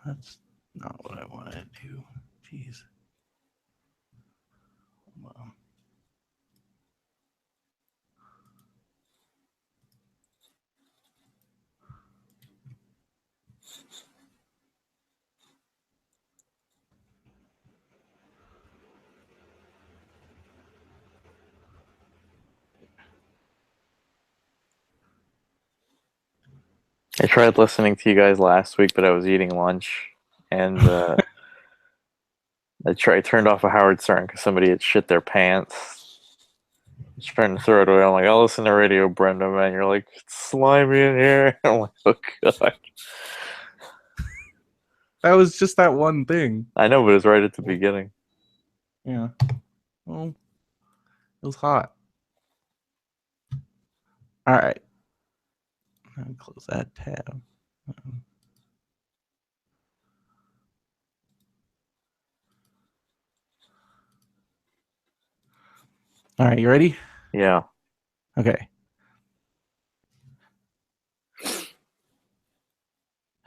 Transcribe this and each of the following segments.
That's not what I want to do. Jeez. Hold on. I tried listening to you guys last week, but I was eating lunch, and I turned off a Howard Stern because somebody had shit their pants. I was trying to throw it away. I'm like, I'll listen to Radio BrendoMan. You're like, it's slimy in here. I'm like, oh god. That was just that one thing. I know, but it was right at the beginning. Yeah. Well, it was hot. All right. I'll close that tab. All right, you ready? Yeah. Okay.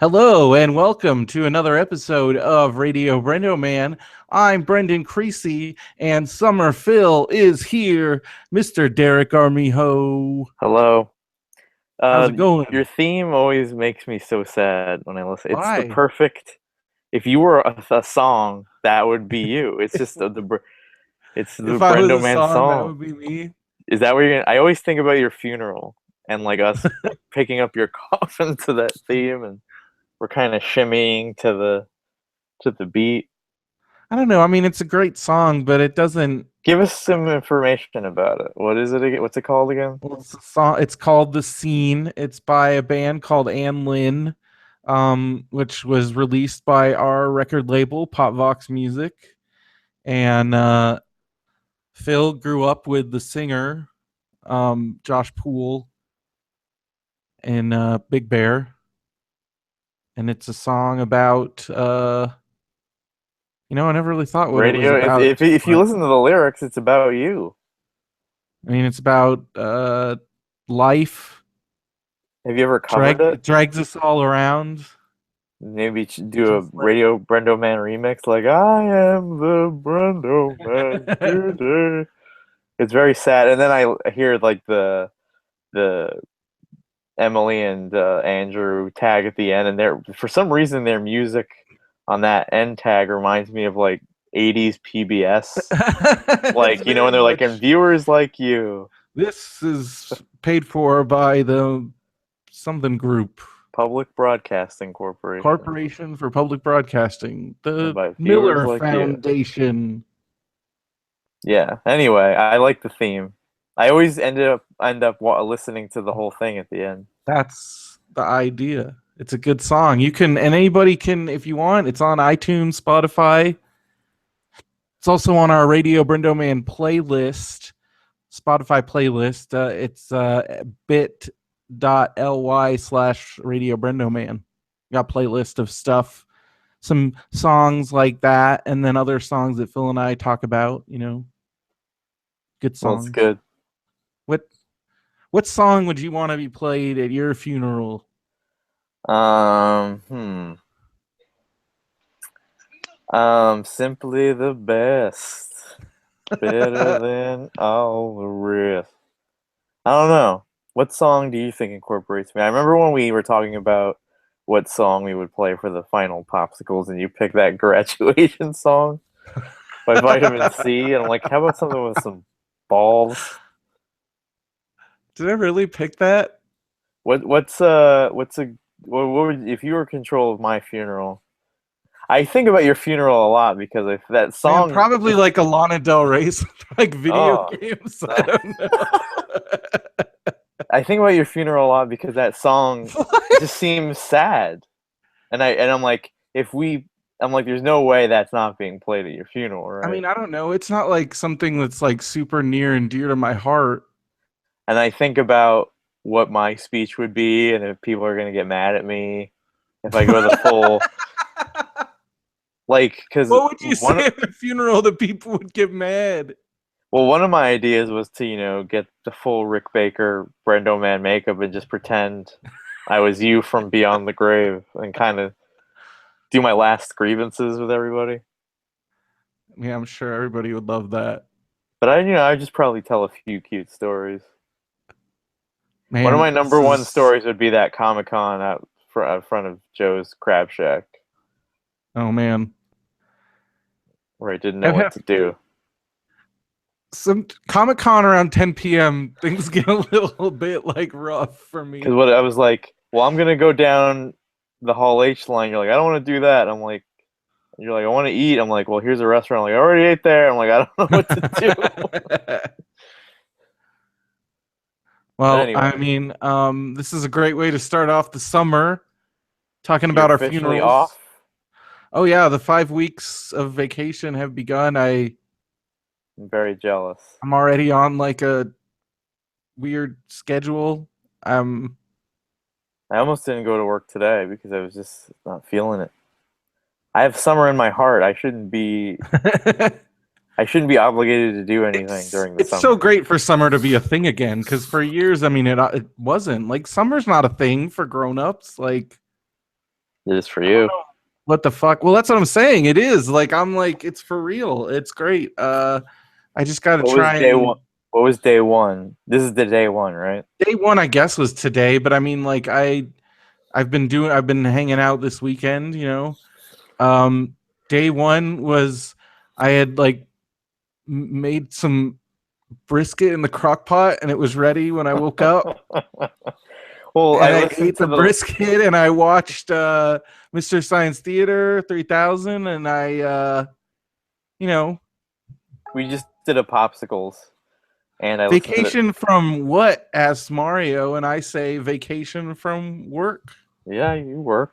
Hello and welcome to another episode of Radio BrendoMan. I'm Brendan Creecy and Summer Phil is here. Mr. Derek Armijo. Hello. How's it going? Your theme always makes me so sad when I listen. It's the Why? perfect. If you were a song, that would be you. It's just it's the If I was a BrendoMan song, that song. would be me. Is that where you're gonna? I always think about your funeral and like us picking up your coffin to that theme, and we're kind of shimmying to the beat. I don't know. I mean, it's a great song, but it doesn't. Give us some information about it. What is it again? What's it called again? Well, it's a song. It's called "The Scene." It's by a band called Ann Lynn, which was released by our record label, Popvox Music, and Phil grew up with the singer, Josh Poole, in Big Bear, and it's a song about. I never really thought what it was Radio. about. If you But, listen to the lyrics, it's about you. I mean, it's about life. Have you ever covered it? It drags us all around. Maybe do a Just like Radio BrendoMan remix, like I am the Brendo Man today. It's very sad, and then I hear like the Emily and Andrew tag at the end, and they're for some reason their music on that end tag reminds me of like 80s PBS, it's like when very they're like, and much. viewers like you, This is paid for by the something group. Public Broadcasting Corporation, Corporation for Public Broadcasting, and the by viewers Miller like you. Foundation. Yeah. Anyway, I like the theme. I always end up listening to the whole thing at the end. That's the idea. It's a good song. You can, and anybody can, if you want. It's on iTunes, Spotify. It's also on our Radio BrendoMan playlist, Spotify playlist. It's bit.ly/Radio BrendoMan. Got a playlist of stuff, some songs like that, and then other songs that Phil and I talk about. Good Well, it's songs. good. What song would you want to be played at your funeral? Hmm. Simply the best. Better than all the rest. I don't know. What song do you think incorporates me? I remember when we were talking about what song we would play for the final popsicles, and you picked that graduation song by Vitamin C, and I'm like, how about something with some balls? Did I really pick that? What's what would, if you were in control of my funeral? I think about your funeral a lot because if that Man, song, probably like a Lana Del Rey, like video oh, games. I don't know. I think about your funeral a lot because that song just seems sad, and I'm like, I'm like, there's no way that's not being played at your funeral, I right? mean, I don't know. It's not like something that's like super near and dear to my heart. And I think about what my speech would be, and if people are gonna get mad at me if I go the full, like, because What would you say at a funeral that people would get mad? one of my ideas was to, get the full Rick Baker Brendo Man makeup and just pretend I was you from beyond the grave and kind of do my last grievances with everybody. Yeah, I'm sure everybody would love that. But I just probably tell a few cute stories. One of Man, my this number one is stories would be that Comic-Con out front of Joe's Crab Shack, oh man. where I didn't know I've what had to do. some Comic Con around 10 p.m. Things get a little bit like rough for Because me. what I was like, well, I'm gonna go down the Hall H line. You're like, I don't want to do that. I'm like, you're like, I want to eat. I'm like, well, here's a restaurant. I'm like, I already ate there. I'm like, I don't know what to do. But Well, anyway, I mean, this is a great way to start off the summer talking you're about our officially off. funerals. Oh yeah, the 5 weeks of vacation have begun. I'm very jealous. I'm already on like a weird schedule. Um, I almost didn't go to work today because I was just not feeling it. I have summer in my heart. I shouldn't be obligated to do anything during the it's so summer. great for summer to be a thing again because for years, I mean, it wasn't like summer's not a thing for grown-ups. Like, It is for I don't you. know what the fuck. Well, that's what I'm saying. It is like I'm like it's for real. It's great. I just got to What was try day one? and What was day one? This is the day one, right? day one. I guess was today, but I mean, like I've been hanging out this weekend. Um, day one was I had like made some brisket in the crock pot and it was ready when I woke up. Well, And I I listened ate to the the. brisket and I watched Mr. Science Theater 3000 and you know, We just did a popsicles, and I listened to the. vacation from what? Asks Mario, and I say vacation from work. Yeah, you work.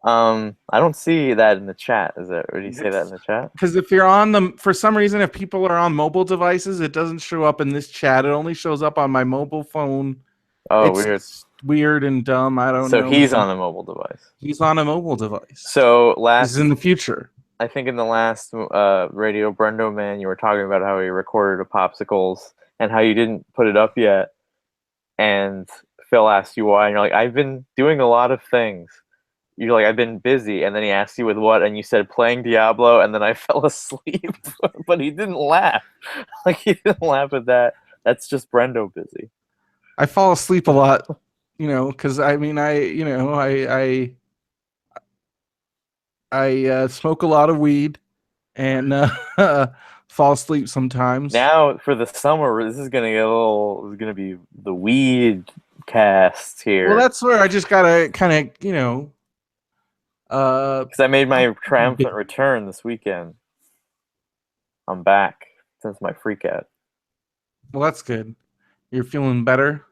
I don't see that in the chat. Is it? Or do you say that in It's the chat? because if you're on the, for some reason, if people are on mobile devices, it doesn't show up in this chat. It only shows up on my mobile phone. Oh, weird. It's weird and dumb. I don't So know, he's man. on a mobile device. He's on a mobile device. So He's in last, the future. I think in the last radio BrendoMan, you were talking about how he recorded a popsicles and how you didn't put it up yet. And Phil asked you why, and you're like, I've been doing a lot of things. You're like, I've been busy, and then he asked you with what, and you said playing Diablo, and then I fell asleep. But he didn't laugh. Like he didn't laugh at that. That's just Brendo busy. I fall asleep a lot, because I mean, I smoke a lot of weed and fall asleep sometimes. Now for the summer, this is gonna get a little. This is gonna be the weed cast Well, here. that's where I just gotta kind of, Because I made my triumphant return this weekend. I'm back since my freak out. well, that's good. You're feeling better.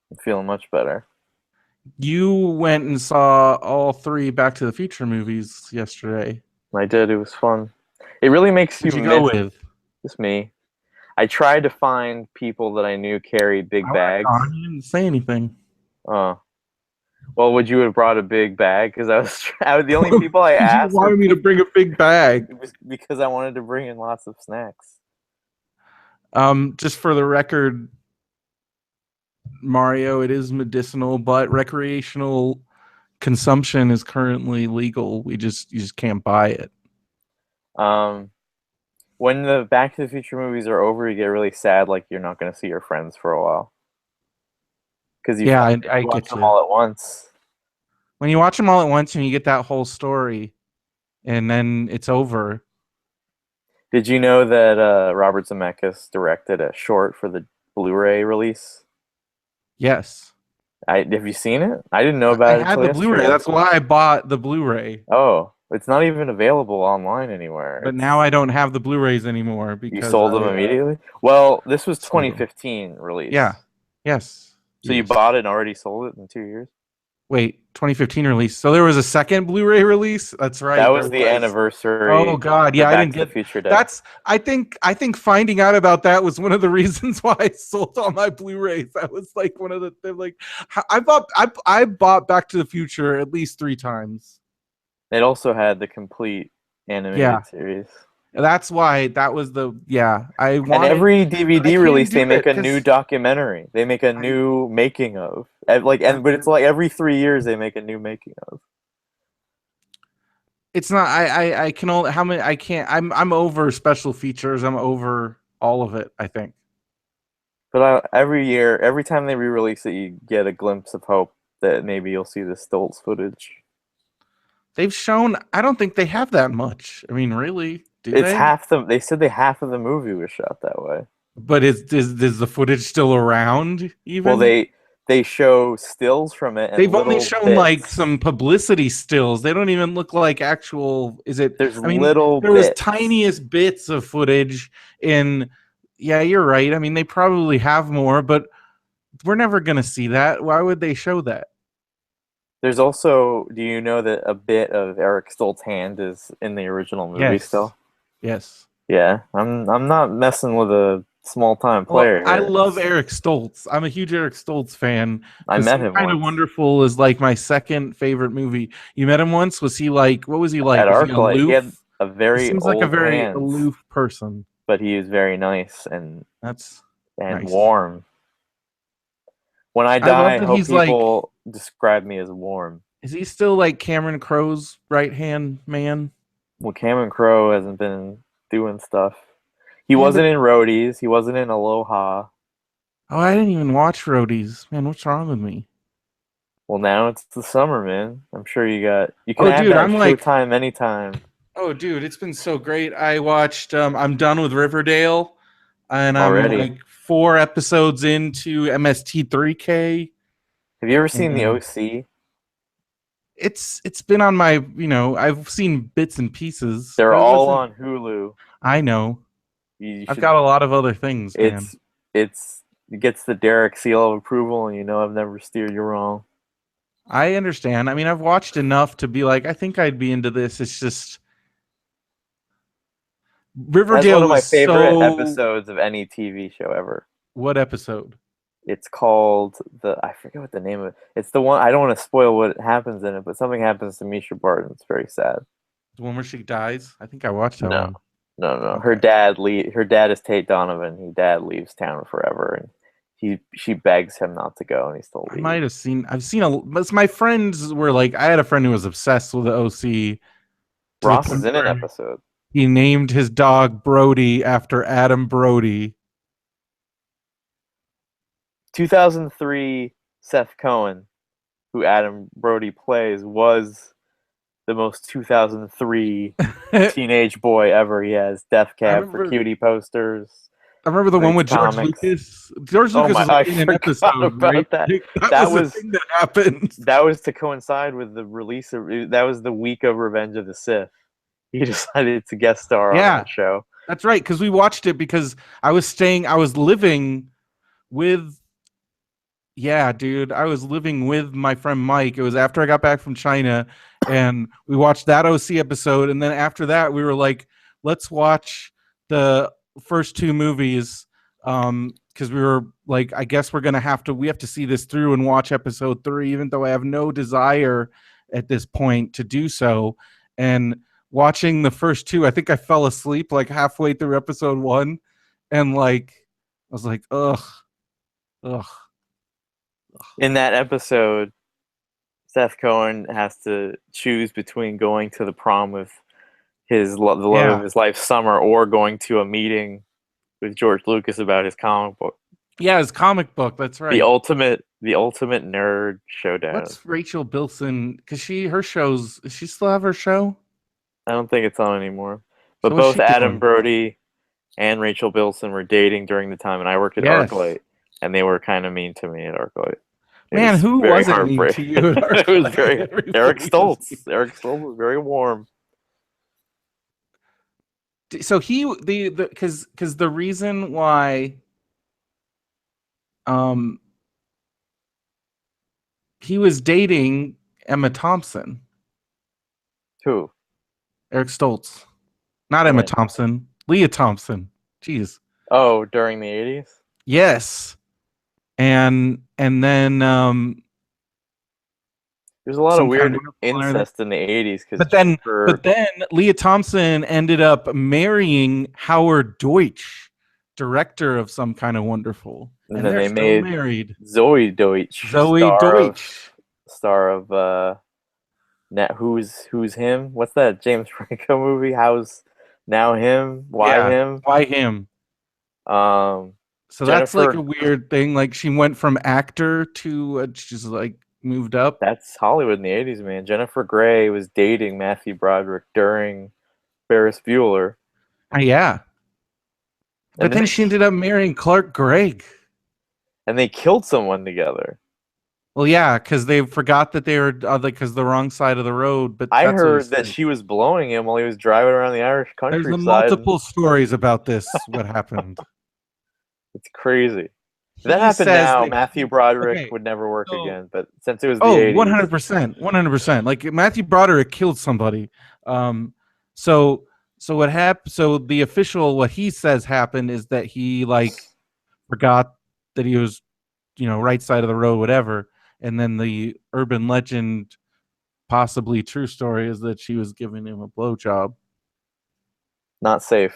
I'm feeling much better. You went and saw all three Back to the Future movies yesterday. I did. It was fun. It really makes you Who'd you go miss with? just me. I tried to find people that I knew carried big I would have bags. gone. You didn't say anything. Oh, well, would you have brought a big bag? Because I was the only people I You asked were wanted me to bring a big bag. it was because I wanted to bring in lots of snacks. Just for the record, Mario, it is medicinal, but recreational consumption is currently legal. You just can't buy it. Um, when the Back to the Future movies are over, you get really sad, like you're not going to see your friends for a while because Yeah, I you watch get them you. all at once. When you watch them all at once and you get that whole story, and then it's over. Did you know that Robert Zemeckis directed a short for the Blu-ray release? Yes, Have you seen it? I didn't know I about it had until the Blu-ray. yesterday. That's why I bought the Blu-ray. Oh, it's not even available online anywhere. But now I don't have the Blu-rays anymore You because sold them I immediately? Well, this was sold them. 2015 release. Yeah. Yes. So you Yes. bought it and already sold it in 2 years? Wait, 2015 release. So there was a second Blu-ray release. That's right. That There was the was. anniversary Oh God, for yeah, I Back didn't to the get. Future Day. That's. I think finding out about that was one of the reasons why I sold all my Blu-rays. That was like one of the. They're like, I bought Back to the Future at least 3 times. It also had the complete animated Yeah, series. that's why that was the. Yeah, I And wanted. every I DVD can't release, do they make it a new because documentary. They make a I. new making of. But it's like every 3 years they make a new making of. It's not. I can only how many I can't. I'm over special features. I'm over all of it. I think But every year, every time they re-release it, you get a glimpse of hope that maybe you'll see the stills footage. they've shown. I don't think they have that much. I mean, really, do It's they? half the. They said they half of the movie was shot that way. But is the footage still around? Well, Even they show stills from it and they've only little shown like bits. some publicity stills. They don't even look like actual. Is it? There's I mean, little there was bits. tiniest bits of footage in. Yeah, you're right. I mean, they probably have more, but we're never gonna see that. Why would they show that? There's also, do you know that a bit of Eric Stoltz's hand is in the original movie Yes, still? yes. Yeah, I'm not messing with a small time Well, player I here. love Eric Stoltz. I'm a huge Eric Stoltz fan I because met Some him Kind of once Wonderful is like my second favorite movie. You met him once? Was he like, what was he at like? Was he ArcLight. He had aloof? a He very seems like a old very hands, aloof person. but he is very nice That's and nice. warm. When I I die, love I that hope he's like, people describe me as warm. is he still like Cameron Crowe's right hand man? Well, Cameron Crowe hasn't been doing stuff. He Man, but wasn't in Roadies. He wasn't in Aloha. oh, I didn't even watch Roadies. Man, what's wrong with me? Well, now it's the summer, man. I'm sure you can Oh, add dude, that I'm like, Showtime anytime. oh, dude, it's been so great. I watched. I'm done with Riverdale, and I'm Already. like 4 episodes into MST3K. Have you ever seen the And OC? it's been on my, I've seen bits and pieces, They're but it all wasn't. on Hulu. I know. You I've should. got a lot of other things, man. It's it gets the Derek seal of approval, and you know I've never steered you wrong. I understand. I mean, I've watched enough to be like, I think I'd be into this. It's just That's one Riverdale of my was favorite so. episodes of any TV show ever. What episode? It's called I forget what the name of it. It's the one I don't want to spoil what happens in it, but something happens to Misha Barton. It's very sad. The one where she dies? I think I watched that No, one. no. Okay. Her dad is Tate Donovan. His dad leaves town forever, and she begs him not to go, and he still I leaves. might have seen. I've seen a. But my friends were like, I had a friend who was obsessed with the OC to the Ross is point in an where episode. he named his dog Brody after Adam Brody. 2003 Seth Cohen, who Adam Brody plays, was the most 2003 I teenage boy ever. He has Death Cab for remember. Cutie posters, I remember the one reads with George comics. Lucas. George Oh Lucas my! was I in an forgot episode, right? about that. That That was a was thing that happened. that was to coincide with the release of that was the week of Revenge of the Sith. He decided to guest star on Yeah, that show. that's right. Because we watched it because I was living with. Yeah, dude, I was living with my friend Mike. It was after I got back from China, and we watched that OC episode. And then after that, we were like, let's watch the first two movies. Because we were like, I guess we have to see this through and watch episode 3, even though I have no desire at this point to do so. And watching the first two, I think I fell asleep like halfway through episode 1, and like I was like, ugh, ugh. In that episode, Seth Cohen has to choose between going to the prom with the love of Yeah. his life, Summer, or going to a meeting with George Lucas about his comic book. Yeah, his comic book. That's The right. ultimate nerd showdown. What's Rachel Bilson? Because her shows. Does she still have her show? I don't think it's on anymore. So But what's both she Adam doing? Brody and Rachel Bilson were dating during the time, and I worked at Yes. ArcLight, and they were kind of mean to me at ArcLight. It Man, was who very wasn't mean to heartbreaking. you at It was ArcLight? very Eric Everybody was Stoltz. mean. Eric Stoltz was very warm. So he the because the reason why um he was dating Emma Thompson, Who? Eric Stoltz, not Emma When? Thompson, Leah Thompson. Jeez. Oh, during the 80s? Yes. And then There's a lot of some kind of weird wonderful. incest in the 80s because But then, Jennifer. but then Leah Thompson ended up marrying Howard Deutsch, director of Some Kind of Wonderful, And and then they're they still made married. Zoe Deutsch, Zoe Deutsch. star of Who's him? What's that James Franco movie? How's now him? Why Yeah, him? why him? Um, So that's like a Jennifer. weird thing. Like she went from actor to she's like moved up. That's Hollywood in the '80s, man. Jennifer Grey was dating Matthew Broderick during Ferris Bueller, Yeah, and but then she ended up marrying Clark Gregg. they killed someone together. Well, yeah, because they forgot that they were because the wrong side of the road. But I that's what he heard that said. she was blowing him while he was driving around the Irish There's a countryside. multiple stories about this. What happened? It's crazy. If that He happened says now, that Matthew Broderick okay. would never work So again. But since it was the oh, '80s, 100%, 100%. Like Matthew Broderick killed somebody. Um, so what happened? So the official what he says happened is that he like forgot that he was right side of the road, whatever. And then the urban legend, possibly true story, is that she was giving him a blowjob. not safe.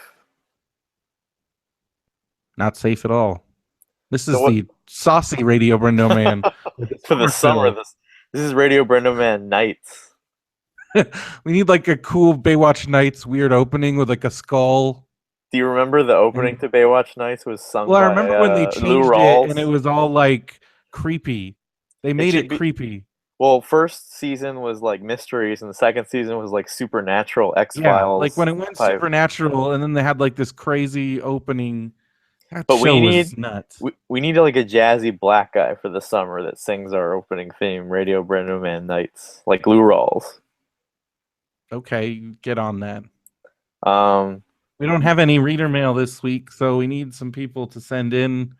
Not safe at all. This So is what the saucy Radio BrendoMan with the for the summer summer? fill. This is Radio BrendoMan Nights. We need like a cool Baywatch Nights weird opening with like a skull. Do you remember the opening And to Baywatch Nights was sung well, I by remember when they Lou changed it and it Rawls? was all like creepy. They It made should it be creepy. well. First season was like mysteries, and the second season was like supernatural X Yeah, like when Files it went type. supernatural and then they had like this crazy opening. That But show was nuts. we need like a jazzy black guy for the summer that sings our opening theme, Radio BrendoMan Nights, like Lou Rawls. Okay, get on that. Um, We don't have any reader mail this week, so we need some people to send in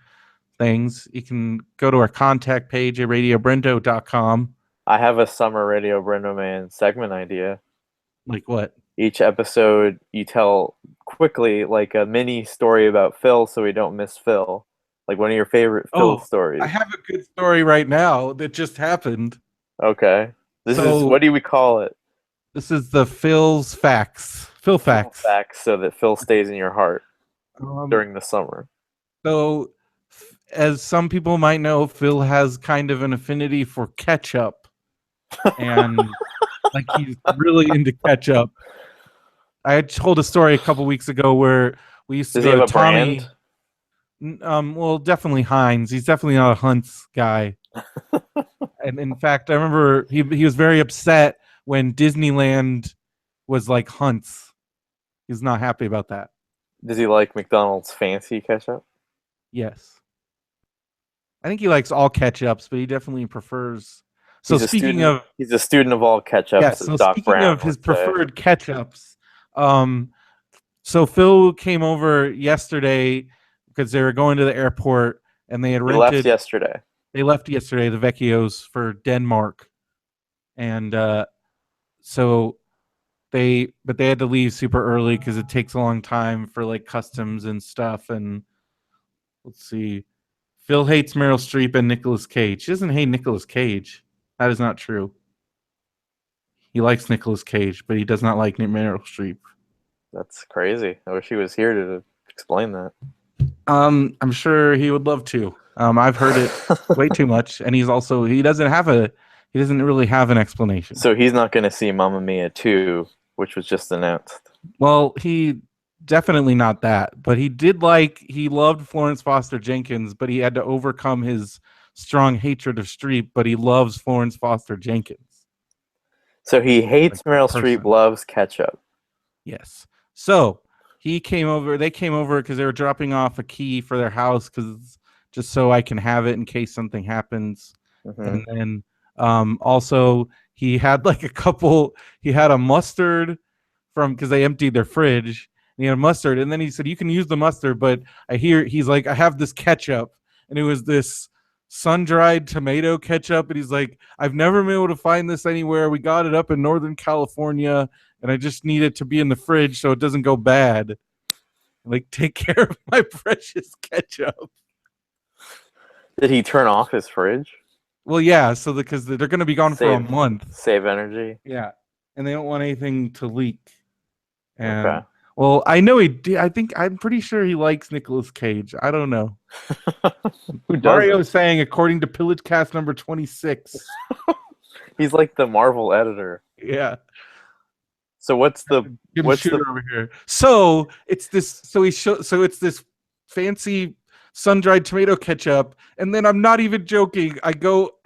things. You can go to our contact page at radiobrendo.com. I have a summer Radio BrendoMan segment idea. Like what? Each episode, you tell quickly like a mini story about Phil, so we don't miss Phil. Like one of your favorite Phil Oh, I stories. have a good story right now that just happened. Okay, this is So what do we call it? this is the Phil's facts. Phil Phil facts. facts, so that Phil stays in your heart Um, during the summer. so, as some people might know, Phil has kind of an affinity for ketchup, and like he's really into ketchup. I had told a story a couple weeks ago where we used to Does he go have to a brand? Tommy. Well, definitely Heinz. He's definitely not a Hunt's guy. And in fact, I remember he was very upset when Disneyland was like Hunt's. He's not happy about that. Does he like McDonald's fancy ketchup? Yes, I think he likes all ketchups, but he definitely prefers. So He's a speaking student. of He's a student of all ketchups, yes, as so Doc speaking Brown of his would say. preferred ketchups, um, so Phil came over yesterday because they were going to the airport and they had He left rented. yesterday. They left yesterday, the Vecchios, for Denmark, and so they had to leave super early because it takes a long time for like customs and stuff. And let's see, Phil hates Meryl Streep and Nicolas Cage. He doesn't hate Nicolas Cage. That is not true. He likes Nicolas Cage, but he does not like Meryl Streep. That's crazy. I wish he was here to explain that. I'm sure he would love to. I've heard it way too much, and he doesn't really have an explanation. So he's not going to see Mamma Mia 2, which was just announced. Well, he definitely not that, but he loved Florence Foster Jenkins, but he had to overcome his strong hatred of Streep, but he loves Florence Foster Jenkins. So he hates Like Meryl Streep, loves ketchup. Yes. So they came over because they were dropping off a key for their house because just so I can have it in case something happens. Mm-hmm. And then also he had he had a mustard from because they emptied their fridge and he had a mustard. And then he said, you can use the mustard, but he's like, I have this ketchup. And it was this sun-dried tomato ketchup. And he's like, I've never been able to find this anywhere. We got it up in Northern California and I just need it to be in the fridge so it doesn't go bad. Like, take care of my precious ketchup. Did he turn off his fridge? Well, yeah, so because they're going to be gone for a month. Save energy. Yeah, and they don't want anything to leak. And okay. Well, I know he did. I'm pretty sure he likes Nicolas Cage. I don't know. Who does? Mario is saying, according to Pillage Cast number 26. He's like the Marvel editor. Yeah. So Get a what's the shooter over here. So it's this. So it's this fancy sun-dried tomato ketchup, and then I'm not even joking. I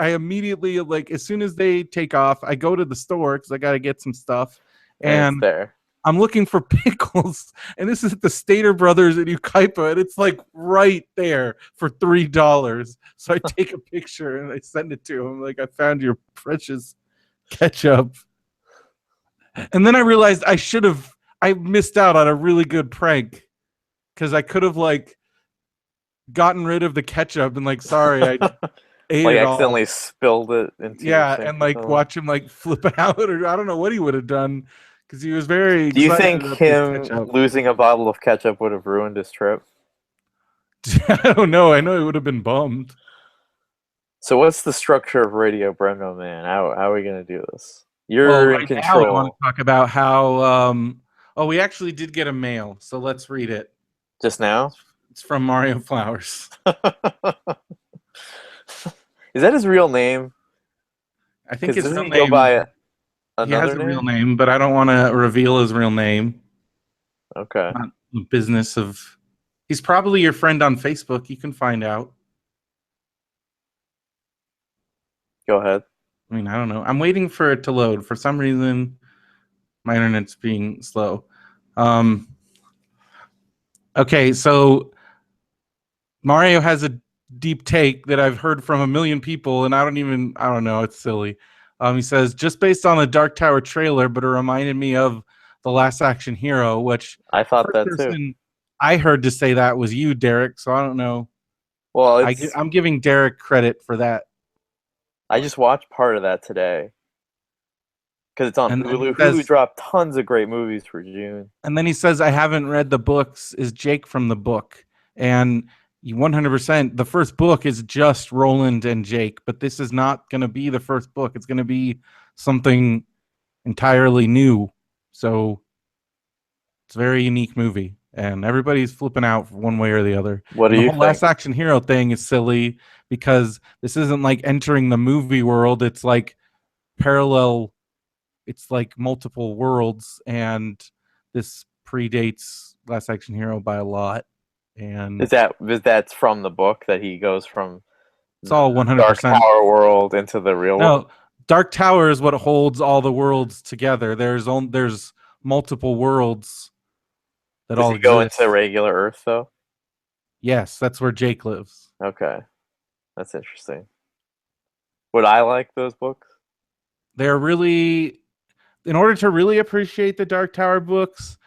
immediately, like, as soon as they take off, I go to the store because I got to get some stuff, and it's and there. I'm looking for pickles, and this is at the Stater Brothers in Ukaipa, and it's like right there for $3. So I take a picture and I send it to him. Like, I found your precious ketchup. And then I realized I missed out on a really good prank because I could have like gotten rid of the ketchup and like, sorry, I ate Like it all. accidentally spilled it into your Yeah, sink and or like something. watch him like flip out, or I don't know what he would have done because he was very Do you excited think about this him ketchup. losing a bottle of ketchup would have ruined his trip? I don't know. I know he would have been bummed. So what's the structure of Radio Brendo, man? How are we gonna do this? Well, You're in right now I want control. to talk about how. Oh, we actually did get a mail, so let's read it. Just now? It's from Mario Flowers. Is that his real name? I think Because his doesn't real he go name is. by He has another a real name? name, but I don't want to reveal his real name. Okay, Not the business of. He's probably your friend on Facebook. You can find out. go ahead. I mean, I don't know. I'm waiting for it to load. For some reason, my internet's being slow. Um, okay, so Mario has a deep take that I've heard from a million people, and I don't know, it's silly. He says, just based on the Dark Tower trailer, but it reminded me of The Last Action Hero, which I the thought first that too. person I heard to say that was you, Derek, so I don't know. Well, it's I'm giving Derek credit for that. I just watched part of that today because it's on And then he Hulu. Hulu says, dropped tons of great movies for June. I haven't read the books. Is Jake from the book? And 100%, the first book is just Roland and Jake, but this is not going to be the first book. It's going to be something entirely new. So it's a very unique movie, and everybody's flipping out one way or the other. What do And the you whole think? Last Action Hero thing is silly because this isn't like entering the movie world. It's like parallel. It's like multiple worlds, and this predates Last Action Hero by a lot. And That's from the book that he goes from it's the all Dark 100%. Tower world into the real world? No, Dark Tower is what holds all the worlds together. There's multiple worlds that Does all he go into exist. regular Earth though? Yes, that's where Jake lives. Okay, that's interesting. Would I like those books? They're really, in order to really appreciate the Dark Tower books,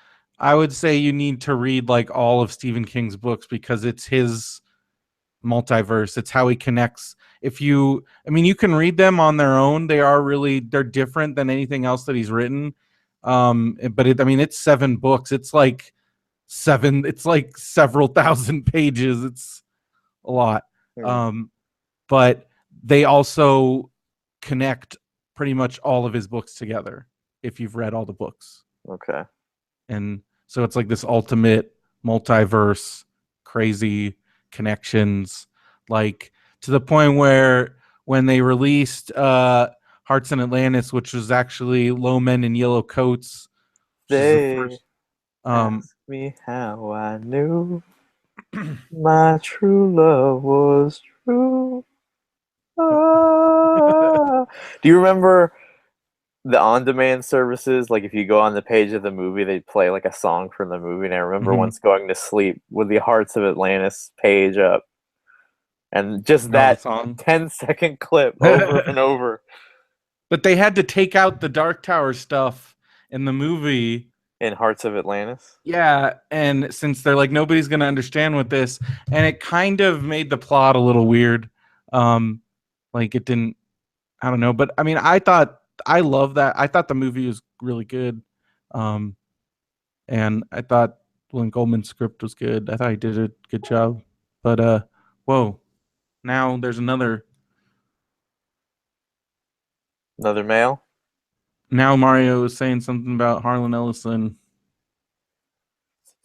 I would say you need to read like all of Stephen King's books because it's his multiverse. It's how he connects. I mean, you can read them on their own. They're different than anything else that he's written. I mean, it's 7 books. It's like several thousand pages. It's a lot. Hmm. Um, but they also connect pretty much all of his books together if you've read all the books. Okay. And so it's like this ultimate multiverse, crazy connections, like to the point where when they released Hearts in Atlantis, which was actually Low Men in Yellow Coats, which is the They first ask me how I knew my true love was true. Ah. Do you remember the on-demand services? Like if you go on the page of the movie, they'd play like a song from the movie. And I remember Mhm. once going to sleep with the Hearts of Atlantis page up, and just Know the that song. 10-second clip over and over But they had to take out the Dark Tower stuff in the movie. in Hearts of Atlantis. Yeah, and since they're like nobody's gonna understand with this, and it kind of made the plot a little weird. Like it didn't. I don't know, but I mean, I love that. I thought the movie was really good, um, and I thought William Goldman's script was good. I thought he did a good job. But whoa, now there's another. Another male. Now Mario is saying something about Harlan Ellison.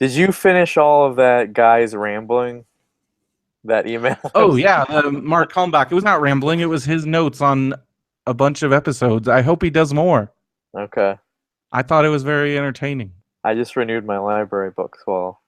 Did you finish all of that guy's rambling? That email I Oh was. yeah, Mark Kalmbach. It was not rambling. It was his notes on a bunch of episodes. I hope he does more. Okay. I thought it was very entertaining. I just renewed my library books while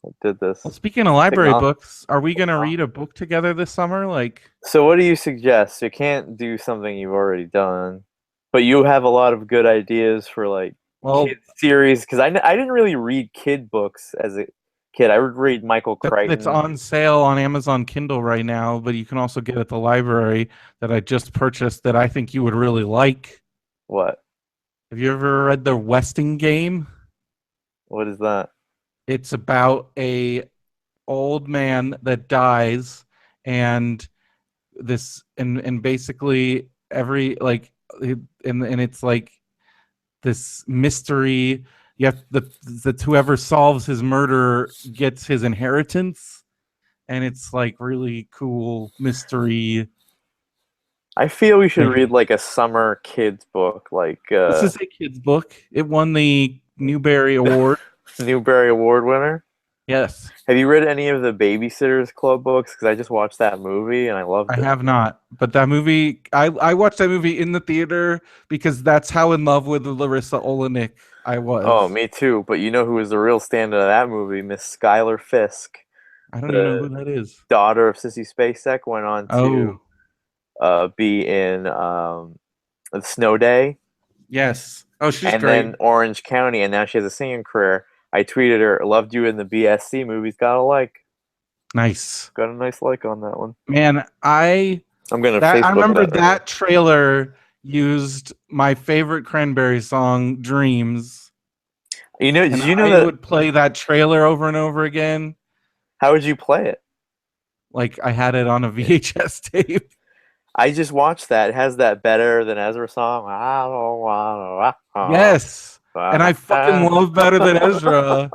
I did Well, this. speaking of library Technology. books, are we gonna read a book together this summer? Like, So what do you suggest? You can't do something you've already done, but you have a lot of good ideas for like kid well, series. Because I didn't really read kid books as a kid. I would read Michael that's Crichton. on sale on Amazon Kindle right now, but you can also get at the library that I just purchased that I think you would really like. What? Have you ever read The Westing Game? What is that? It's about a old man that dies, and and basically every like and it's like this mystery. You have the whoever solves his murder gets his inheritance, and it's like really cool mystery I feel we should read thing. like a summer kids book, like This is a kid's book. It won the Newbery Award. Newbery Award winner. Yes, Have you read any of the Babysitters Club books? Because I just watched that movie and I I loved it. have not. But that movie, I watched that movie in the theater because that's how in love with Larissa Olenek I Oh, was. me too. But you know who was the real stand-in of that movie? Miss Skylar Fisk, I don't even know the who that is. daughter of Sissy Spacek, went on to Oh, be in Snow Day yes. Oh, she's and great. then Orange County, and now she has a singing career. I tweeted her, "Loved you in the BSC movies. Got a like, Nice. got a nice like on that one." Man, I'm gonna I Facebook remember that right now. that trailer used my favorite Cranberry song, Dreams, You know, did and you know I that? would play that trailer over and over again. How would you play it? Like I had it on a VHS tape. I just watched that. It has that Better Than Ezra song. I don't wanna. Yes. And I fucking love Better Than Ezra.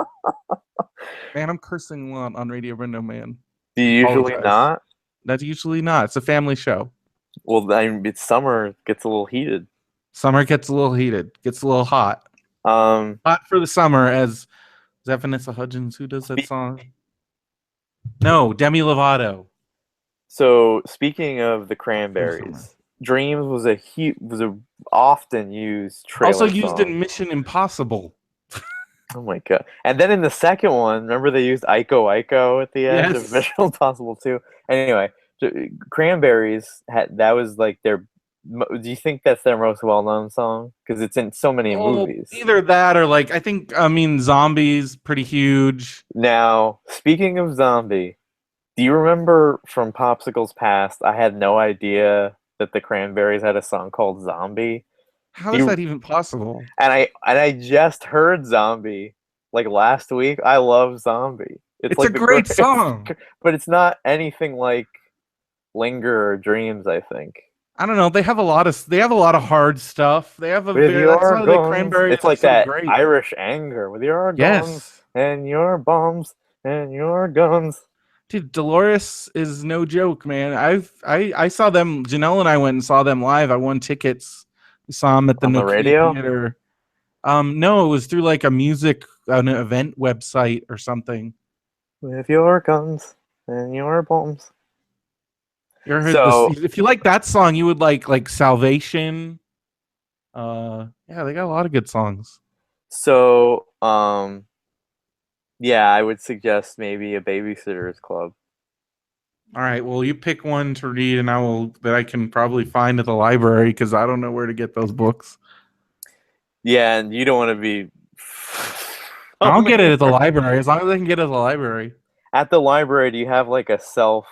Man, I'm cursing a lot on Radio BrendoMan. Do you usually Apologize. not? That's usually not. It's a family show. Well, I mean, it's summer. It gets a little heated. Summer gets a little heated, gets a little hot. Um, Hot for the summer, as is that Vanessa Hudgens who does that spe- song? No, Demi Lovato. so speaking of the Hot for the summer. Cranberries, "Dreams" was a often used Also trailer used song. in Mission Impossible. Oh my god! And then in the second one, remember they used "Iko Iko" at the end of Yes. Mission Impossible 2. Anyway, Cranberries that was like their. Do you think that's their most well-known song? Because it's in so many Oh, movies. either that or like I mean Zombies pretty huge. Now, speaking of zombie, do you remember from Popsicles Past? I had no idea that the Cranberries had a song called "Zombie." How Do is you, that even possible? and I just heard "Zombie" like last week. I love "Zombie." It's It's a like the great greatest, song. but it's not anything like "Linger" or "Dreams." I think. I don't know. They have a lot of hard stuff. They have a With very that's your why the guns, Cranberries it's are like so that great. Irish anger. With your guns Yes. and your bombs and your guns. Dude, Dolores is no joke, man. I saw them. Janelle and I went and saw them live. I won tickets. We saw them at the On the Nokia radio? Theater. No, it was through like an event website or something. With your guns and your bombs. You ever heard this? So, If you like that song, you would like Salvation. Yeah, they got a lot of good songs. so, yeah, I would suggest maybe a Babysitter's Club. All right, well, you pick one to read, and I can probably find at the library because I don't know where to get those books. Yeah, and you don't want to be. I'll get it at the library as long as I can get it at the library. At the library, do you have like a self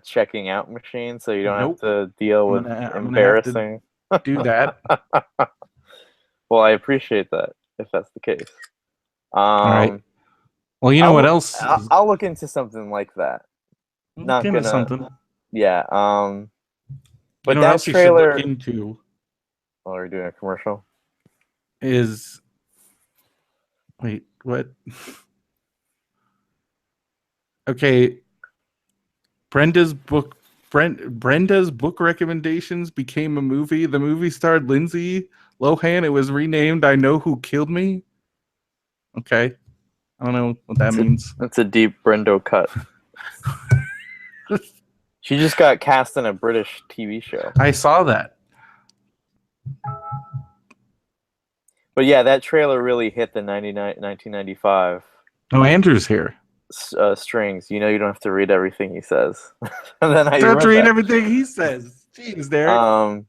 checking out machine so you don't have Nope. to deal with I'm gonna have to embarrassing? do that. Well, I appreciate that if that's the case. All right. Um, Well, you know what else is I'll look into something like that. look Not into gonna, something. yeah. You But know what that else you should look trailer. into Oh, we're doing a commercial. is wait, what? Okay, Brenda's book recommendations became a movie. The movie starred Lindsay Lohan. It was renamed I Know Who Killed Me. Okay. I don't know what that means. That's a deep Brendo cut. She just got cast in a British TV show. I saw that. But yeah, that trailer really hit the 1995 Oh, Andrew's here. strings. You know, you don't have to read everything he says. And then I You have to read read that. everything he says. Jeez, Derek. Um,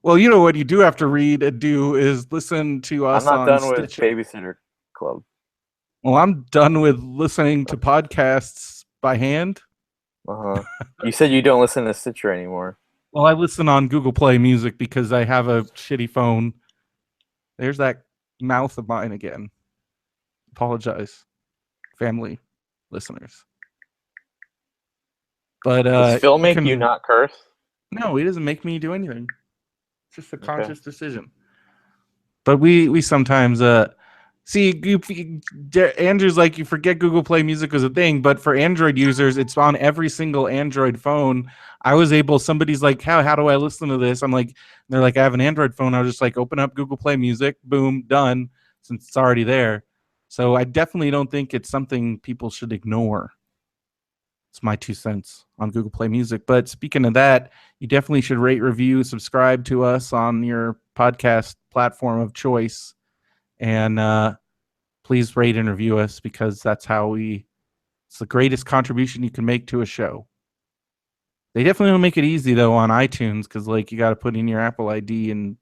Well, you know what you do have to read and do is listen to I'm us not on done with Stitcher. Babysitter Club. Well, I'm done with listening to podcasts by hand. Uh-huh. You said you don't listen to Stitcher anymore. Well, I listen on Google Play Music because I have a shitty phone. There's that mouth of mine again. Apologize, family listeners. But Does Phil you make you can. not curse? No, he doesn't make me do anything. It's just a Okay. conscious decision. But we sometimes see Andrew's like, you forget Google Play Music was a thing, but for Android users, it's on every single Android phone. I was able. Somebody's like, how do I listen to this? I'm like, they're like, I have an Android phone. I was just like, open up Google Play Music, boom, done, since it's already there. So I definitely don't think it's something people should ignore. It's my 2 cents on Google Play Music. But speaking of that, you definitely should rate, review, subscribe to us on your podcast platform of choice, and please rate and review us because that's how it's the greatest contribution you can make to a show. They definitely don't make it easy though on iTunes because like you got to put in your Apple ID and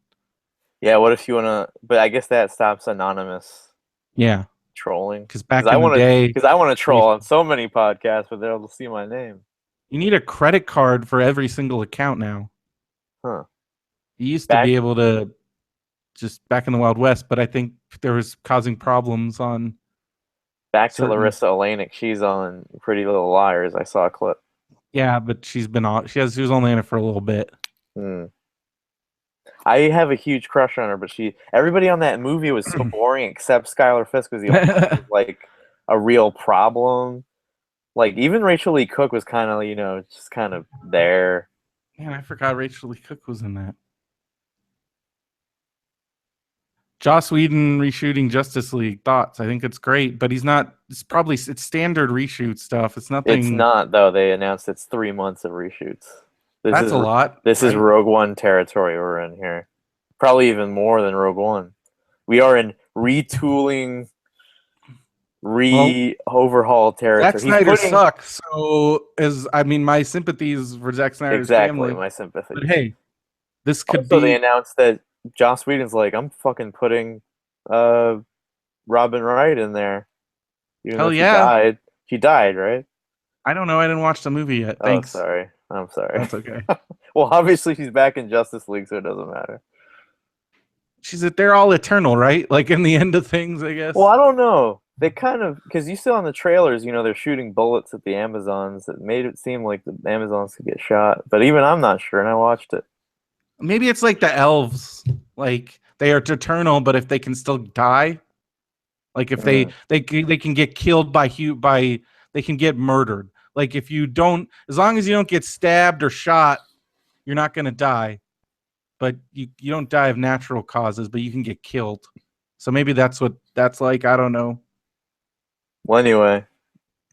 Yeah, what if you wanna? But I guess that stops anonymous yeah, trolling. because back in the day, Because I want to we troll on so many podcasts, but they'll see my name. you need a credit card for every single account now. Huh. You used to Back be able to just back in the Wild West, but I think there was causing problems on back to certain. Larissa Olenek. She's on Pretty Little Liars. I saw a clip. Yeah, but she's been on. She was only in it for a little bit. Hmm. I have a huge crush on her, but everybody on that movie was so boring except Skylar Fisk was the only one who was like a real problem. Like even Rachel Lee Cook was kind of, just kind of there. Man, I forgot Rachel Lee Cook was in that. Joss Whedon reshooting Justice League. Thoughts? I think it's great, but he's not. It's standard reshoot stuff. It's It's nothing. not though. They announced it's 3 months of reshoots. That's a lot. This is Right? Rogue One territory we're in here. Probably even more than Rogue One. We are in retooling, Well, overhaul Zack territory. Snyder sucks. So, my sympathies for Zack Snyder's exactly family. my sympathy. But hey, this could Also, they be. announced that Joss Whedon's like, I'm fucking putting Robin Wright in there, even though Hell she yeah. died. She died, right? I don't know. I didn't watch the movie yet. Oh, Thanks. sorry. I'm sorry. That's okay. Well, obviously she's back in Justice League, so it doesn't matter. They're all eternal, right? Like in the end of things, I guess. Well, I don't know. They kind of, because you saw in the trailers, they're shooting bullets at the Amazons. It made it seem like the Amazons could get shot, but even I'm not sure, and I watched it. Maybe it's like the elves, like they are eternal, but if they can still die, like if they can get killed by they can get murdered. Like if you don't, as long as you don't get stabbed or shot, you're not gonna die. But you don't die of natural causes, but you can get killed. So maybe that's what that's like. I don't know. Well, anyway,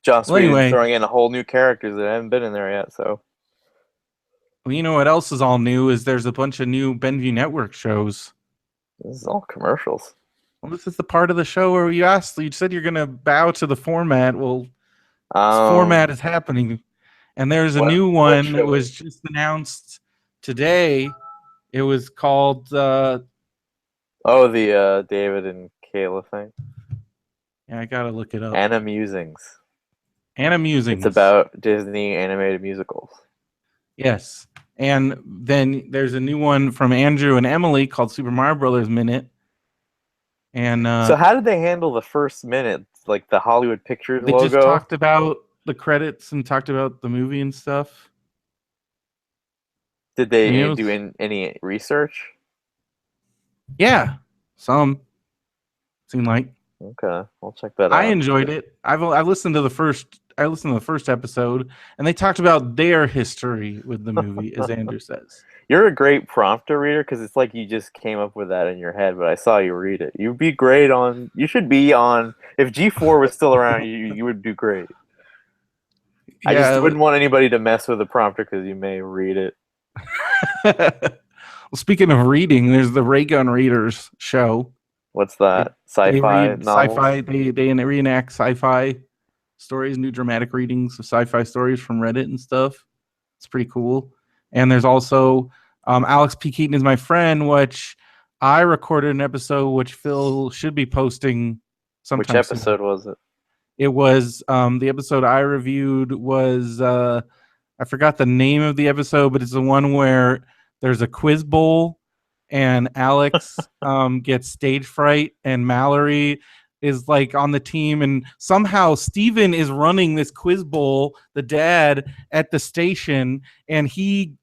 Joss Whedon's Anyway, throwing in a whole new characters that haven't been in there yet, so. well, you know what else is all new is there's a bunch of new Benview Network shows. This is all commercials. Well, this is the part of the show where you said you're gonna bow to the format. Well, this format is happening, and there's a new one that was just announced today. It was called. The David and Kayla thing. Yeah, I gotta look it up. Anna Musings. Anna Musings. It's about Disney animated musicals. Yes, and then there's a new one from Andrew and Emily called Super Mario Brothers Minute. And so how did they handle the first minute, like the Hollywood Pictures they logo? Just talked about the credits and talked about the movie and stuff. Did they do any research? Yeah, some seemed like. Okay, I'll check that out. I enjoyed it. I listened to the first. I listened to the first episode, and they talked about their history with the movie, as Andrew says. You're a great prompter reader because it's like you just came up with that in your head, but I saw you read it. You'd be great on. You should be on. If G4 was still around, you would do great. Yeah, I just wouldn't want anybody to mess with the prompter because you may read it. Well, speaking of reading, there's the Ray Gun Readers show. What's They that? they Sci-fi read novels? sci-fi. They reenact sci-fi stories, new dramatic readings of sci-fi stories from Reddit and stuff. It's pretty cool. And there's also Alex P. Keaton is my friend, which I recorded an episode which Phil should be posting Which sometime soon. episode was it? It was the episode I reviewed was I forgot the name of the episode, but it's the one where there's a quiz bowl and Alex gets stage fright and Mallory is like on the team and somehow Steven is running this quiz bowl, the dad at the station, and he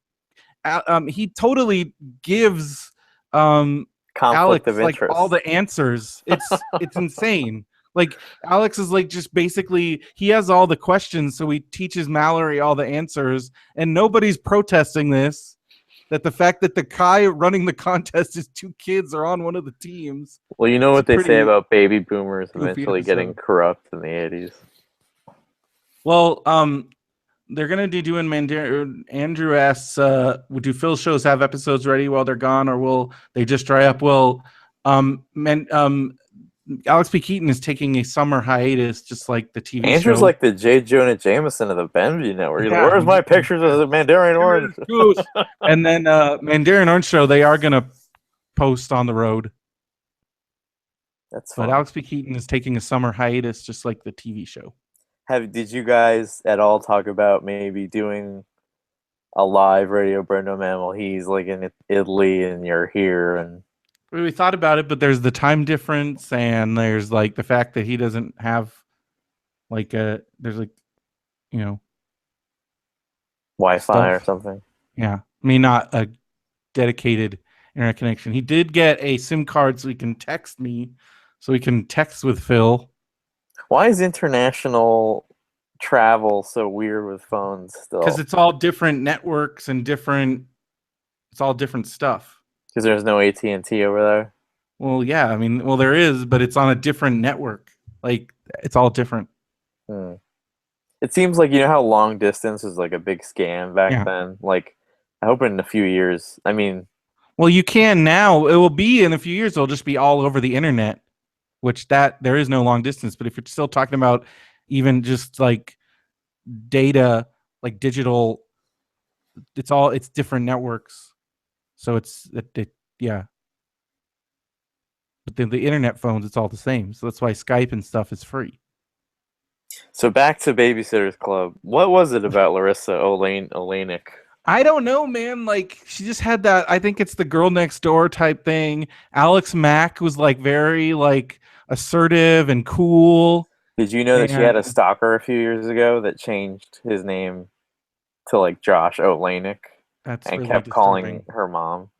totally gives Conflict of Alex like all interest. the answers. It's insane. Like Alex is like just basically he has all the questions, so he teaches Mallory all the answers, and nobody's protesting this. That the fact that the guy running the contest is two kids are on one of the teams. Well, you know It's a what they say pretty about baby boomers goofy eventually getting episode. corrupt in the 80s. Well, they're gonna be doing Andrew asks, do Phil shows have episodes ready while they're gone, or will they just dry up? Well, Alex P. Keaton is taking a summer hiatus, just like the TV Andrew's show. like the J. Jonah Jameson of the Benview Network. He's like, Yeah, where's my pictures of the Mandarin Orange? and then Mandarin Orange show they are gonna post on the road. That's But fun. Alex P. Keaton is taking a summer hiatus, just like the TV show. Did you guys at all talk about maybe doing a live Radio BrendoMan while he's like in Italy and you're here? And We thought about it, but there's the time difference, and there's like the fact that he doesn't have like there's like you know Wi-Fi or stuff. something. Yeah, I mean not a dedicated internet connection. He did get a SIM card so he can text me, so he can text with Phil. Why is international travel so weird with phones still? Because it's all different networks and different. It's all different stuff. Because there's no AT&T over there. Well, yeah, I mean, well, there is, but it's on a different network. Like, it's all different. It seems like, you know how long distance was like a big scam back Yeah. then? Like, I hope in a few years, I mean, Well, you can now. It will be in a few years. It'll just be all over the internet, which that there is no long distance. But if you're still talking about even just like data, like digital, it's different networks. So yeah. But then the internet phones, it's all the same. So that's why Skype and stuff is free. so back to Babysitter's Club. What was it about Larissa Olenek? I don't know, man. Like she just had that. I think it's the girl next door type thing. Alex Mack was like very like assertive and cool. Did you know that she had a stalker a few years ago that changed his name to like Josh Olenek That's and really kept disturbing. calling her mom?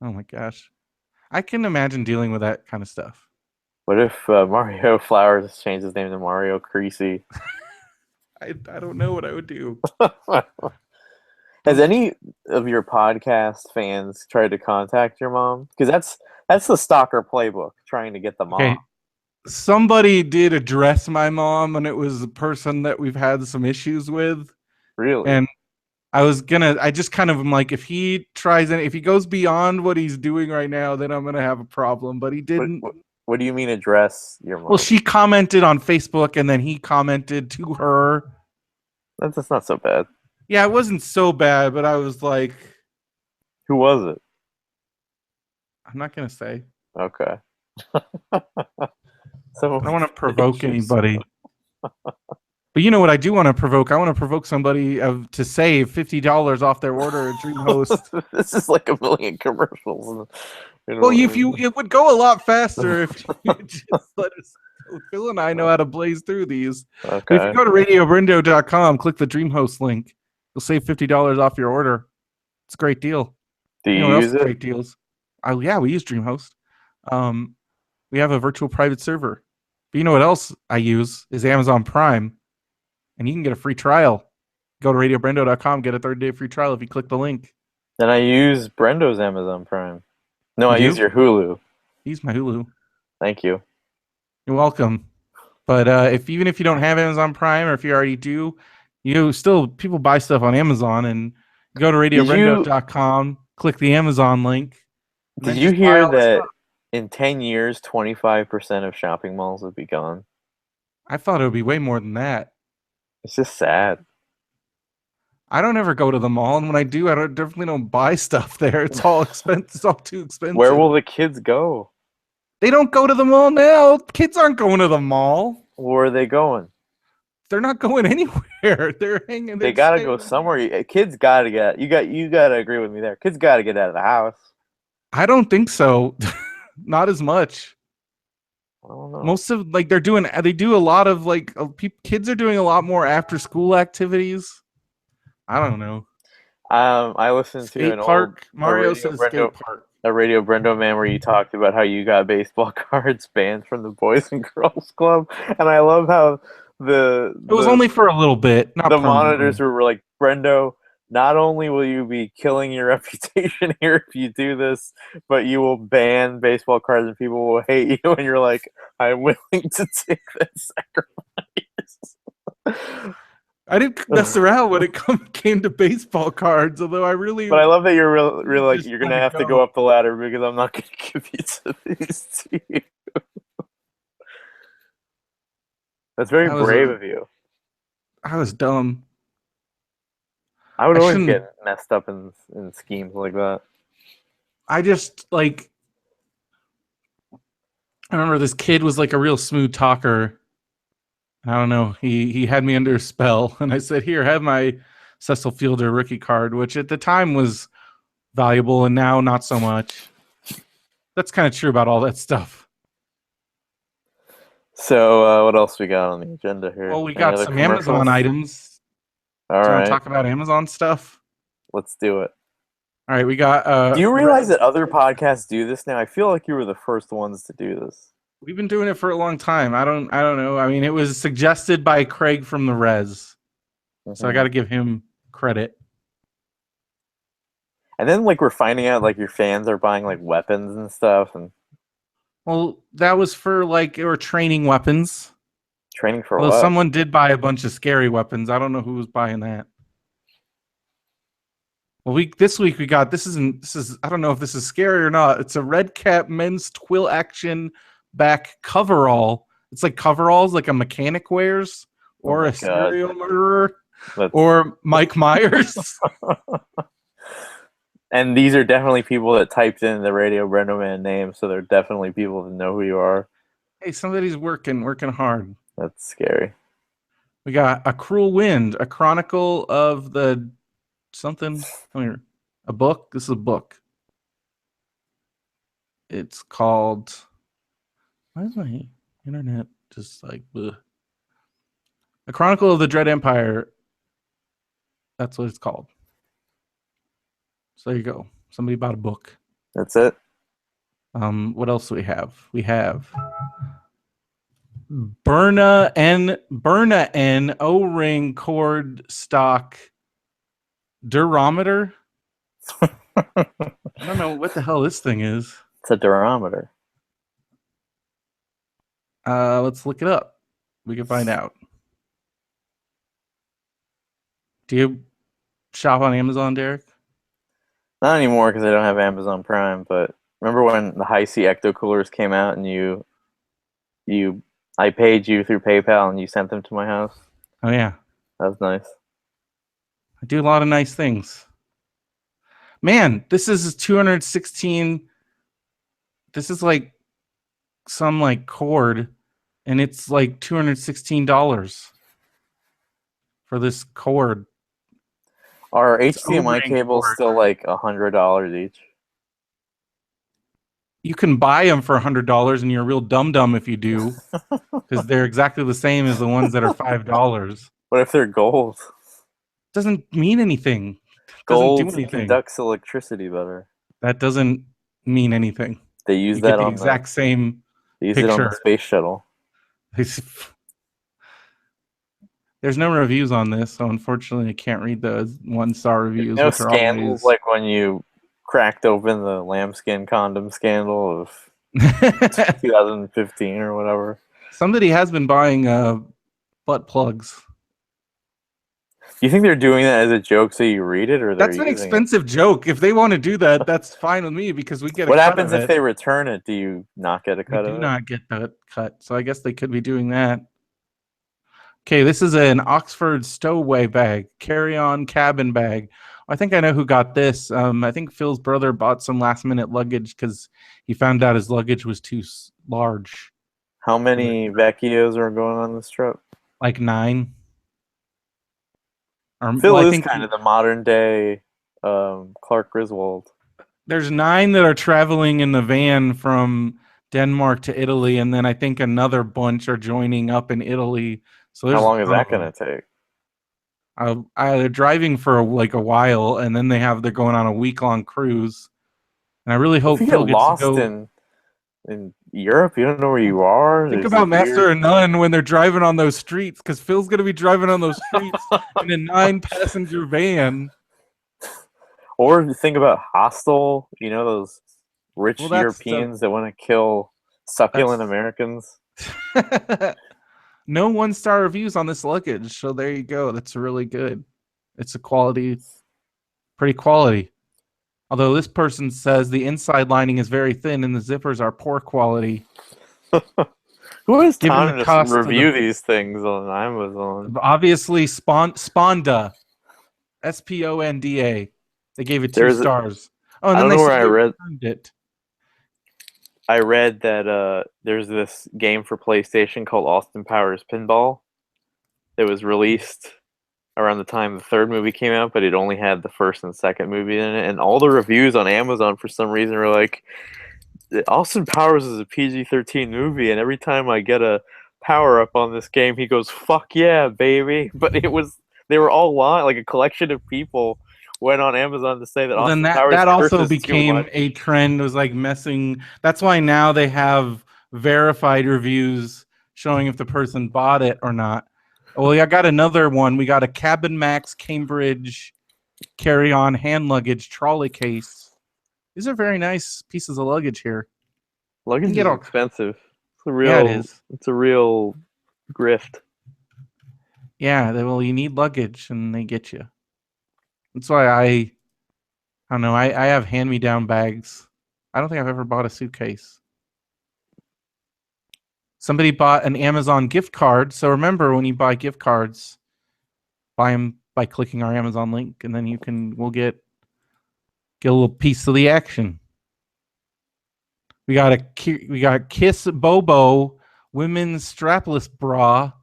Oh my gosh, I can imagine dealing with that kind of stuff. What if Mario Flowers changed his name to Mario Creecy? I don't know what I would do. Has any of your podcast fans tried to contact your mom? Because that's the stalker playbook, trying to get the mom. Okay. Somebody did address my mom, and it was a person that we've had some issues with. Really? And I just kind of am like, if he goes beyond what he's doing right now, then I'm gonna have a problem. But he didn't. What do you mean address your mom? Well, she commented on Facebook, and then he commented to her. That's not so bad. Yeah, it wasn't so bad, but I was like, who was it? I'm not gonna say. Okay. I don't want to provoke anybody. But you know what I do want to provoke? I want to provoke somebody to save $50 off their order at DreamHost. This is like a million commercials. Well, it would go a lot faster if you just let us. Phil and I know how to blaze through these. Okay. But if you go to radiobrendo.com, click the DreamHost link, you'll save $50 off your order. It's a great deal. Do you use it? Great deals. Yeah, we use DreamHost. We have a virtual private server. But you know what else I use is Amazon Prime. And you can get a free trial. Go to radiobrendo.com, get a 30-day free trial if you click the link. Then I use Brendo's Amazon Prime. No, I use your Hulu. Use my Hulu. Thank you. You're welcome. But even if you don't have Amazon Prime, or if you already do, people buy stuff on Amazon, and go to radiobrendo.com, click the Amazon link. Did you hear that in 10 years, 25% of shopping malls would be gone. I thought it would be way more than that. It's just sad. I don't ever go to the mall, and when I do, definitely don't buy stuff there. It's all expensive. It's all too Where expensive. will the kids go? They don't go to the mall now. Kids aren't going to the mall. Where are they going? They're not going anywhere. They're hanging. They They're gotta go staying. somewhere. Kids gotta get you gotta agree with me there. Kids gotta get out of the house. I don't think so. Not as much. I don't know. Most of like they do a lot of like kids are doing a lot more after school activities. I don't know. I listened to Skate park. a Mario says skate park. Radio BrendoMan where you talked about how you got baseball cards banned from the Boys and Girls Club, and I love how It was only for a little bit, not the permanently. monitors were like, Brendo, not only will you be killing your reputation here if you do this, but you will ban baseball cards and people will hate you. And you're like, I'm willing to take that sacrifice. I didn't mess around when it came to baseball cards, although I really. But I love that you're really like, you're going to have to go go up the ladder because I'm not going to give you to these to you. That's very brave of you. I was dumb. I would always get messed up in schemes like that. I just like. I remember this kid was like a real smooth talker. I don't know. He had me under a spell, and I said, "Here, have my Cecil Fielder rookie card," which at the time was valuable, and now not so much. That's kind of true about all that stuff. So, what else we got on the agenda here? Well, we got some Amazon items. All right. Do you want to talk about Amazon stuff? Let's do it. All right, we got. Do you realize that other podcasts do this now? I feel like you were the first ones to do this. We've been doing it for a long time. I don't know. I mean, it was suggested by Craig from the Res, so I got to give him credit. And then, like, we're finding out like your fans are buying like weapons and stuff, and well, that was for like they were training weapons. Training for what? Someone did buy a bunch of scary weapons. I don't know who was buying that. Well, this week we got this is I don't know if this is scary or not. It's a red cap men's twill action back coverall. It's like coveralls like a mechanic wears or a serial murderer or Mike Myers. And these are definitely people that typed in the Radio BrendoMan name, so they're definitely people that know who you are. Hey, somebody's working hard. That's scary. We got A Cruel Wind, a chronicle of the something. A book. This is a book. It's called. Why is my internet just like bleh? A Chronicle of the Dread Empire. That's what it's called. So there you go. Somebody bought a book. That's it. What else do we have? We have Burna O-ring cord stock durometer. I don't know what the hell this thing is. It's a durometer. Let's look it up. We can find out. Do you shop on Amazon, Derek? Not anymore because I don't have Amazon Prime, but remember when the Hi-C Ecto coolers came out and I paid you through PayPal and you sent them to my house? Oh yeah. That was nice. I do a lot of nice things. Man, this is 216. This is like some like cord, and it's like $216 for this cord. Are HDMI cables still like $100 each? You can buy them for $100, and you're a real dum-dum if you do, because they're exactly the same as the ones that are $5. What if they're gold? Doesn't mean anything. Gold conducts electricity better. That doesn't mean anything. They use that on the exact same. They use it on the space shuttle. There's no reviews on this, so unfortunately I can't read those 1-star reviews. No scandals like when you cracked open the lambskin condom scandal of 2015 or whatever. Somebody has been buying butt plugs. You think they're doing that as a joke so you read it, or they're That's an using it? expensive joke. If they want to do that, that's fine with me because we get a What cut happens of if it. they return it? Do you not get a We cut do of it? not get that cut, so I guess they could be doing that. Okay, this is an Oxford stowaway bag, carry-on cabin bag. I think I know who got this. I think Phil's brother bought some last-minute luggage because he found out his luggage was too large. How many Vecchios are going on this trip? Like 9. Well, Phil I is think kind of the modern day Clark Griswold. there's 9 that are traveling in the van from Denmark to Italy, and then I think another bunch are joining up in Italy. So How there's a long is ton of that them. going to take? They're driving for like a while, and then they're going on a week-long cruise. And I really What if hope you get Phil gets to lost go. in Europe? You don't know where you are. Think There's this about weird. Master and None when they're driving on those streets, because Phil's going to be driving on those streets in a 9-passenger van. Or you think about Hostel. You know those Well, rich that's Europeans that want to kill succulent that's Americans. no 1-star reviews on this luggage, so there you go. That's really good. It's a quality, pretty quality. Although this person says the inside lining is very thin and the zippers are poor quality. Who has Given the time to cost of review these things on Amazon? obviously Sponda, Sponda. They gave it 2 There's, stars. Oh, and I then don't they know where said they returned it. I read that there's this game for PlayStation called Austin Powers Pinball that was released around the time the third movie came out, but it only had the first and second movie in it. And all the reviews on Amazon for some reason were like, Austin Powers is a PG-13 movie, and every time I get a power up on this game, he goes, "Fuck yeah, baby!" But they were all lying. Like a collection of people went on Amazon to say that Well, then Austin that Powers that also curses too became much. a trend. It was like messing. That's why now they have verified reviews showing if the person bought it or not. Well, I got another one. We got a Cabin Max Cambridge carry-on hand luggage trolley case. These are very nice pieces of luggage here. You can Luggage get is all. expensive. Yeah, it is. It's a real grift. Yeah, well, you need luggage, and they get you. That's why I don't know. I have hand-me-down bags. I don't think I've ever bought a suitcase. Somebody bought an Amazon gift card. So remember, when you buy gift cards, buy them by clicking our Amazon link, and then we'll get a little piece of the action. We got Kiss Bobo women's strapless bra,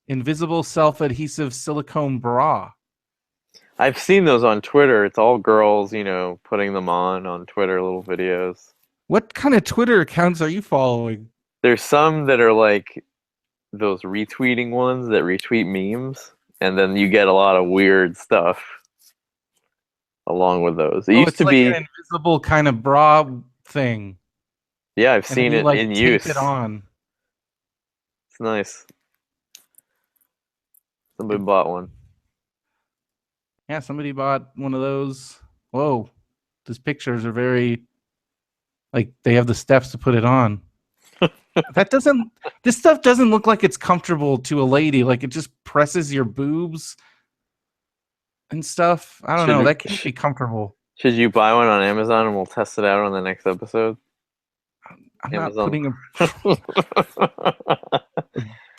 invisible self-adhesive silicone bra. I've seen those on Twitter. It's all girls, putting them on Twitter, little videos. What kind of Twitter accounts are you following? There's some that are like those retweeting ones that retweet memes, and then you get a lot of weird stuff along with those. It Oh, used it's to like an be, invisible kind of bra thing, yeah, I've and then seen you it like in tape it use. on. It's nice. Somebody bought one. Yeah, somebody bought one of those. Whoa, these pictures are very like they have the steps to put it on. This stuff doesn't look like it's comfortable to a lady. Like it just presses your boobs and stuff. I don't know. Should That can't be comfortable. should you buy one on Amazon and we'll test it out on the next episode? I'm not Amazon. putting a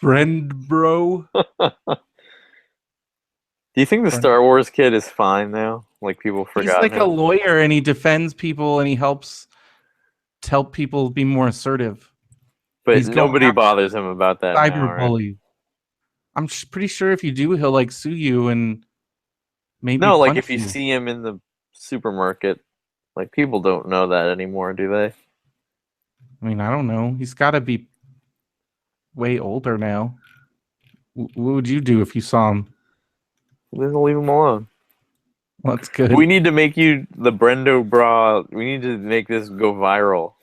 Brend bro. Do you think the Star Wars kid is fine now? Like people He's forgot like a him? lawyer and he defends people and he helps help people be more assertive. But He's going nobody after bothers him about that now, right? cyberbully. I'm pretty sure if you do, he'll like sue you and maybe No, like if punch you you. see him in the supermarket, like people don't know that anymore, do they? I mean, I don't know. He's got to be way older now. What would you do if you saw him? Then leave him alone. Well, that's good. We need to make you the Brendo bra. We need to make this go viral.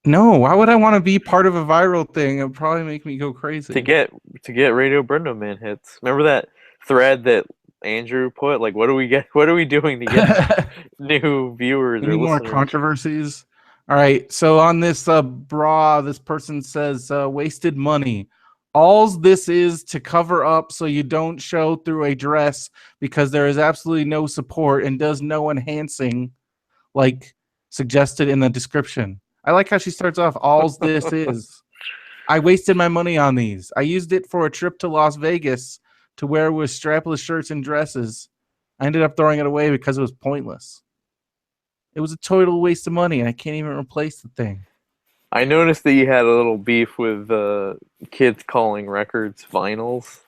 No, why would I want to be part of a viral thing? It would probably make me go crazy. To get Radio BrendoMan hits. Remember that thread that Andrew put? Like, what do we get? What are we doing to get new viewers Any or more listeners? controversies? All right. So on this bra, this person says wasted money. All this is to cover up so you don't show through a dress because there is absolutely no support and does no enhancing like suggested in the description. I like how she starts off, all's this is. I wasted my money on these. I used it for a trip to Las Vegas to wear with strapless shirts and dresses. I ended up throwing it away because it was pointless. It was a total waste of money, and I can't even replace the thing. I noticed that you had a little beef with kids calling records vinyls,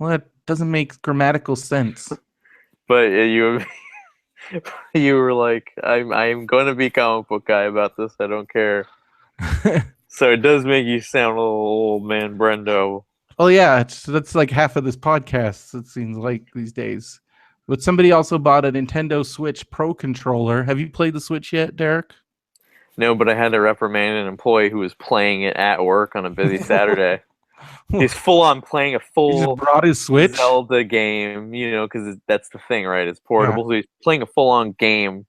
Well, that doesn't make grammatical sense. but you were like, I'm going to be comic book guy about this. I don't care. So it does make you sound a little old man Brendo. Oh yeah, that's like half of this podcast. It seems like these days. But somebody also bought a Nintendo Switch Pro controller. Have you played the Switch yet, Derek? No, but I had to reprimand an employee who was playing it at work on a busy Saturday. He's full on playing a He full just brought his Switch. Zelda game, because that's the thing, right? It's portable. So he's playing a full on game.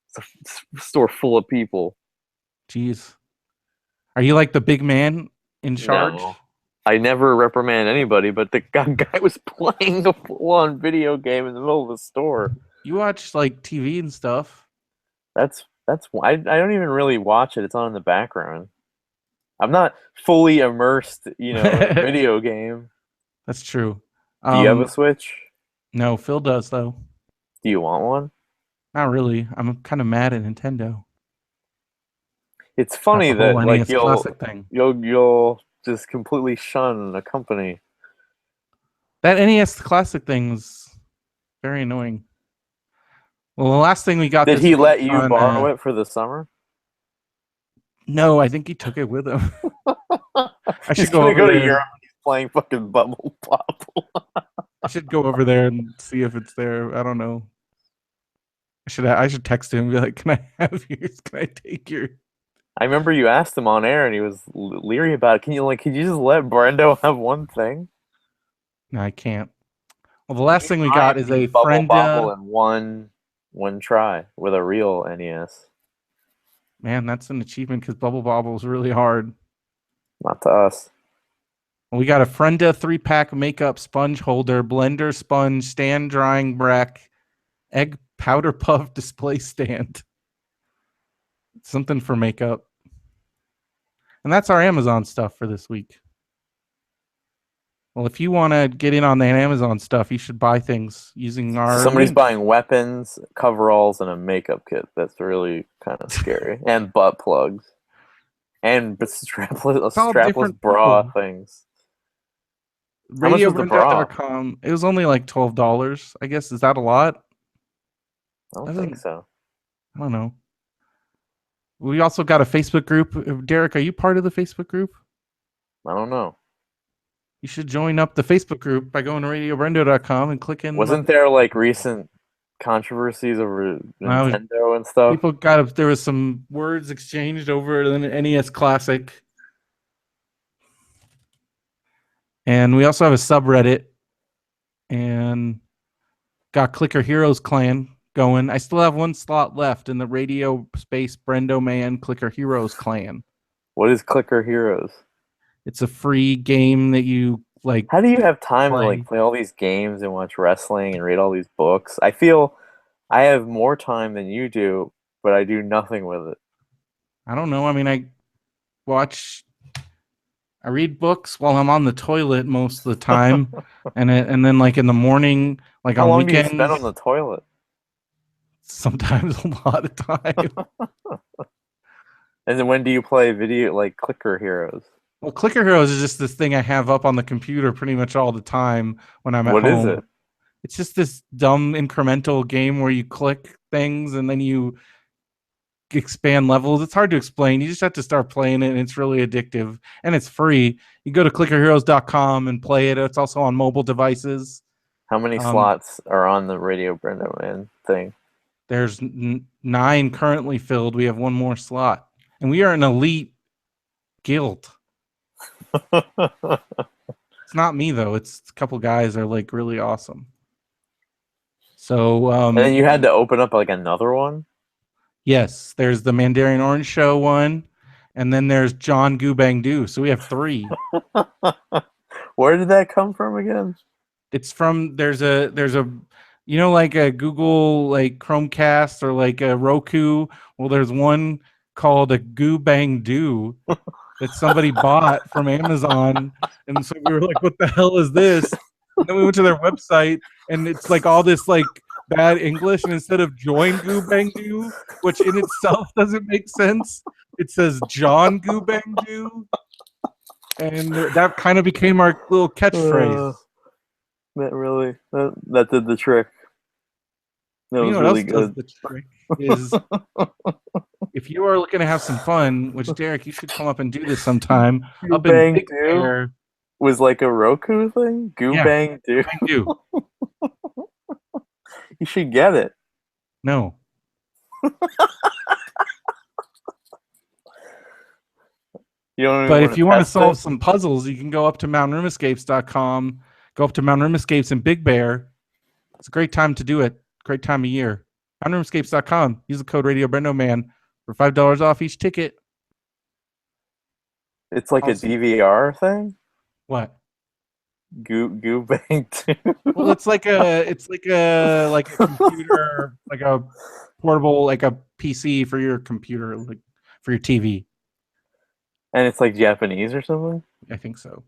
It's a store full of people. Jeez. Are you like the big man in charge? No. I never reprimand anybody, but the guy was playing a full-on video game in the middle of the store. You watch like TV and stuff. That's I don't even really watch it. It's on in the background. I'm not fully immersed, in a video game. That's true. Do you have a Switch? No, Phil does though. Do you want one? Not really. I'm kind of mad at Nintendo. It's funny that like classic thing. you'll just completely shun a company. That NES Classic thing was very annoying. Well, the last thing we got. Did he let you borrow it for the summer? No, I think he took it with him. I should go to Europe and he's playing fucking Bubble Bobble. I should go over there and see if it's there. I don't know. I should text him and be like, "Can I have yours? Can I take yours?" I remember you asked him on air and he was leery about it. Could you just let Brendo have one thing? No, I can't. Well, the last thing we got is a Bubble Bobble in one try with a real NES. Man, that's an achievement because Bubble Bobble is really hard. Not to us. Well, we got a Frenda 3-pack makeup sponge holder, blender sponge, stand drying rack, egg powder puff display stand. Something for makeup. And that's our Amazon stuff for this week. Well, if you want to get in on that Amazon stuff, you should buy things using our Somebody's link. buying weapons, coveralls, and a makeup kit. That's really kind of scary. And butt plugs. And strapless bra things. RadioBrendo.com. It was only like $12. I guess. Is that a lot? I don't think so. I don't know. We also got a Facebook group. Derek, are you part of the Facebook group? I don't know. You should join up the Facebook group by going to RadioBrendo.com and clicking. Wasn't there like recent controversies over Nintendo and stuff? There was some words exchanged over the NES Classic. And we also have a subreddit and got Clicker Heroes Clan going. I still have one slot left in the Radio Space BrendoMan Clicker Heroes Clan. What is Clicker Heroes? It's a free game that you like. How do you have time to like play all these games and watch wrestling and read all these books? I feel I have more time than you do, but I do nothing with it. I don't know. I mean, I read books while I'm on the toilet most of the time, and then like in the morning, like on weekends. How long do you spend on the toilet? Sometimes a lot of time. And then when do you play video like Clicker Heroes? Well, Clicker Heroes is just this thing I have up on the computer pretty much all the time when I'm at home. What is it? It's just this dumb incremental game where you click things and then you expand levels. It's hard to explain. You just have to start playing it, and it's really addictive. And it's free. You go to clickerheroes.com and play it. It's also on mobile devices. How many slots are on the Radio BrendoMan thing? There's 9 currently filled. We have one more slot. And we are an elite guild. It's not me though. It's a couple guys that are like really awesome. So and then you had to open up like another one? Yes, there's the Mandarin Orange Show one, and then there's John Goo Bang Do. So we have 3. Where did that come from again? It's from there's a like a Google like Chromecast or like a Roku. Well, there's one called a Goo Bang Do that somebody bought from Amazon, and so we were like, "What the hell is this?" And then we went to their website, and it's like all this like bad English, and instead of join Goo Bang Do, which in itself doesn't make sense, it says John Goo Bang Do, and that kind of became our little catchphrase. That did the trick. That You was know what really else does good. the trick is if you are looking to have some fun, which Derek, you should come up and do this sometime Goo up in Bang Big Do Bear. was like a Roku thing? Goo Yeah, Bang Do? Bang Do. You should get it. No. You don't even But want if to you want to test solve it? some puzzles, you can go up to mountainrimescapes.com, go up to Mountain Rim Escapes in Big Bear. It's a great time to do it. Great time of year. MountainRimescapes.com. Use the code Radio BrendoMan for $5 off each ticket. It's like Also, a DVR thing? what? Goo Bang Do? Well, it's like a computer, like a portable, like a PC for your computer, like for your TV. And it's like Japanese or something? I think so.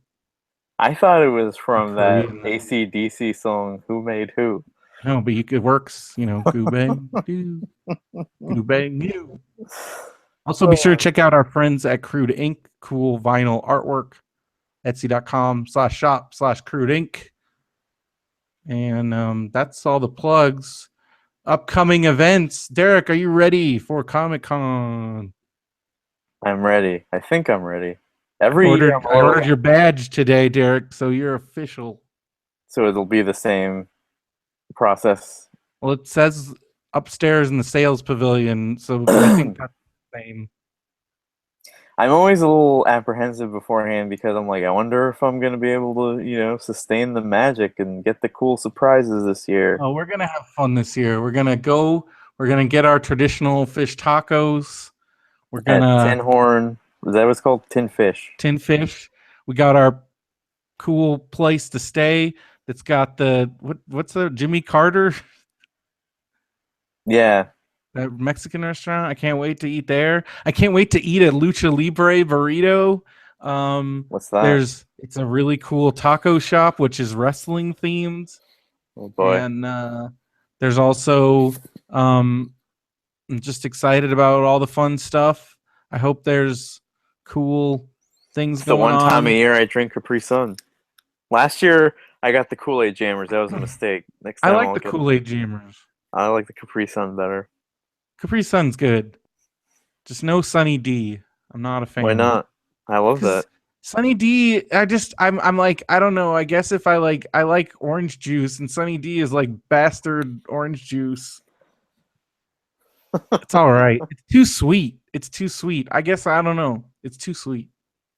I thought it was Or from that Korean. AC/DC song, Who Made Who? No, but it works, goo bang, goo bang, you. Also, be sure to check out our friends at Crude Ink. Cool vinyl artwork. Etsy.com/shop/Crude Ink. And that's all the plugs. Upcoming events. Derek, are you ready for Comic-Con? I'm ready. I think I'm ready. I Every year I'm a little... ordered your badge today, Derek, so you're official. So it'll be the same process. Well, it says upstairs in the sales pavilion, so I think that's the same. I'm always a little apprehensive beforehand because I'm like, I wonder if I'm going to be able to, sustain the magic and get the cool surprises this year. Oh, we're going to have fun this year. We're going to get our traditional fish tacos. We're going to... Tin Horn. Is that what it's called? Tin Fish. Tin Fish. We got our cool place to stay that's got what's the Jimmy Carter? Yeah. That Mexican restaurant. I can't wait to eat there. I can't wait to eat a Lucha Libre burrito. What's that? It's a really cool taco shop which is wrestling themed. Oh boy. And there's also I'm just excited about all the fun stuff. I hope there's cool things going on. The one time a year I drink Capri Sun. Last year I got the Kool-Aid Jammers. That was a mistake. Next time I like the Kool-Aid Jammers. I like the Capri Sun better. Capri Sun's good. Just no Sunny D. I'm not a fan. Why not? I love that. Sunny D, I'm like, I don't know. I guess if I like orange juice, and Sunny D is like bastard orange juice. It's all right. It's too sweet. I guess I don't know. It's too sweet.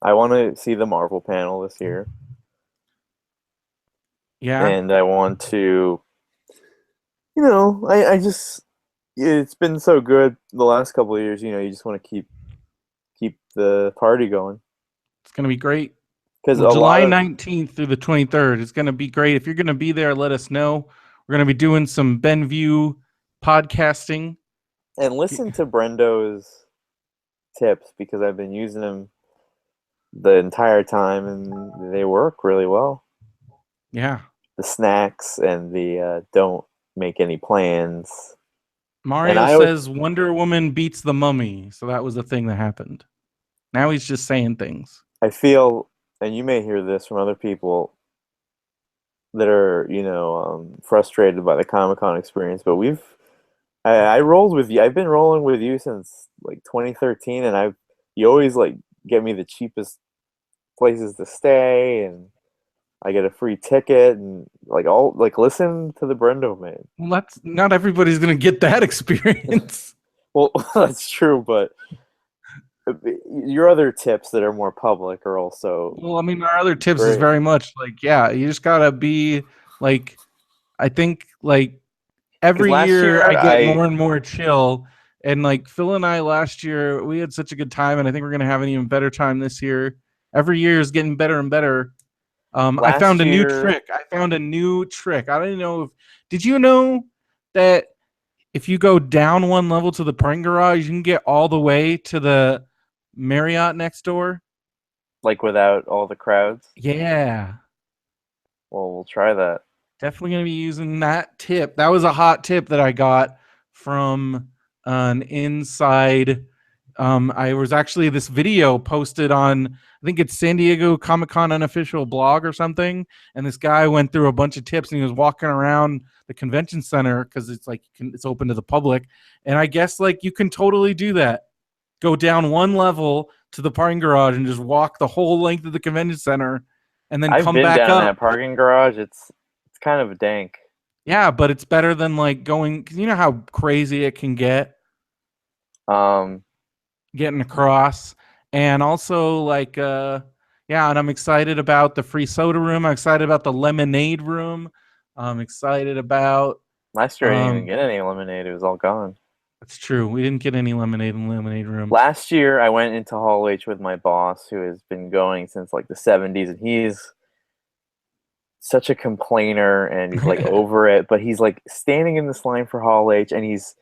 I want to see the Marvel panel this year. Yeah. And I want to, I just, it's been so good the last couple of years. You just want to keep the party going. It's gonna be great. Because July 19th through the 23rd, it's gonna be great. If you're gonna be there, let us know. We're gonna be doing some Benview podcasting. And listen to Brendo's tips because I've been using them the entire time and they work really well. Yeah. The snacks and the don't make any plans. Mario says Wonder Woman beats the Mummy. So that was the thing that happened. Now he's just saying things. I feel, and you may hear this from other people that are, frustrated by the Comic-Con experience, but I rolled with you. I've been rolling with you since like 2013, and you always like get me the cheapest places to stay, and I get a free ticket, and listen to the BrendoMan. Well, that's not everybody's gonna get that experience. Well, that's true, but your other tips that are more public are also... Well, I mean, our other tips is very much like, yeah, you just gotta be like, I think like every year I get more and more chill, And like Phil and I last year, we had such a good time, and I think we're gonna have an even better time this year. Every year is getting better and better. I found Last a new year, trick. I found a new trick. I don't know if did you know that if you go down one level to the parking garage, you can get all the way to the Marriott next door. like without all the crowds. Yeah, Well, we'll try that. definitely going to be using that tip. That was a hot tip that I got from an inside. I was actually this video posted on, I think it's San Diego Comic Con unofficial blog or something. And this guy went through a bunch of tips and he was walking around the convention center because it's like it's open to the public. And I guess like you can totally do that. Go down one level to the parking garage and just walk the whole length of the convention center and then I've come been back down up. that parking garage. It's kind of dank. Yeah, but it's better than like going, cause you know how crazy it can get Um, getting across. And also like yeah, and I'm excited about the free soda room. I'm excited about the lemonade room. I'm excited about Last year I didn't even get any lemonade. It was all gone. it's true. We didn't get any lemonade in the lemonade room. Last year I went into Hall H with my boss, who has been going since like the '70s, and he's such a complainer and he's like over it, but he's like standing in this line for Hall H and he's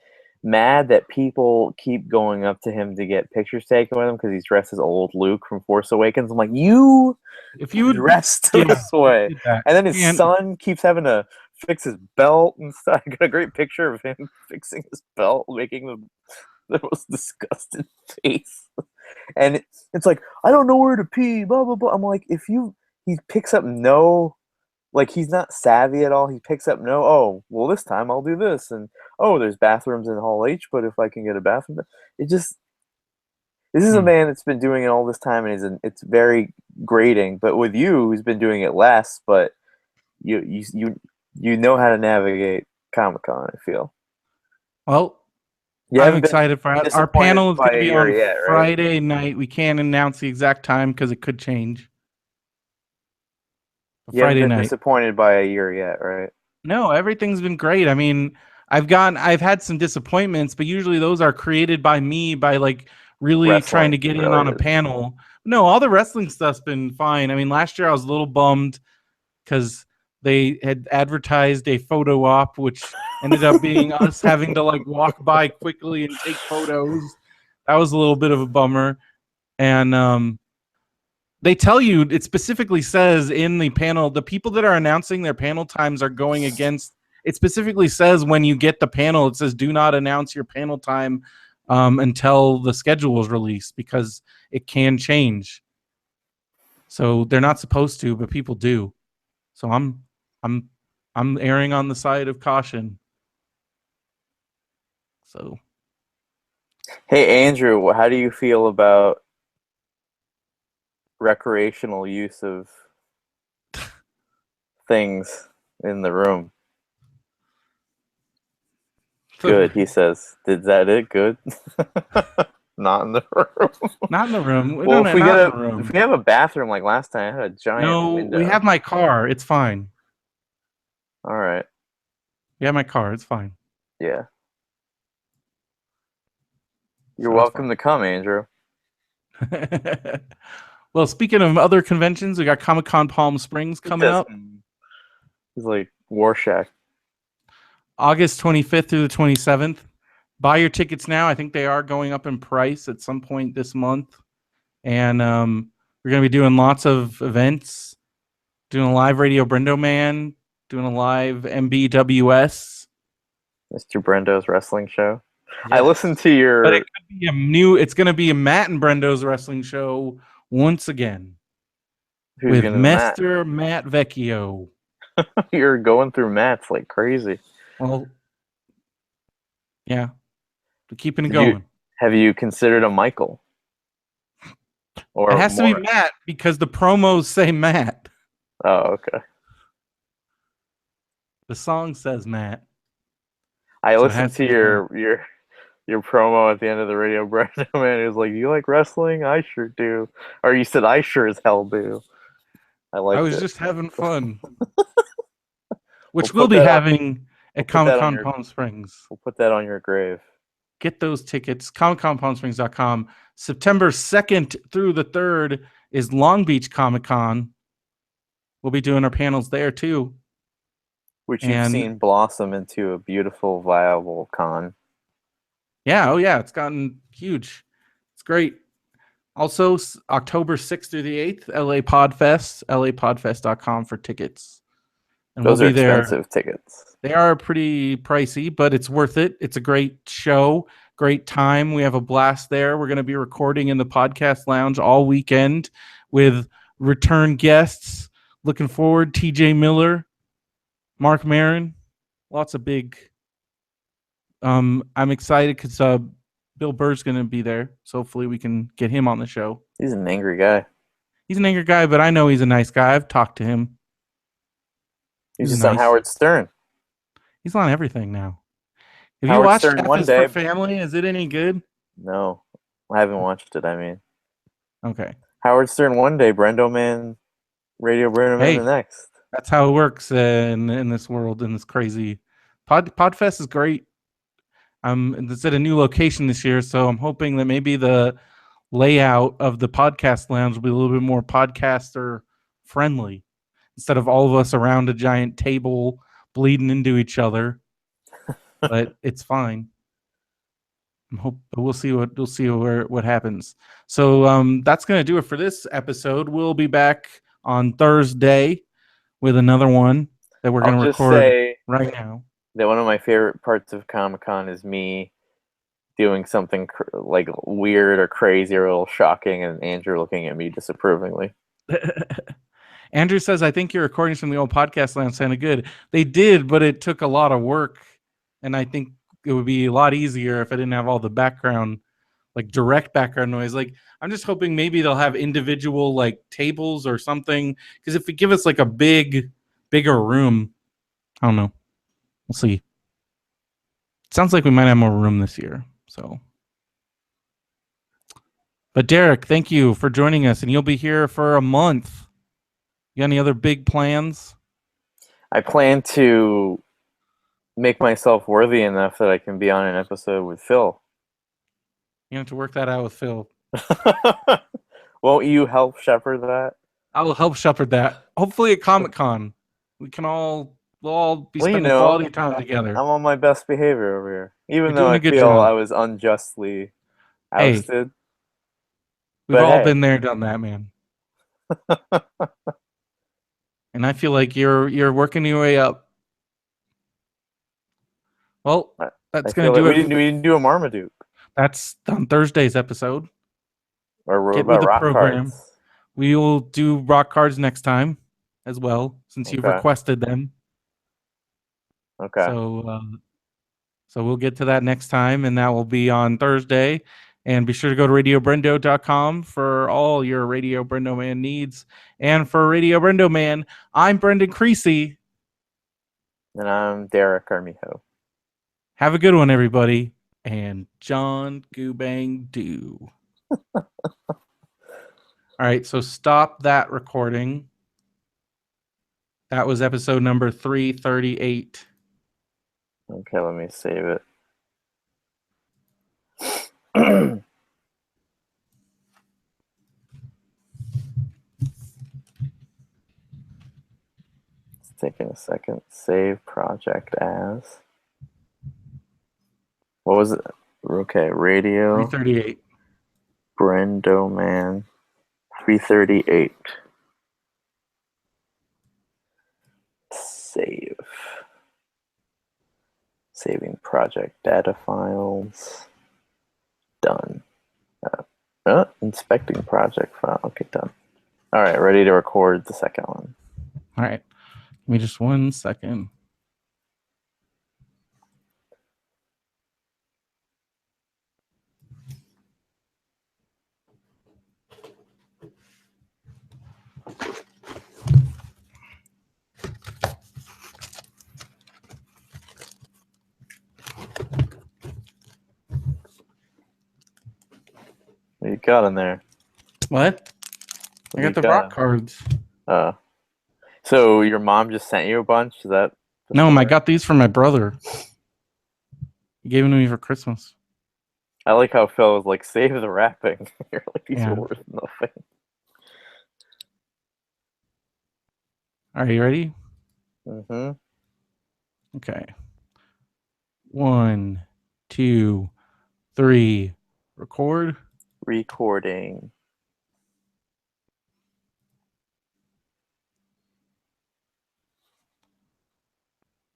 mad that people keep going up to him to get pictures taken with him because he's dressed as old Luke from Force Awakens. I'm like, you If you would dressed yeah, this way. did that. And then his And son keeps having to fix his belt and stuff. I got a great picture of him fixing his belt, making the most disgusted face. And it's like, I don't know where to pee, blah, blah, blah. I'm like, he picks up no, like, he's not savvy at all. He picks up no, oh, well, this time I'll do this. And, oh, there's bathrooms in Hall H, but if I can get a bathroom, it just, this is a man that's been doing it all this time, and it's very grating. But with you, who's been doing it less, but you know how to navigate Comic-Con, I feel. well, You I'm haven't been excited for it. Our disappointed panel is by going to a be year on yet, right? Friday night. We can't announce the exact time because it could change. You haven't Friday been night. disappointed by a year yet, right? No, everything's been great. I mean, I've had some disappointments, but usually those are created by me by like really trying to Wrestling get in on a related. panel. No, all the wrestling stuff's been fine. I mean, last year I was a little bummed because they had advertised a photo op, which ended up being us having to like walk by quickly and take photos. That was a little bit of a bummer. And they tell you, it specifically says in the panel, the people that are announcing their panel times are going against, it specifically says when you get the panel, it says do not announce your panel time until the schedule is released because it can change. So they're not supposed to, but people do. So I'm erring on the side of caution. So Hey, Andrew, how do you feel about recreational use of things in the room? Good, he says. Did that it? Good. Not in the room. not in the room. We Well, don't not in the if room. we have a bathroom like last time, I had a giant No, we window. have my car. It's fine. All right. We have my car. It's fine. Yeah. You're So it's welcome fine. to come, Andrew. Well, speaking of other conventions, we got Comic-Con Palm Springs coming up He's like Warshak. August 25th through the 27th. Buy your tickets now. I think they are going up in price at some point this month. And we're going to be doing lots of events, doing a live radio BrendoMan, doing a live MBWS. Mr. Brendo's wrestling show. Yes. I listened to your... But it could be it's going to be a Matt and Brendo's wrestling show once again. Who's with Mr. Matt Vecchio. You're going through Matt's like crazy. Well, yeah. We're keeping it going. Have you considered a Michael? Or it has to be Matt because the promos say Matt. Oh, okay. The song says Matt. I listened to your promo at the end of the radio, BrendoMan. It was like, you like wrestling? I sure do. Or you said, I sure as hell do. I was just having fun. Which we'll be having at Comic-Con Palm Springs. We'll put that on your grave. get those tickets. ComicConPalmSprings.com. September 2nd through the 3rd is Long Beach Comic Con. We'll be doing our panels there too. Which you've seen blossom into a beautiful, viable con. Yeah, oh yeah, it's gotten huge. It's great. Also, October 6th through the 8th, LA Podfest, lapodfest.com for tickets. And Those we'll are be there. expensive tickets. They are pretty pricey, but it's worth it. It's a great show, great time. We have a blast there. We're going to be recording in the podcast lounge all weekend with return guests. Looking forward, TJ Miller, Mark Maron, lots of big. I'm excited because Bill Burr's going to be there, so hopefully we can get him on the show. He's an angry guy. He's an angry guy, but I know he's a nice guy. I've talked to him. He's just on Howard Stern. He's on everything now. Have Howard you watched Stern F one is day. for Family? Is it any good? No, I haven't watched it. I mean, okay. Howard Stern one day, BrendoMan, Radio BrendoMan the next. That's how it works in this world, in this crazy. Podfest is great. It's at a new location this year, so I'm hoping that maybe the layout of the podcast lounge will be a little bit more podcaster friendly instead of all of us around a giant table bleeding into each other. But it's fine. We'll see what happens. So that's going to do it for this episode. We'll be back on Thursday with another one that we're going to record right now. That one of my favorite parts of Comic-Con is me doing something like weird or crazy or a little shocking, and Andrew looking at me disapprovingly. Andrew says, I think your recordings from the old podcast land sounded good. They did, but it took a lot of work, and I think it would be a lot easier if I didn't have all the background, like direct background noise. Like, I'm just hoping maybe they'll have individual like tables or something, because if it give us like a bigger room, I don't know. We'll see. It sounds like we might have more room this year. So, but Derek, thank you for joining us, and you'll be here for a month. You got any other big plans? I plan to make myself worthy enough that I can be on an episode with Phil. You have to work that out with Phil. Won't you help shepherd that? I will help shepherd that. Hopefully at Comic-Con, we'll all be spending quality time together. I'm on my best behavior over here. Even though I feel I was unjustly ousted. We've all been there, done that, man. And I feel like you're working your way up. Well, that's going to do it. We didn't do a Marmaduke. That's on Thursday's episode. Or get with the rock program. Cards. We will do rock cards next time as well, since you've requested them. Okay. So we'll get to that next time, and that will be on Thursday. And be sure to go to radiobrendo.com for all your Radio BrendoMan needs. And for Radio BrendoMan, I'm Brendan Creecy. And I'm Derek Armijo. Have a good one, everybody. And John Goobang do. All right, so stop that recording. That was episode number 338. Okay, let me save it. It's taking a second. Save project as. What was it? Okay, Radio 338. BrendoMan 338. Save. Saving project data files. Done. Inspecting project file. Okay, done. All right, ready to record the second one. All right. Give me just 1 second. What you got in there? What? I got the rock cards. So your mom just sent you a bunch? Is that? No, I got these from my brother. He gave them to me for Christmas. I like how Phil was like, save the rapping. You're like, these are Yeah. worth nothing. Are you ready? Mm-hmm. Okay. 1, 2, 3. Record. Recording.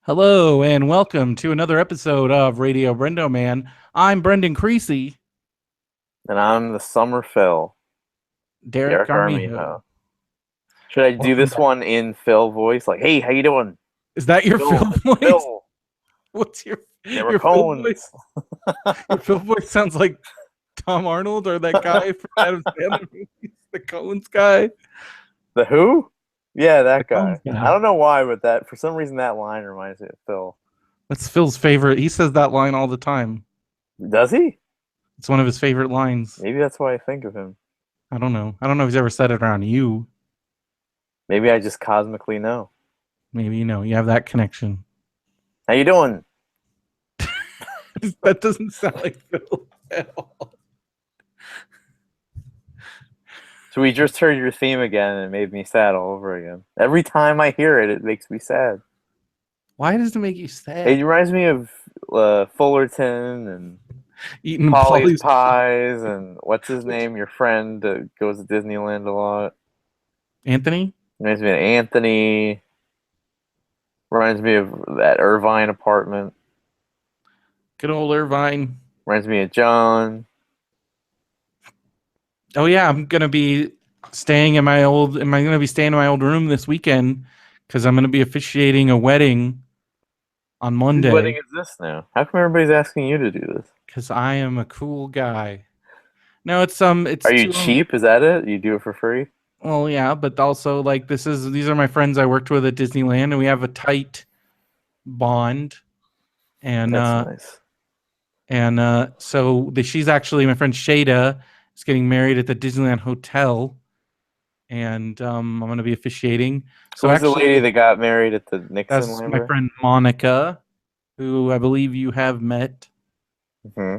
Hello and welcome to another episode of Radio BrendoMan. I'm Brendan Creecy. And I'm the Summer Phil, Derek Derek Armijo. Armijo. Should I do Welcome this back. one in Phil voice? Like, hey, how you doing? Is that your Phil, Phil it's voice? Phil. What's your There were Phil cones. voice? Your Phil voice sounds like Tom Arnold or that guy from Adam Sandler movies, the Coens guy. The who? Yeah, The that Coens guy. I guy. don't know why, but that for some reason that line reminds me of Phil. That's Phil's favorite. He says that line all the time. Does he? It's one of his favorite lines. Maybe that's why I think of him. I don't know. I don't know if he's ever said it around you. Maybe I just cosmically know. Maybe you have that connection. How you doing? That doesn't sound like Phil at all. So we just heard your theme again and it made me sad all over again. Every time I hear it, it makes me sad. Why does it make you sad? It reminds me of Fullerton and Eating Polly's Pies and what's his name? Your friend that goes to Disneyland a lot. Anthony? Reminds me of Anthony. Reminds me of that Irvine apartment. Good old Irvine. Reminds me of John. Oh yeah, I'm gonna be staying in my old room this weekend because I'm gonna be officiating a wedding on Monday. Whose wedding is this now? How come everybody's asking you to do this? Because I am a cool guy. No, it's Are you cheap? Is that it? You do it for free? Well, yeah, but also like these are my friends I worked with at Disneyland, and we have a tight bond. And That's nice. And so she's actually my friend Shada is getting married at the Disneyland Hotel, and I'm going to be officiating. So who's the lady that got married at the Nixon? That's my friend Monica, who I believe you have met. Mm-hmm.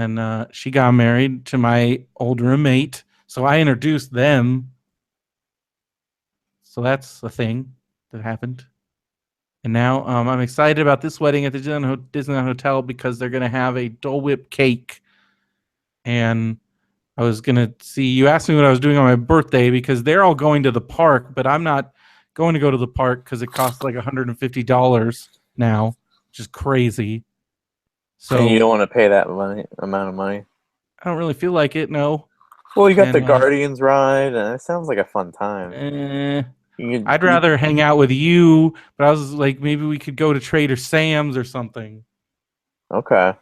And she got married to my old roommate, so I introduced them. So that's a thing that happened. And now I'm excited about this wedding at the Disneyland Hotel because they're going to have a Dole Whip cake. And I was going to see, you asked me what I was doing on my birthday because they're all going to the park, but I'm not going to go to the park because it costs like $150 now, which is crazy. So and you don't want to pay that amount of money? I don't really feel like it, no. Well, you got the Guardians ride, and it sounds like a fun time. I'd rather hang out with you, but I was like, maybe we could go to Trader Sam's or something. Okay.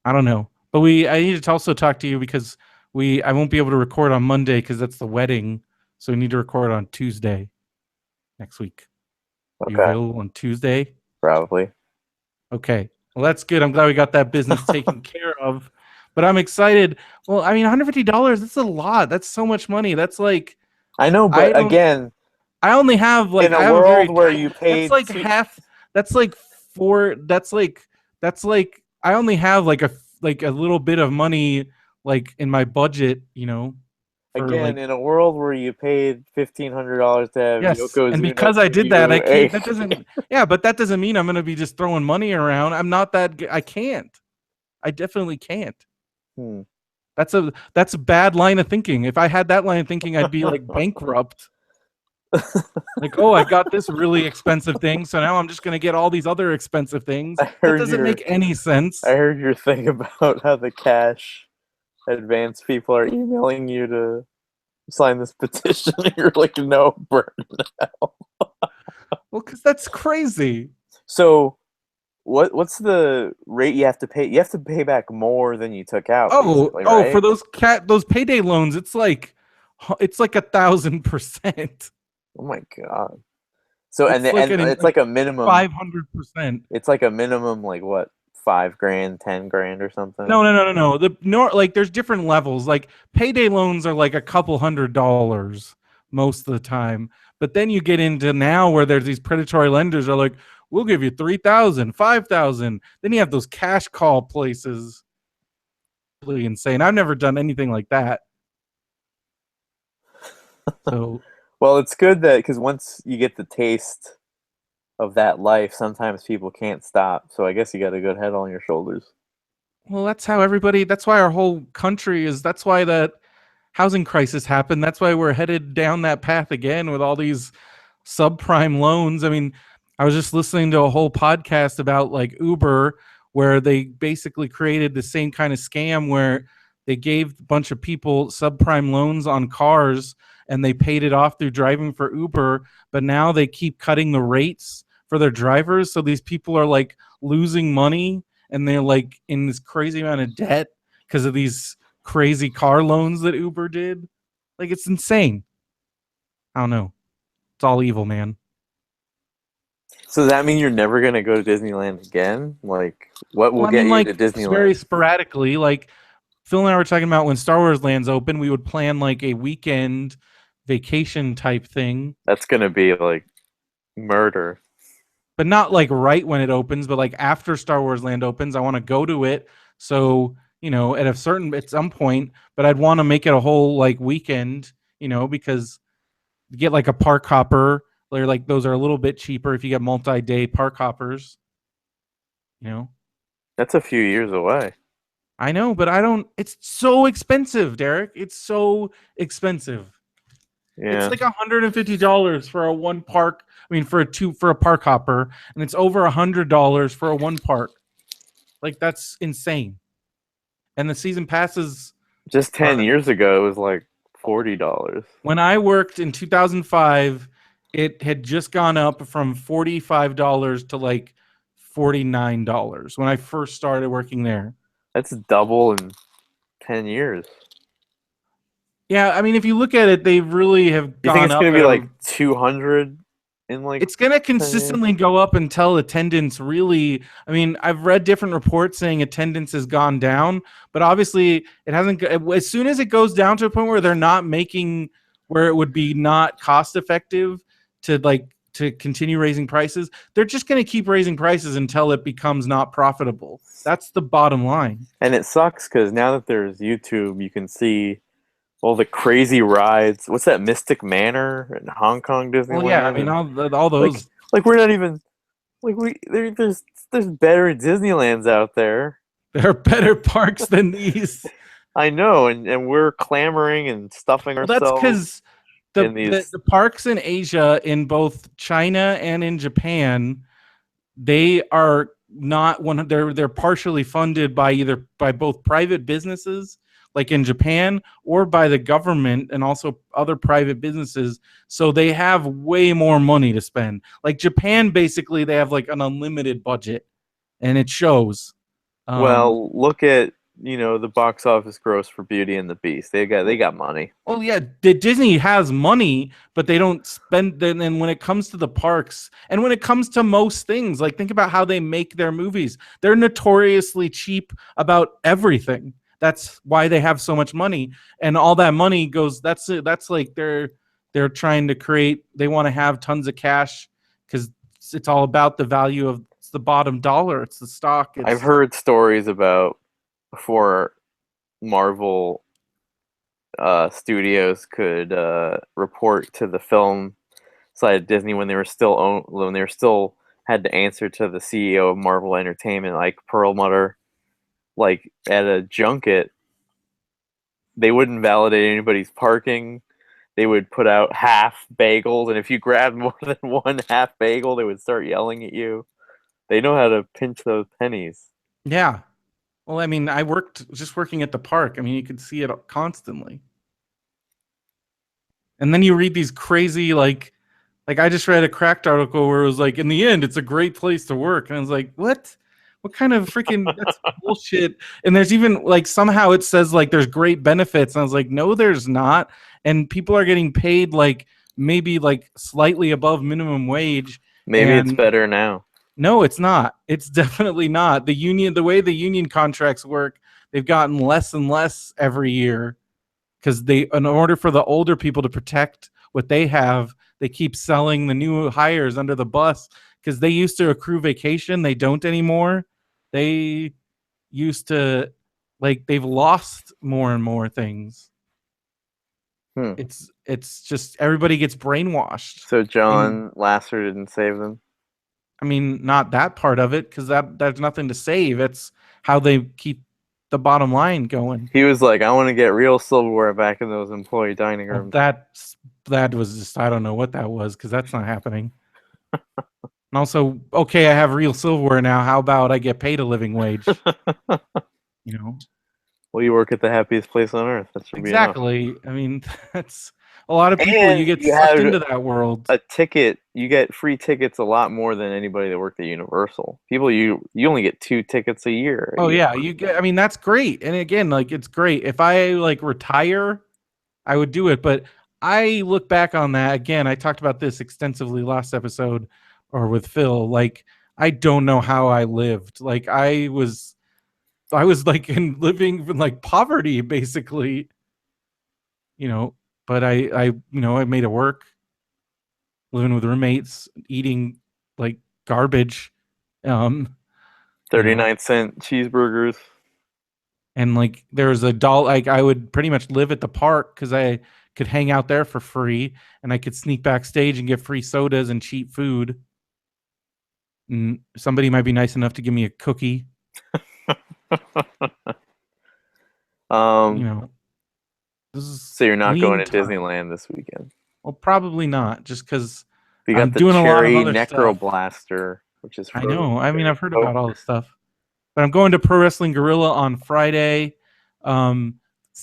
I don't know. But I need to also talk to you because I won't be able to record on Monday because that's the wedding. So we need to record on Tuesday next week. Okay. Are you available on Tuesday? Probably. Okay. Well, that's good. I'm glad we got that business taken care of. But I'm excited. Well, I mean, $150, that's a lot. That's so much money. That's like... I know, but again... I only have like... In a world where you paid... That's like half... That's like four... That's like... I only have like a little bit of money like in my budget, Again, in a world where you paid $1,500 to have Yokozuna, and because I did that, I can't. That doesn't. Yeah, but that doesn't mean I'm going to be just throwing money around. I'm not that. I can't. I definitely can't. That's a bad line of thinking. If I had that line of thinking, I'd be like bankrupt. Like, oh, I got this really expensive thing, so now I'm just going to get all these other expensive things. That doesn't make any sense. I heard your thing about how the cash advance people are emailing you to sign this petition. You're like, no, burn it out. Well, because that's crazy. So, what's the rate you have to pay? You have to pay back more than you took out. Right? For those payday loans, it's like 1,000%. Oh my god! So it's it's like a minimum 500%. It's like a minimum, like what, $5,000, $10,000 or something? No. There's different levels. Like payday loans are like a couple $100 most of the time. But then you get into now where there's these predatory lenders are like, we'll give you 3,000, 5,000. Then you have those cash call places. Really insane. I've never done anything like that. So, Well, it's good that because once you get the taste of that life, sometimes people can't stop. So I guess you got a good head on your shoulders. well, that's how everybody, that's why our whole country is, that's why that housing crisis happened. That's why we're headed down that path again with all these subprime loans. I mean, I was just listening to a whole podcast about like Uber, where they basically created the same kind of scam where they gave a bunch of people subprime loans on cars and they paid it off through driving for Uber. But now they keep cutting the rates for their drivers. So these people are like losing money and they're like in this crazy amount of debt because of these crazy car loans that Uber did. Like, it's insane. I don't know. It's all evil, man. So does that mean you're never gonna go to Disneyland again? Like, what Well, will I get mean, you to like, very Disneyland? sporadically. Like, Phil and I were talking about when Star Wars lands open, we would plan like a weekend vacation type thing, That's gonna be like murder. but not like right when it opens, but like after Star Wars Land opens, I want to go to it. So, at some point, but I'd want to make it a whole like weekend, because you get like a park hopper. They're like, those are a little bit cheaper if you get multi-day park hoppers, you know. That's a few years away. I know, but I don't. It's so expensive, Derek. It's so expensive. It's Yeah, like $150 for a one park. I mean, for a park hopper, and it's over $100 for a one park. Like, that's insane. And the season passes just are 10 years ago it was like $40. when I worked in 2005. It had just gone up from $45 to like $49 when I first started working there. That's double in 10 years. Yeah, I mean, if you look at it, they really have You think gone it's up gonna at be a. like 200 in like It's going to 10 years? consistently go up until attendance really. I mean, I've read different reports saying attendance has gone down, but obviously it hasn't. As soon as it goes down to a point where they're not making, where it would be not cost effective to continue raising prices, they're just going to keep raising prices until it becomes not profitable. That's the bottom line. And it sucks because now that there's YouTube, you can see all the crazy rides. What's that Mystic Manor in Hong Kong Well, yeah, I Disneyland? mean, And all like, those. like we're not even like there's better Disneylands out there. There are better parks than these. I know, and we're clamoring and stuffing Well, that's ourselves because in these. the parks in Asia, in both China and in Japan, they are not one. They're partially funded by both private businesses, like in Japan, or by the government and also other private businesses. So they have way more money to spend. Like Japan, basically, they have like an unlimited budget, and it shows. Um, Well, look at the box office gross for Beauty and the Beast. They got money. Oh yeah, Disney has money, but they don't spend. And when it comes to the parks, and when it comes to most things, like think about how they make their movies. They're notoriously cheap about everything. That's why they have so much money, and all that money goes. That's like they're trying to create. They want to have tons of cash because it's all about the value of it's the bottom dollar. It's the stock. I've It's heard stories about before Marvel studios could report to the film side of Disney when they were still had to answer to the CEO of Marvel Entertainment, like Perlmutter, like at a junket, they wouldn't validate anybody's parking. They would put out half bagels, and if you grabbed more than one half bagel, they would start yelling at you. They know how to pinch those pennies. yeah. Well, I mean, I worked just working at the park. I mean, you could see it constantly. And then you read these crazy like I just read a Cracked article where it was like, in the end, it's a great place to work, and I was like, what? What kind of freaking that's bullshit? And there's even like somehow it says like there's great benefits, and I was like, no, there's not. And people are getting paid like maybe like slightly above minimum wage, Maybe it's and better now. no, it's not. It's definitely not. The way the union contracts work, they've gotten less and less every year because in order for the older people to protect what they have, they keep selling the new hires under the bus because they used to accrue vacation. They don't anymore. They used to, like, they've lost more and more things. It's just everybody gets brainwashed. So And John Lasser didn't save them? I mean, not that part of it, because there's nothing to save. It's how they keep the bottom line going. He was like, I want to get real silverware back in those employee dining Well, rooms. that was just, I don't know what that was, because that's not happening. And also, okay, I have real silverware now. How about I get paid a living wage? You know, Well, you work at the happiest place on earth. That should be enough. exactly. I mean, that's a lot of people. And You get you sucked have into that world. a ticket. You get free tickets a lot more than anybody that worked at Universal. People, you only get 2 tickets a year. Oh yeah, you get. I mean, that's great. And again, like, it's great. If I like retire, I would do it. But I look back on that again. I talked about this extensively last episode, or with Phil. Like, I don't know how I lived. Like, I was like living in like poverty, basically. But I I made it work. Living with roommates, eating like garbage. 39-cent cheeseburgers. And like there was a doll, like I would pretty much live at the park because I could hang out there for free, and I could sneak backstage and get free sodas and cheap food. And somebody might be nice enough to give me a cookie. So you're not going to Disneyland this weekend? Well, probably not, just because you got I'm the doing a lot of Cherry other Necro stuff. Blaster, which is I know. I mean, I've heard about all this stuff. But I'm going to Pro Wrestling Guerrilla on Friday.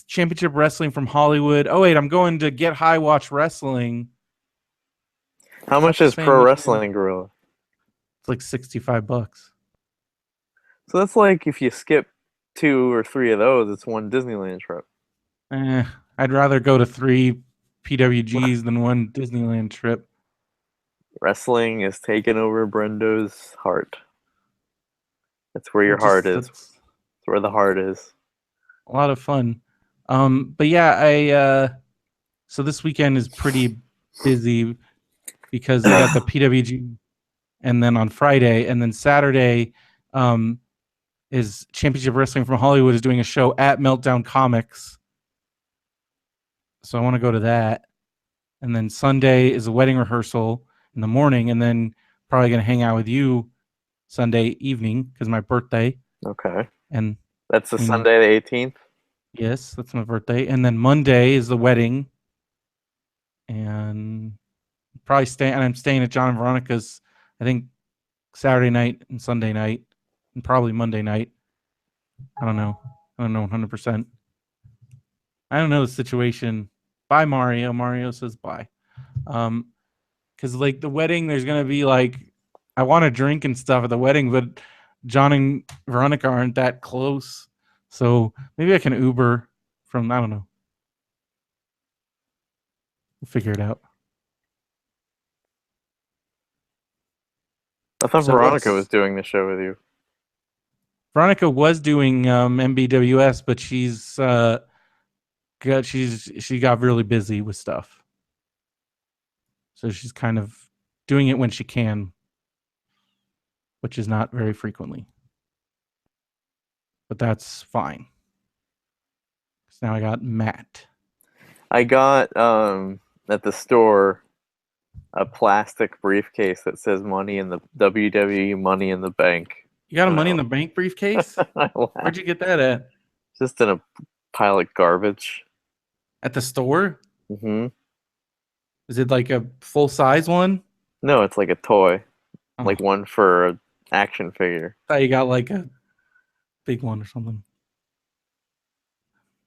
Championship Wrestling from Hollywood. Oh wait, I'm going to Get High Watch Wrestling. How much is Pro Wrestling Guerrilla? It's like $65. So that's like if you skip 2 or 3 of those, it's one Disneyland trip. I'd rather go to 3 PWGs than one Disneyland trip. Wrestling is taking over Brendo's heart. That's where your heart is. That's where the heart is. A lot of fun. But yeah, so this weekend is pretty busy because I got the PWG, and then on Friday, and then Saturday, is Championship Wrestling from Hollywood is doing a show at Meltdown Comics. So I want to go to that. And then Sunday is a wedding rehearsal in the morning, and then probably going to hang out with you Sunday evening because my birthday. Okay. And that's the Sunday the 18th? Yes, that's my birthday. And then Monday is the wedding. And I'm staying at John and Veronica's, I think, Saturday night and Sunday night, and probably Monday night. I don't know 100%. I don't know the situation. Bye, Mario. Mario says bye. Because like the wedding, there's gonna be like, I want to drink and stuff at the wedding, but John and Veronica aren't that close, so maybe I can Uber from, I don't know. We'll figure it out. I thought Veronica was doing the show with you. Veronica was doing MBWS, but she got really busy with stuff. So she's kind of doing it when she can, which is not very frequently. But that's fine. So now I got Matt. I got at the store a plastic briefcase that says money in the WWE Money in the Bank. You got a Money in the Bank briefcase? Where'd you get that at? Just in a pile of garbage. At the store? Mm-hmm. Is it like a full-size one? No, it's like a toy. Oh. Like one for an action figure. I thought you got like a big one or something.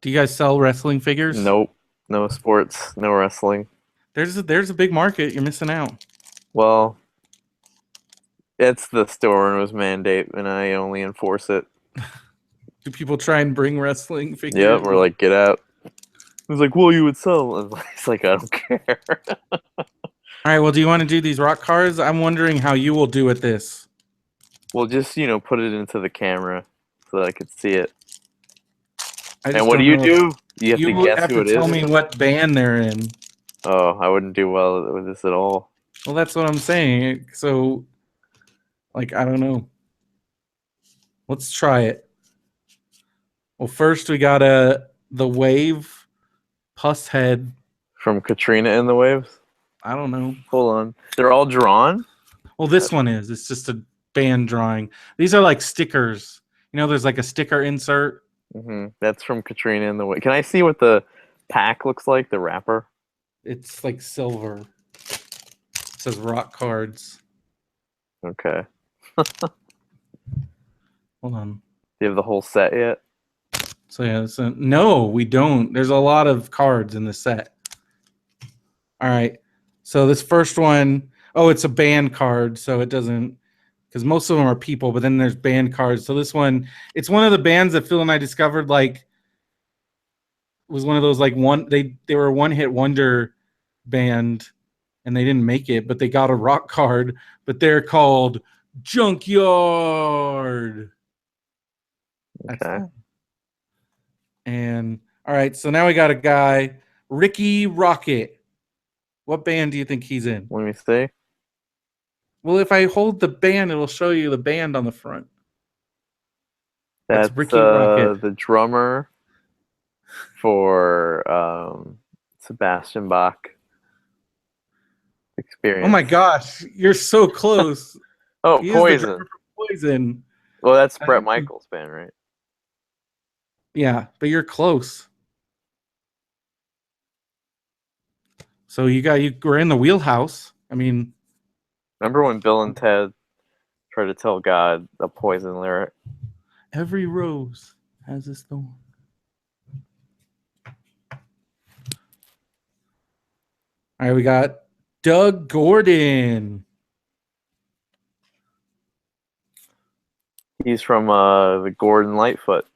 Do you guys sell wrestling figures? Nope. No sports, no wrestling. There's a big market. You're missing out. Well, it's the store and it was mandate, and I only enforce it. Do people try and bring wrestling figures? Yeah, we're like, get out. It was like, well, you would sell. It's like, I don't care. All right, well, do you want to do these rock cars? I'm wondering how you will do at this. Well, just, put it into the camera so that I could see it. And what do you do? You have to guess who it is? You have to tell me what band they're in. Oh, I wouldn't do well with this at all. Well, that's what I'm saying. So Like, I don't know. Let's try it. Well, first we got the wave pus head. From Katrina and the Waves. I don't know. Hold on. They're all drawn? Well, this one is. It's just a band drawing. These are like stickers. You know, there's like a sticker insert. That's from Katrina and the Waves. Can I see what the pack looks like, the wrapper? It's like silver. It says rock cards. Okay. Hold on. Do you have the whole set yet? So yeah, no, we don't. There's a lot of cards in the set. All right. So this first one, it's a band card, so it doesn't, because most of them are people, but then there's band cards. So this one, it's one of the bands that Phil and I discovered, like, was one of those, like, they were a one-hit wonder band, and they didn't make it, but they got a rock card, but they're called Junkyard. Okay. And all right, so now we got a guy, Ricky Rocket. What band do you think he's in? Let me see. Well, if I hold the band, it'll show you the band on the front. That's Ricky Rocket. The drummer for Sebastian Bach Experience. Oh my gosh, you're so close. Oh, He Poison. Poison. Well, that's Bret Michaels' band, right? Yeah, but you're close. So we're in the wheelhouse. I mean, remember when Bill and Ted tried to tell God a Poison lyric? Every rose has its thorn. All right, we got Doug Gordon. He's from the Gordon Lightfoot.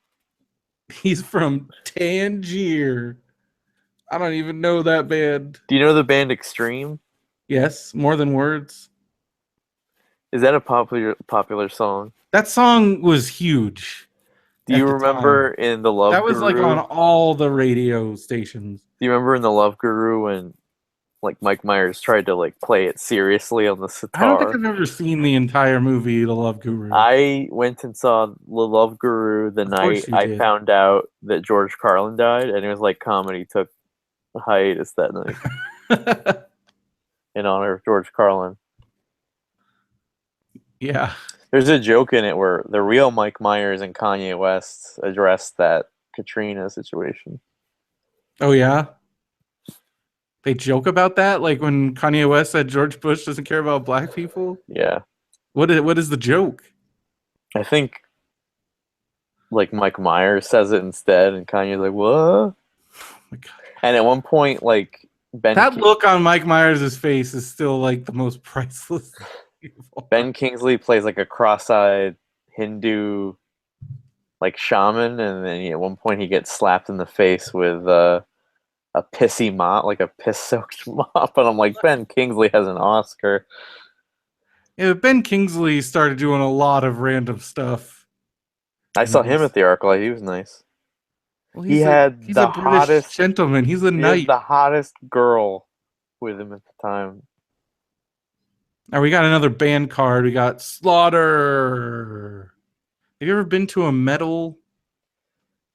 He's from Tangier. I don't even know that band. Do you know the band Extreme? Yes, More Than Words. Is that a popular song? That song was huge. Do you remember in the Love Guru? That was like on all the radio stations. Do you remember in the Love Guru when like Mike Myers tried to like play it seriously on the sitar? I don't think I've ever seen the entire movie, The Love Guru. I went and saw The Love Guru the night I found out that George Carlin died, and it was like comedy took a hiatus that night in honor of George Carlin. Yeah. There's a joke in it where the real Mike Myers and Kanye West addressed that Katrina situation. Oh, yeah? They joke about that? Like when Kanye West said George Bush doesn't care about black people? Yeah. What is the joke? I think like Mike Myers says it instead, and Kanye's like, what? Oh my God. And at one point, like that look on Mike Myers' face is still like the most priceless. Ben Kingsley plays like a cross-eyed Hindu like shaman, and then at one point he gets slapped in the face with a pissy mop, like a piss-soaked mop, and I'm like, Ben Kingsley has an Oscar. Yeah, Ben Kingsley started doing a lot of random stuff. I saw him at the ArcLight. He was nice. Well, he's a British gentleman. He's a knight. He had the hottest girl with him at the time. Now we got another band card. We got Slaughter. Have you ever been to a metal?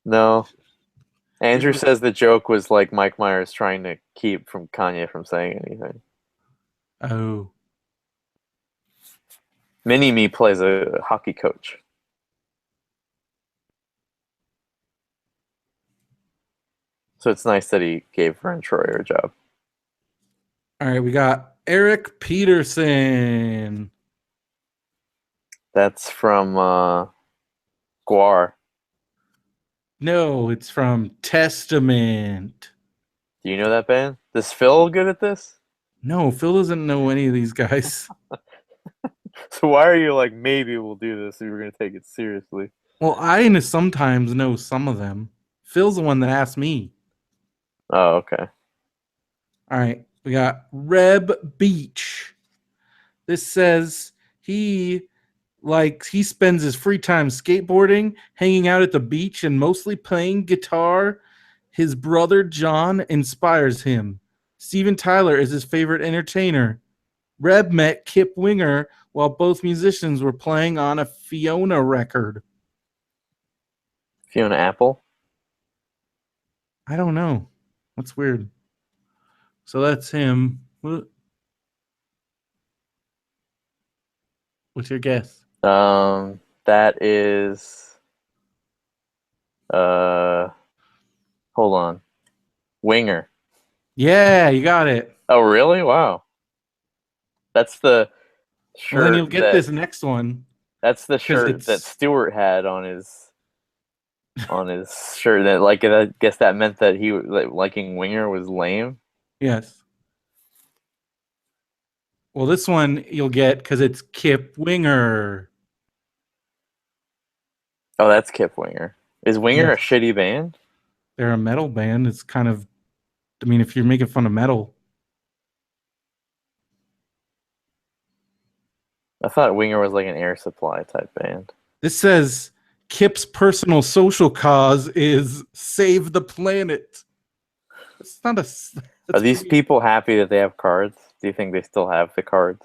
No. Andrew says the joke was like Mike Myers trying to keep from Kanye from saying anything. Oh. Mini-Me plays a hockey coach. So it's nice that he gave Vern Troyer a job. All right, we got Eric Peterson. That's from Guar. No, it's from Testament. Do you know that band? Is Phil good at this? No, Phil doesn't know any of these guys. So why are you like, maybe we'll do this if you're going to take it seriously? Well, I sometimes know some of them. Phil's the one that asked me. Oh, okay. All right. We got Reb Beach. This says he spends his free time skateboarding, hanging out at the beach, and mostly playing guitar. His brother John inspires him. Steven Tyler is his favorite entertainer. Reb met Kip Winger while both musicians were playing on a Fiona record. Fiona Apple. I don't know. That's weird. So that's him. What's your guess? That is. Hold on. Winger. Yeah, you got it. Oh, really? Wow. That's the Well, then shirt you'll get that this next one that's the because shirt that it's Stewart had on his shirt. That like I guess that meant that he liking Winger was lame. yes. Well, this one you'll get because it's Kip Winger. Oh, that's Kip Winger. Is Winger a Yes, shitty band? they're a metal band. It's kind of, I mean, if you're making fun of metal, I thought Winger was like an Air Supply type band. this says Kip's personal social cause is save the planet. It's not a. Are That's these pretty. people happy that they have cards? Do you think they still have the cards?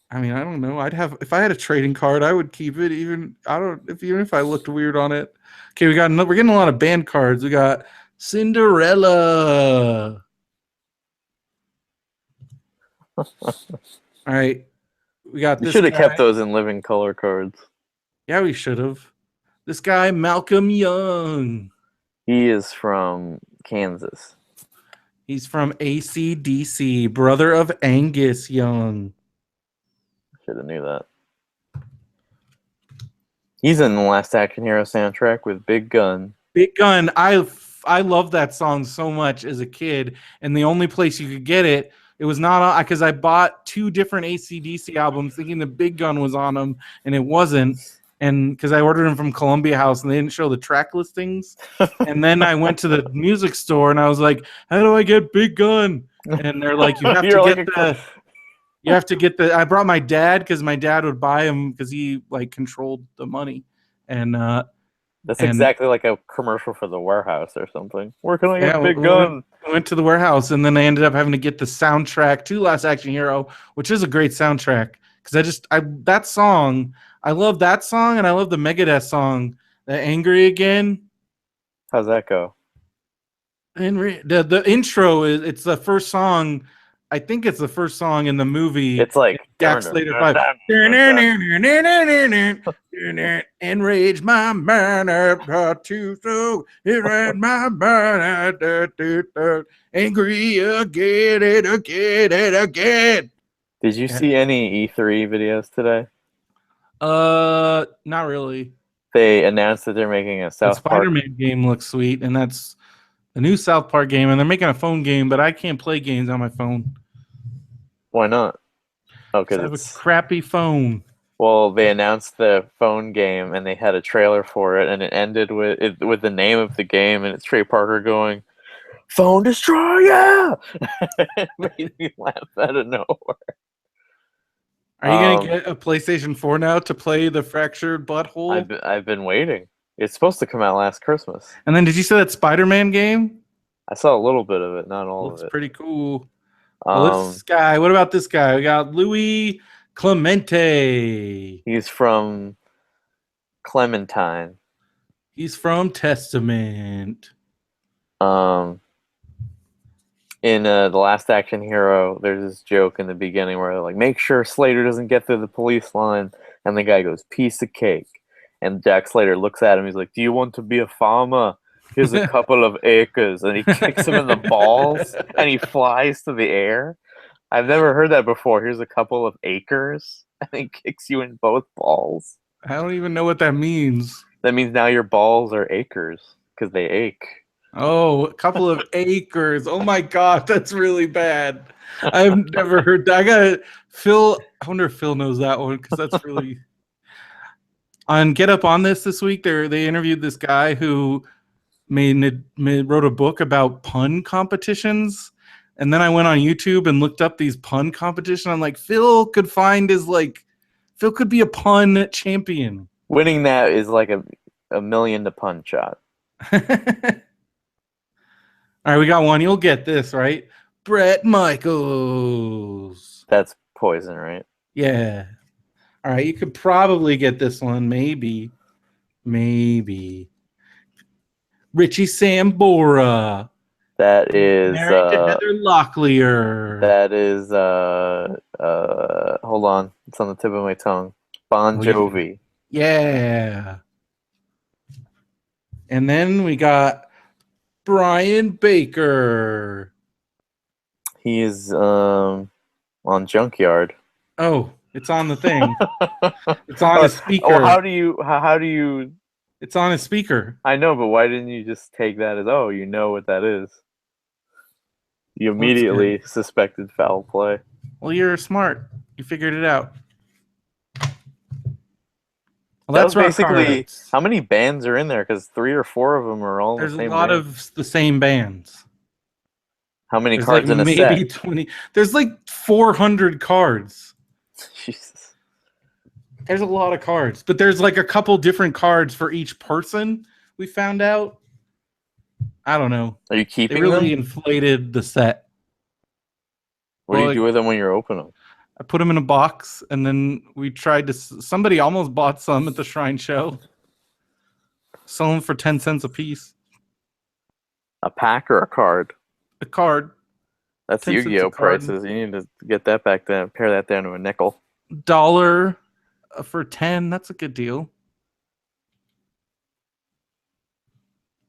I mean, I don't know. I'd have if I had a trading card, I would keep it. Even I don't if even if I looked weird on it. Okay, we're getting a lot of band cards. We got Cinderella. All right, we got You this should have kept guy. those in living color cards. Yeah, we should have. This guy, Malcolm Young. He is from Kansas. He's from AC/DC, brother of Angus Young. Should have knew that. He's in the Last Action Hero soundtrack with Big Gun. Big Gun. I love that song so much as a kid, and the only place you could get it, it was not because I bought two different AC/DC albums thinking the Big Gun was on them, and it wasn't. And because I ordered them from Columbia House and they didn't show the track listings. And then I went to the music store and I was like, "How do I get Big Gun?" And they're like, "You have to You're get like the You have to get the. I brought my dad because my dad would buy them because he like controlled the money, and that's and exactly like a commercial for the warehouse or something. Where can I yeah, get Big Gun? we went to the warehouse, and then I ended up having to get the soundtrack to Last Action Hero, which is a great soundtrack because I that song. I love that song, and I love the Megadeth song, the Angry Again. How's that go? And the intro is it's the first song. I think it's the first song in the movie. It's like Jack Slater 5. Enrage my mind up to so enrage my mind angry again and again and again. Did you see any E3 videos today? Not really. They announced that they're making a The South Park. Spider-Man game looks sweet, and that's a new South Park game, and they're making a phone game, but I can't play games on my phone. Why not? Oh, Because because I have a it's crappy phone. well, they announced the phone game and they had a trailer for it, and it ended with the name of the game, and it's Trey Parker going, "Phone Destroyer!" It made me laugh out of nowhere. Are you gonna get a PlayStation 4 now to play the Fractured Butthole? I've been waiting. It's supposed to come out last Christmas. And then did you see that Spider-Man game? I saw a little bit of it, not all Looks of it. pretty cool. Well, this guy, what about this guy? We got Louis Clemente. He's from Clementine. He's from Testament. In The Last Action Hero, there's this joke in the beginning where they're like, make sure Slater doesn't get through the police line, and the guy goes, piece of cake. And Jack Slater looks at him, he's like, do you want to be a farmer? Here's a couple of acres. And he kicks him in the balls, and he flies to the air. I've never heard that before. Here's a couple of acres, and he kicks you in both balls. I don't even know what that means. That means now your balls are acres, because they ache. Oh, a couple of acres. Oh my God, that's really bad. I've never heard that. I got Phil. I wonder if Phil knows that one because that's really. On Get Up on this week, they interviewed this guy who wrote a book about pun competitions, and then I went on YouTube and looked up these pun competitions. I'm like, Phil could be a pun champion. Winning that is like a million to pun shot. All right, we got one. You'll get this, right? Bret Michaels. That's Poison, right? Yeah. All right, you could probably get this one. Maybe. Maybe. Richie Sambora. That is Married to Heather Locklear. hold on, it's on the tip of my tongue. Bon Oh, Jovi. yeah. And then we got Brian Baker. He is on Junkyard. Oh, it's on the thing. It's on Oh, a speaker. how do you It's on a speaker. I know, but why didn't you just take that as, oh, you know what that is? You Well, that's immediately suspected foul play. Well, you're smart. You figured it out. Well, That that's was rock basically cards. how many bands are in there? Because 3 or 4 of them are all in There's the a same lot band. of the same bands. How many There's like cards in a maybe set? 20. There's like 400 cards. Jesus. There's a lot of cards, but there's like a couple different cards for each person. We found out. I don't know. Are you They keeping really them? inflated the set. What do you Well, do with them when you open them? I put them in a box, and then we tried to. Somebody almost bought some at the Shrine Show. Sell them for 10 cents a piece. A pack or a card? A card. That's 10 cents a Yu-Gi-Oh card. prices. You need to get that back down, pare that down to a nickel. $1 for 10. That's a good deal.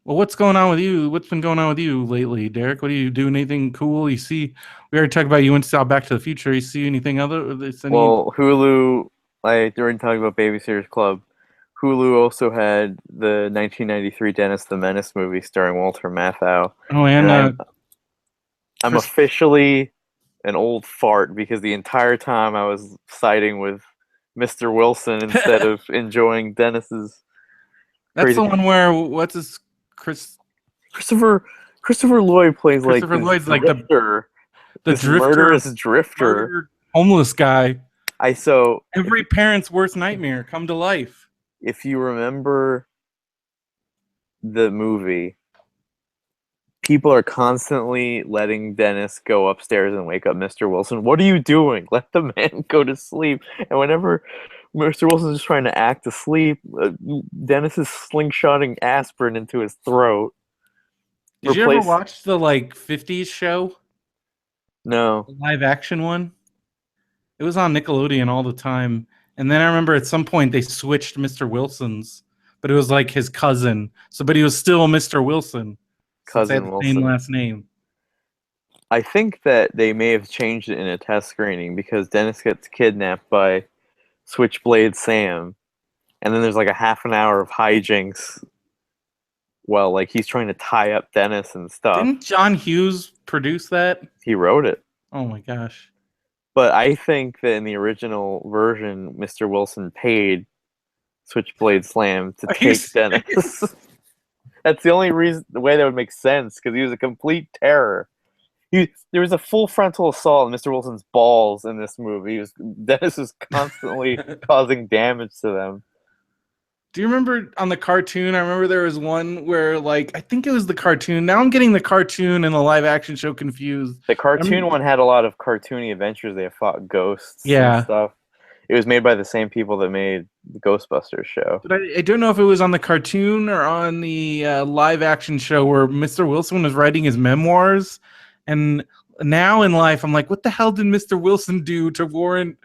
Well, what's going on with you? What's been going on with you lately, Derek? What are you doing? Anything cool? You see, we already talked about you went to Back to the Future. You see anything other? Well, Hulu, I already talked about Babysitter's Club. Hulu also had the 1993 Dennis the Menace movie starring Walter Matthau. Oh, And and I'm officially an old fart because the entire time I was siding with Mr. Wilson instead of enjoying Dennis's that's crazy. the one where what's his Christopher Lloyd plays like Christopher this Lloyd's like drifter, the this drifter, murderous drifter. murdered homeless guy. So Every parent's worst nightmare come to life. if you remember the movie, people are constantly letting Dennis go upstairs and wake up Mr. Wilson. What are you doing? Let the man go to sleep. And whenever Mr. Wilson's just trying to act asleep, Dennis is slingshotting aspirin into his throat. Did you ever watch the 50s show? No. The live action one? It was on Nickelodeon all the time. And then I remember at some point they switched Mr. Wilson's, but it was like his cousin. But he was still Mr. Wilson. Since they had the same last name. I think that they may have changed it in a test screening because Dennis gets kidnapped by Switchblade Sam, and then there's like a half an hour of hijinks. Well, he's trying to tie up Dennis and stuff. Didn't John Hughes produce that? He wrote it. Oh my gosh. But I think that in the original version, Mr. Wilson paid Switchblade Slam to take Dennis. That's the only way that would make sense, because he was a complete terror. There was a full frontal assault on Mr. Wilson's balls in this movie. Dennis was constantly causing damage to them. Do you remember on the cartoon? I remember there was one where, I think it was the cartoon. Now I'm getting the cartoon and the live action show confused. The cartoon one had a lot of cartoony adventures. They fought ghosts and stuff. It was made by the same people that made the Ghostbusters show. But I don't know if it was on the cartoon or on the live action show where Mr. Wilson was writing his memoirs. And now in life, I'm like, what the hell did Mr. Wilson do to warrant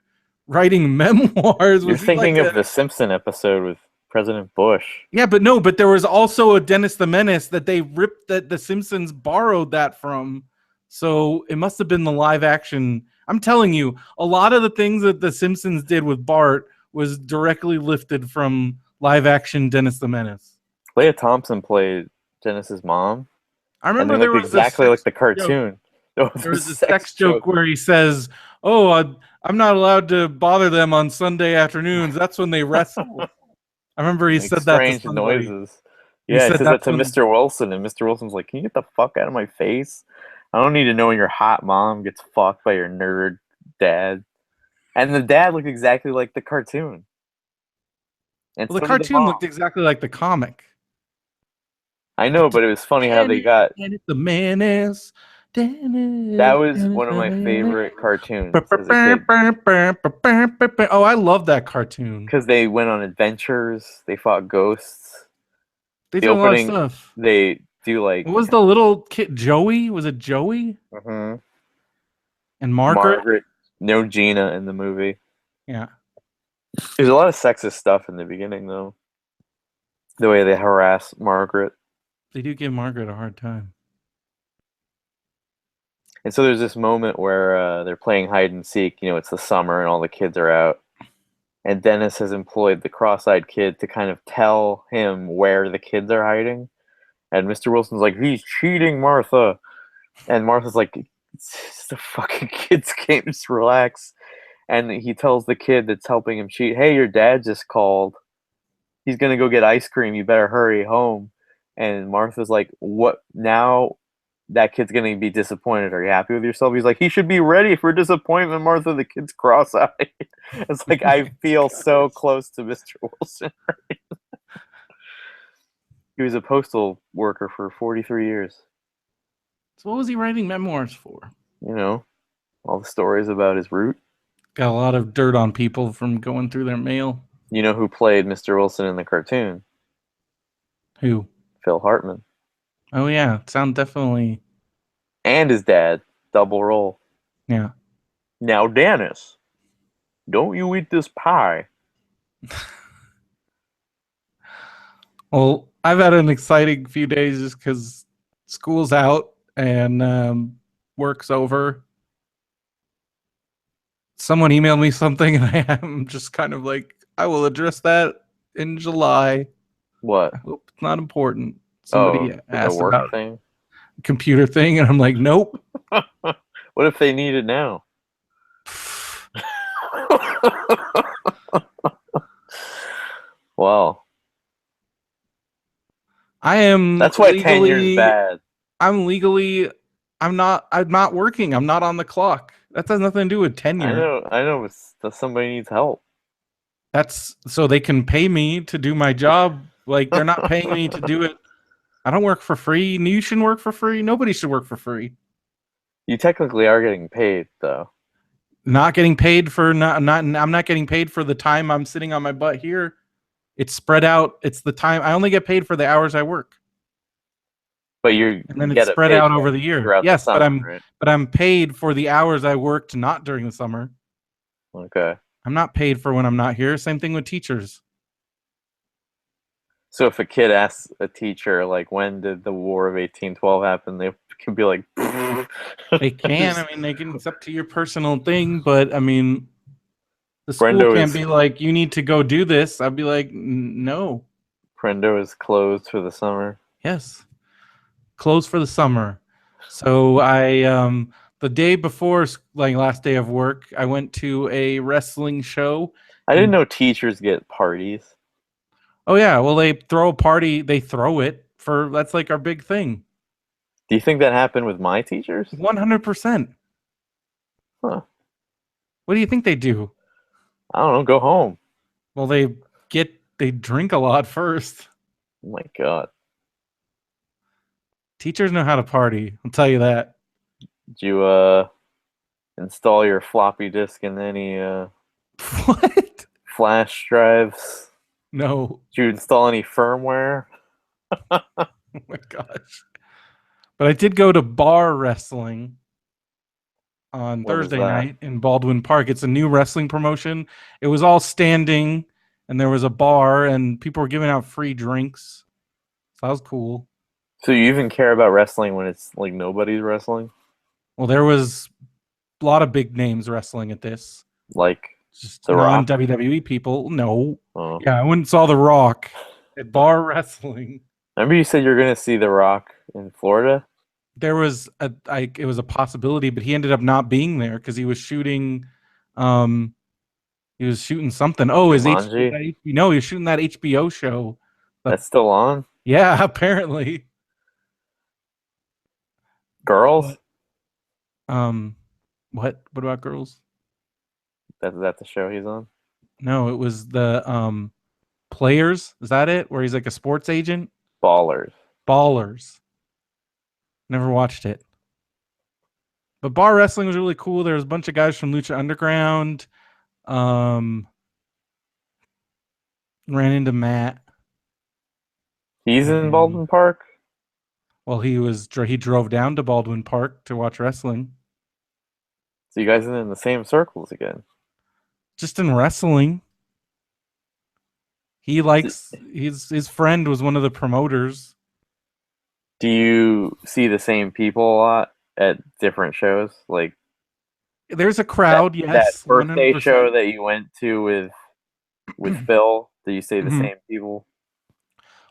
writing memoirs? You're thinking of the Simpson episode with President Bush. Yeah, but there was also a Dennis the Menace that they ripped, that the Simpsons borrowed that from. So it must have been the live action. I'm telling you, a lot of the things that the Simpsons did with Bart was directly lifted from live action Dennis the Menace. Leah Thompson played Dennis's mom. I remember there was exactly like the cartoon. There was a sex joke where he says, "Oh, I'm not allowed to bother them on Sunday afternoons. That's when they wrestle." I remember he said that to strange noises. Yeah, he says that to Mr. Wilson, and Mr. Wilson's like, "Can you get the fuck out of my face? I don't need to know when your hot mom gets fucked by your nerd dad." And the dad looked exactly like the cartoon. And the cartoon looked exactly like the comic. I know, but it was funny how they got the Menace. That was one of my favorite cartoons as a kid Oh, I love that cartoon. because they went on adventures. They fought ghosts. They The did a lot of opening, stuff. they do like What was the little kid? Joey? Was it Joey mhm, and Margaret? Margaret, no Gina in the movie. Yeah, There's a lot of sexist stuff in the beginning, though. The way they harass Margaret. they do give Margaret a hard time. And so there's this moment where they're playing hide and seek. You know, it's the summer and all the kids are out. And Dennis has employed the cross-eyed kid to kind of tell him where the kids are hiding. And Mr. Wilson's like, he's cheating, Martha. And Martha's like, it's just a fucking kid's game. Just relax. And he tells the kid that's helping him cheat, hey, your dad just called. He's going to go get ice cream. You better hurry home. And Martha's like, what now? That kid's going to be disappointed. Are you happy with yourself? He's like, he should be ready for disappointment, Martha. The kid's cross-eyed. It's like, I feel so close to Mr. Wilson. He was a postal worker for 43 years. So what was he writing memoirs for? You know, all the stories about his route. Got a lot of dirt on people from going through their mail. You know who played Mr. Wilson in the cartoon? Who? Phil Hartman. Oh yeah, sound definitely. And his dad. Double role. Yeah. Now, Dennis, don't you eat this pie. Well, I've had an exciting few days just because school's out and work's over. Someone emailed me something, and I am just kind of like, I will address that in July. What? I hope it's not important. Somebody The asked work about thing? a computer thing, and I'm like, nope. What if they need it now? Well, I am. that's why tenure's bad. I'm legally. I'm not working. I'm not on the clock. That has nothing to do with tenure. I know. Somebody needs help. That's so they can pay me to do my job. Like they're not paying me to do it. I don't work for free. You shouldn't work for free. Nobody should work for free. You technically are getting paid, though. Not getting paid for I'm not getting paid for the time I'm sitting on my butt here. It's spread out. It's the time I only get paid for the hours I work. But and then it's spread out over the year. Yes, the summer, but I'm paid for the hours I worked not during the summer. Okay. I'm not paid for when I'm not here. Same thing with teachers. So if a kid asks a teacher, like, when did the War of 1812 happen, they can be like, they can. I mean, they can. It's up to your personal thing, but I mean, the school Brendo can't be like, you need to go do this. I'd be like, no. Brendo is closed for the summer. Yes, closed for the summer. So I, the day before, like last day of work, I went to a wrestling show. I didn't know teachers get parties. Oh yeah, well they throw a party. They throw it for that's like our big thing. Do you think that happened with my teachers? 100%. Huh. What do you think they do? I don't know. Go home. Well, they drink a lot first. Oh my god. Teachers know how to party. I'll tell you that. Did you install your floppy disk in any What? flash drives? No. Did you install any firmware? Oh my gosh. But I did go to bar wrestling on Thursday night in Baldwin Park. It's a new wrestling promotion. It was all standing, and there was a bar, and people were giving out free drinks. So that was cool. So you even care about wrestling when it's like nobody's wrestling? Well, there was a lot of big names wrestling at this. Like just non-WWE people. No. Oh. Yeah, I went and saw The Rock at bar wrestling. Remember you said you were going to see The Rock in Florida? There was it was a possibility, but he ended up not being there because he was shooting something. Oh, his HBO, no, he was shooting that HBO show. That's still on? Yeah, apparently. Girls? What about Girls? That's that the show he's on? No, it was the Players. Is that it? Where he's like a sports agent? Ballers. Never watched it. But bar wrestling was really cool. There was a bunch of guys from Lucha Underground. Um, ran into Matt. He's in And Baldwin Park. well, he drove down to Baldwin Park to watch wrestling. So you guys are in the same circles again. Just in wrestling. He D- likes his friend was one of the promoters. Do you see the same people a lot at different shows? Like There's a that crowd, that yes, birthday 100%. show that you went to with Phil. Do you see the Mhm. same people?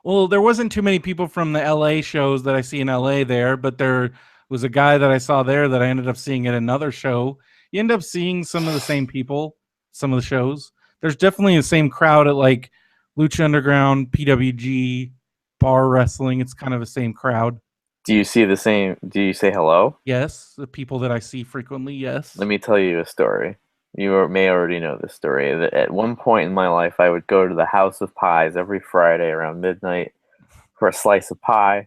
Well, there wasn't too many people from the LA shows that I see in LA there, but there was a guy that I saw there that I ended up seeing at another show. You end up seeing some of the same people, some of the shows. There's definitely the same crowd at like Lucha Underground, PWG, bar wrestling. It's kind of the same crowd. Do you see the same? Do you say hello? Yes, the people that I see frequently, yes. Let me tell you a story. May already know this story. That at one point in my life, I would go to the House of Pies every Friday around midnight for a slice of pie.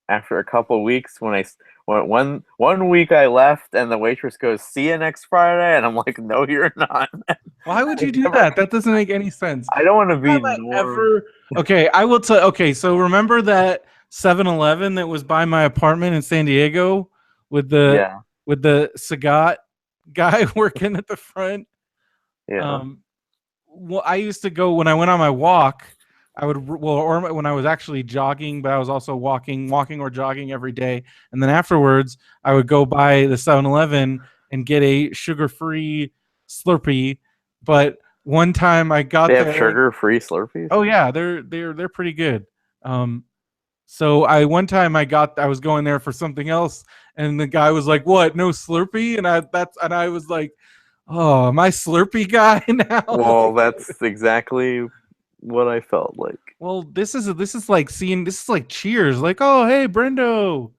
After a couple of weeks, when one week I left, and the waitress goes, "See you next Friday," and I'm like, "No, you're not." Why would I you do never. that? That doesn't make any sense. I don't want to be Time I Norm. ever Okay, I will tell okay, so remember that 7-Eleven that was by my apartment in San Diego with the Yeah, Sagat guy working at the front? yeah. Um well, I used to go when I went on my walk. Or when I was actually jogging, but I was also walking or jogging every day. And then afterwards, I would go by the 7-Eleven and get a sugar-free Slurpee. But one time I They got have there. sugar-free Slurpees. Oh yeah, they're pretty good. Um, so I was going there for something else, and the guy was like, "What? No Slurpee?" And I was like, "Oh, am I Slurpee guy now?" Well, Like, that's exactly what I felt like. well, this is like Cheers. Like, oh hey Brendo,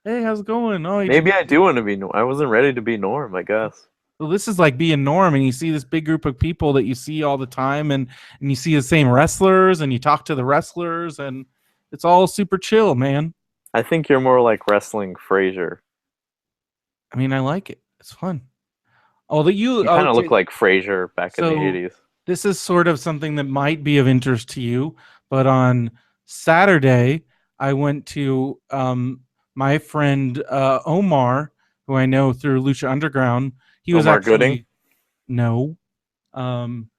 hey how's it going? Oh, Maybe I do want to be Norm. I wasn't ready to be Norm, I guess. well, this is like being Norm, and you see this big group of people that you see all the time, and you see the same wrestlers, and you talk to the wrestlers, and it's all super chill, man. I think you're more like wrestling Frazier. I mean, I like it. It's fun. Oh, that you You kind of look okay. like Frazier back in the So 80s. this is sort of something that might be of interest to you, but on Saturday I went to my friend Omar, who I know through Lucha Underground. He was Omar Gooding actually no, um,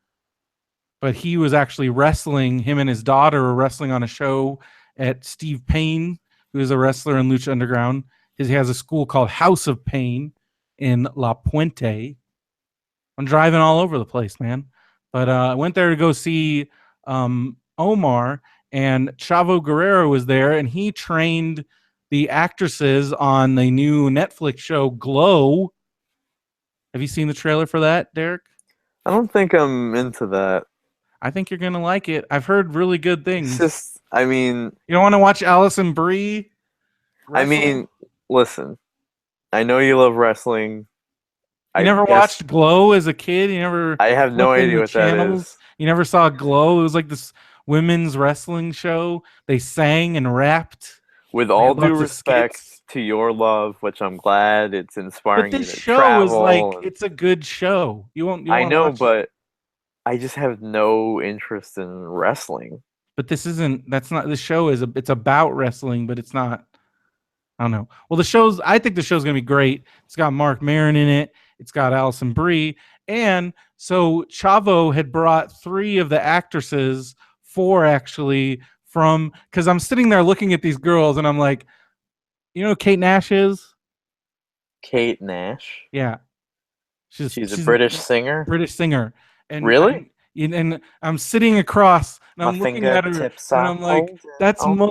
but he was actually wrestling. Him and his daughter were wrestling on a show at Steve Payne, who is a wrestler in Lucha Underground. He has a school called House of Pain in La Puente. I'm driving all over the place, man. But I went there to go see Omar, and Chavo Guerrero was there, and he trained the actresses on the new Netflix show Glow. Have you seen the trailer for that, Derek? I don't think I'm into that. I think you're gonna like it. I've heard really good It's things. just, I mean, You don't want to watch Allison Brie I wrestle? mean, listen. I know you love wrestling. You I never guess watched Glow as a kid? You never I have no flipped in idea the what that channels? is. You never saw Glow? It was like this women's wrestling show. They sang and rapped. With They all had due lots of respect skits. to your love, which I'm glad it's But inspiring you this to show is like travel, and it's a good show. You I want to know, watch it. but I just have no interest in wrestling. But this isn't that's not the show is it's about wrestling, but it's not. I don't know. Well, I think the show's gonna be great. It's got Mark Maron in it. It's got Allison Brie. And so Chavo had brought three of the actresses, four actually, from because I'm sitting there looking at these girls and I'm like, you know who Kate Nash is? Kate Nash. Yeah. She's a She's a British singer. British singer. And Really? I'm sitting across and My I'm looking at her fingertips and are I'm like, holding on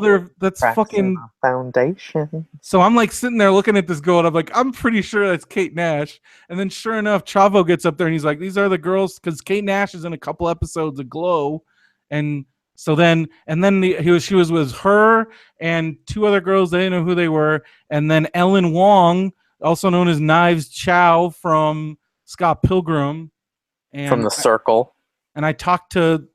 to that's cracks in fucking. our foundation. So I'm like sitting there looking at this girl and I'm like, I'm pretty sure that's Kate Nash. And then sure enough, Chavo gets up there and he's like, these are the girls because Kate Nash is in a couple episodes of Glow. And so then, she was with her and two other girls. They didn't know who they were. And then Ellen Wong, also known as Knives Chow from Scott Pilgrim. From And the circle. I talked to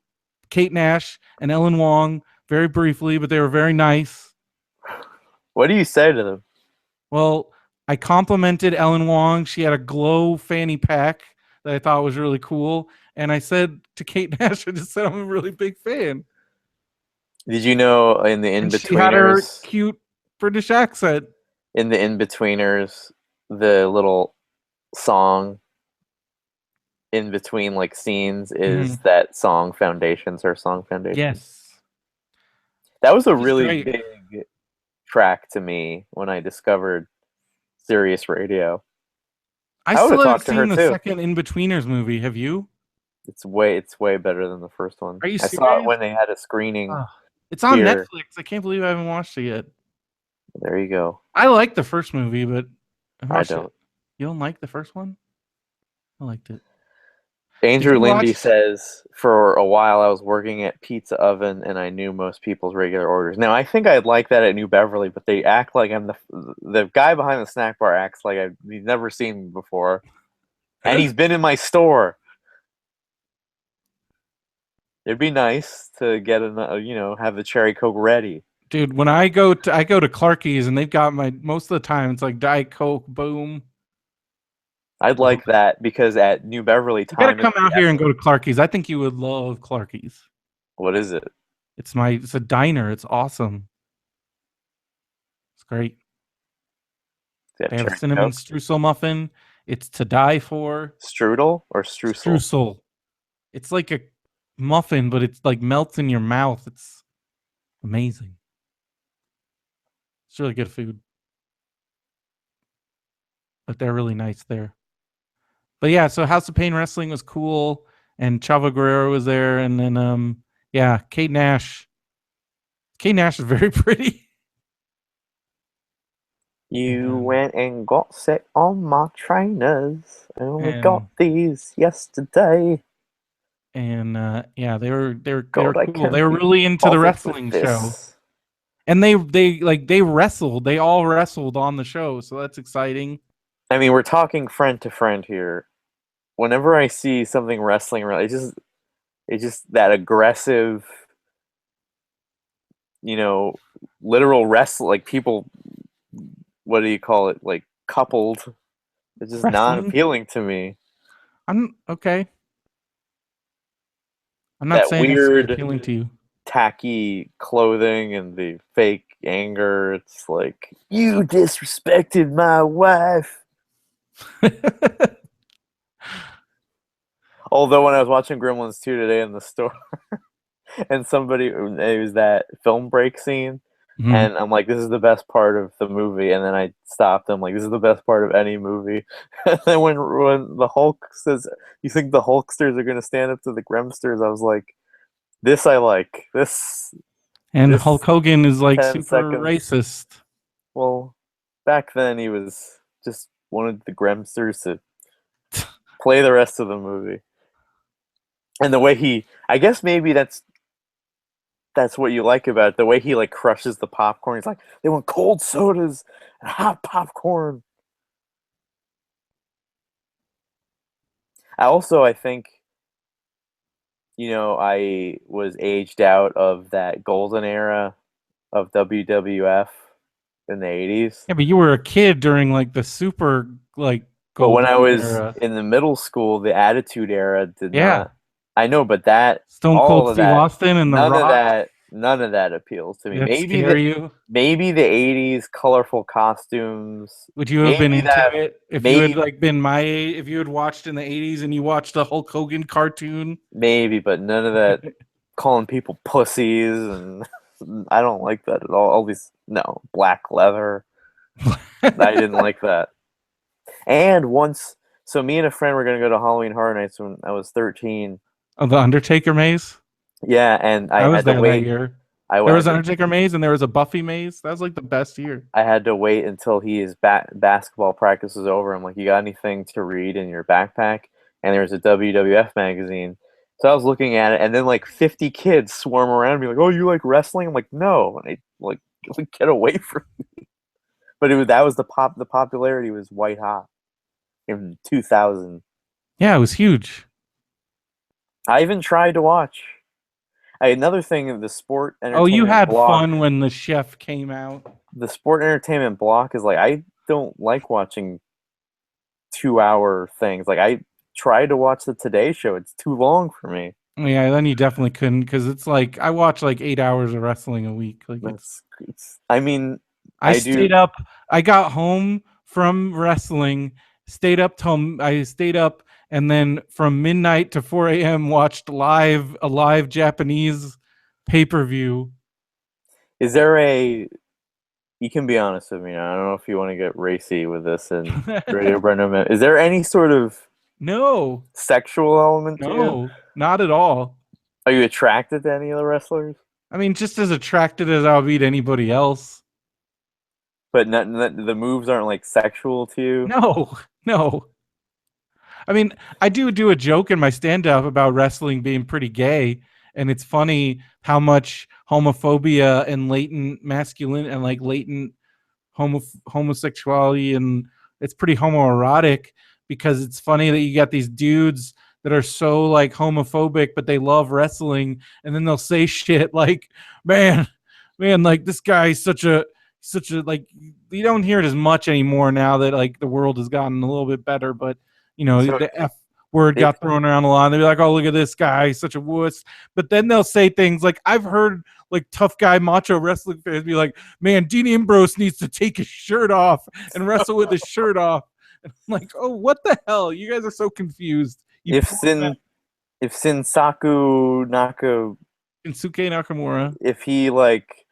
Kate Nash and Ellen Wong very briefly, but they were very nice. What do you say to them? Well, I complimented Ellen Wong. She had a glow fanny pack that I thought was really cool. And I said to Kate Nash, I just said I'm a really big fan. Did you know in the And she had her in-betweeners, cute British accent. the little song in between like scenes Mm-hmm. is that song Foundations, her song Foundations. Yes. That was a She's really great. big track to me when I discovered Sirius Radio. I I would have still haven't talked to her seen the too. second In-Betweeners movie. Have you? It's way better than the first one. Are you I saw it serious? when they had a screening Oh, it's on here. Netflix. I can't believe I haven't watched it yet. There you go. I like the first movie, but I I watched it. don't. You don't like the first one? I liked it. Did Andrew you Lindy watch? says, for a while I was working at Pizza Oven and I knew most people's regular orders. Now I think I'd like that at New Beverly, but they act like I'm the guy behind the snack bar acts like he's never seen me before, and he's been in my store. It'd be nice to get have the cherry coke ready. Dude, when I go to Clarky's and they've got my most of the time it's like Diet Coke, boom. I'd Oh, like that because at New Beverly, you gotta time is come the out here and go to essence. Clarky's. I think you would love Clarky's. What is it? It's a diner. It's awesome. It's great. Is that They have a cherry cinnamon coke? streusel muffin. It's to die for. Strudel or streusel? Streusel. It's like a muffin, but it's like melts in your mouth. It's amazing. It's really good food. But they're really nice there. But yeah, so House of Pain Wrestling was cool, and Chavo Guerrero was there, and then yeah, Kate Nash. Kate Nash is very pretty. You And went and got set on my trainers. I only got and these yesterday. yeah, they were God, I cool. They can't were be really into the bothered with wrestling show. this. And they wrestled. They all wrestled on the show, so that's exciting. I mean, we're talking friend to friend here. Whenever I see something wrestling, it's just that aggressive, you know, literal wrestle like people. What do you call it? Like coupled. It's just not Wrestling. appealing to me. I'm okay. I'm not That saying it's weird, appealing to you. tacky clothing and the fake anger. It's like, you disrespected my wife. Although when I was watching Gremlins 2 today in the store, and it was that film break scene, Mhm. and I'm like, this is the best part of the movie, and then I stopped. I'm like, this is the best part of any movie. And then when the Hulk says, "You think the Hulksters are going to stand up to the Gremsters?" I was like, this I like. And Hulk This Hogan is like 10 super seconds. racist. Well, back then he was just wanted the Gremsters to play the rest of the movie. And the way I guess maybe that's what you like about it. The way he like crushes the popcorn. He's like, they want cold sodas and hot popcorn. I think, I was aged out of that golden era of WWF in the 80s. Yeah, but you were a kid during like the super like But when I golden was era. in the middle school, the Attitude Era did Yeah. not. I know, but that Stone Cold all of Steve that, Austin and The Rock. none of that appeals to me. Did that scare you? Maybe the '80s colorful costumes. Would you have been Maybe into that it if you had maybe like been my age, if you had watched in the 80s and you watched the Hulk Hogan cartoon? maybe, but none of that calling people pussies and I don't like that at all. All these no black leather. I didn't like that. And once, so me and a friend were gonna go to Halloween Horror Nights when I was 13. Oh, the Undertaker maze? Yeah, and I I was had to there that wait. year. I There was had an to Undertaker maze and there was a Buffy maze. That was like the best year. I had to wait until his basketball practice was over. I'm like, you got anything to read in your backpack? And there was a WWF magazine. So I was looking at it, and then like 50 kids swarm around me, like, "Oh, you like wrestling?" I'm like, "No," and they like get away from me. But that was the popularity was white hot in 2000. Yeah, it was huge. I even tried to watch. Another thing, the sport Oh, you entertainment had block. fun when the chef came out. The sport entertainment block is like don't like watching 2-hour things. Like I tried to watch the Today Show. It's too long for me. Yeah, then you definitely couldn't because it's like I watch like 8 hours of wrestling a week. Like It's I mean, I I do. stayed up. I got home from wrestling, I stayed up, and then from midnight to 4 a.m. watched a live Japanese pay per view. Is there a you can be honest with me. I don't know if you want to get racy with this and Radio BrendoMan. Is there any sort of No, sexual element to you? no, not at all. Are you attracted to any of the wrestlers? I mean, just as attracted as I'll be to anybody else. But the moves aren't like sexual to you. No, no. I mean, I do a joke in my stand up about wrestling being pretty gay, and it's funny how much homophobia and latent masculine and like latent homosexuality, and it's pretty homoerotic because it's funny that you got these dudes that are so like homophobic but they love wrestling, and then they'll say shit like, man, like this guy's such a like, you don't hear it as much anymore now that like the world has gotten a little bit better, but you know, So the F word if got thrown around a lot. They'd be like, "Oh, look at this guy, he's such a wuss." But then they'll say things like, "I've heard like tough guy macho wrestling fans be like, man, Dean Ambrose needs to take his shirt off and wrestle with his shirt off." And I'm like, "Oh, what the hell? You guys are so confused." You if poor Sin if Sinsaku Naka Kensuke Nakamura. if he like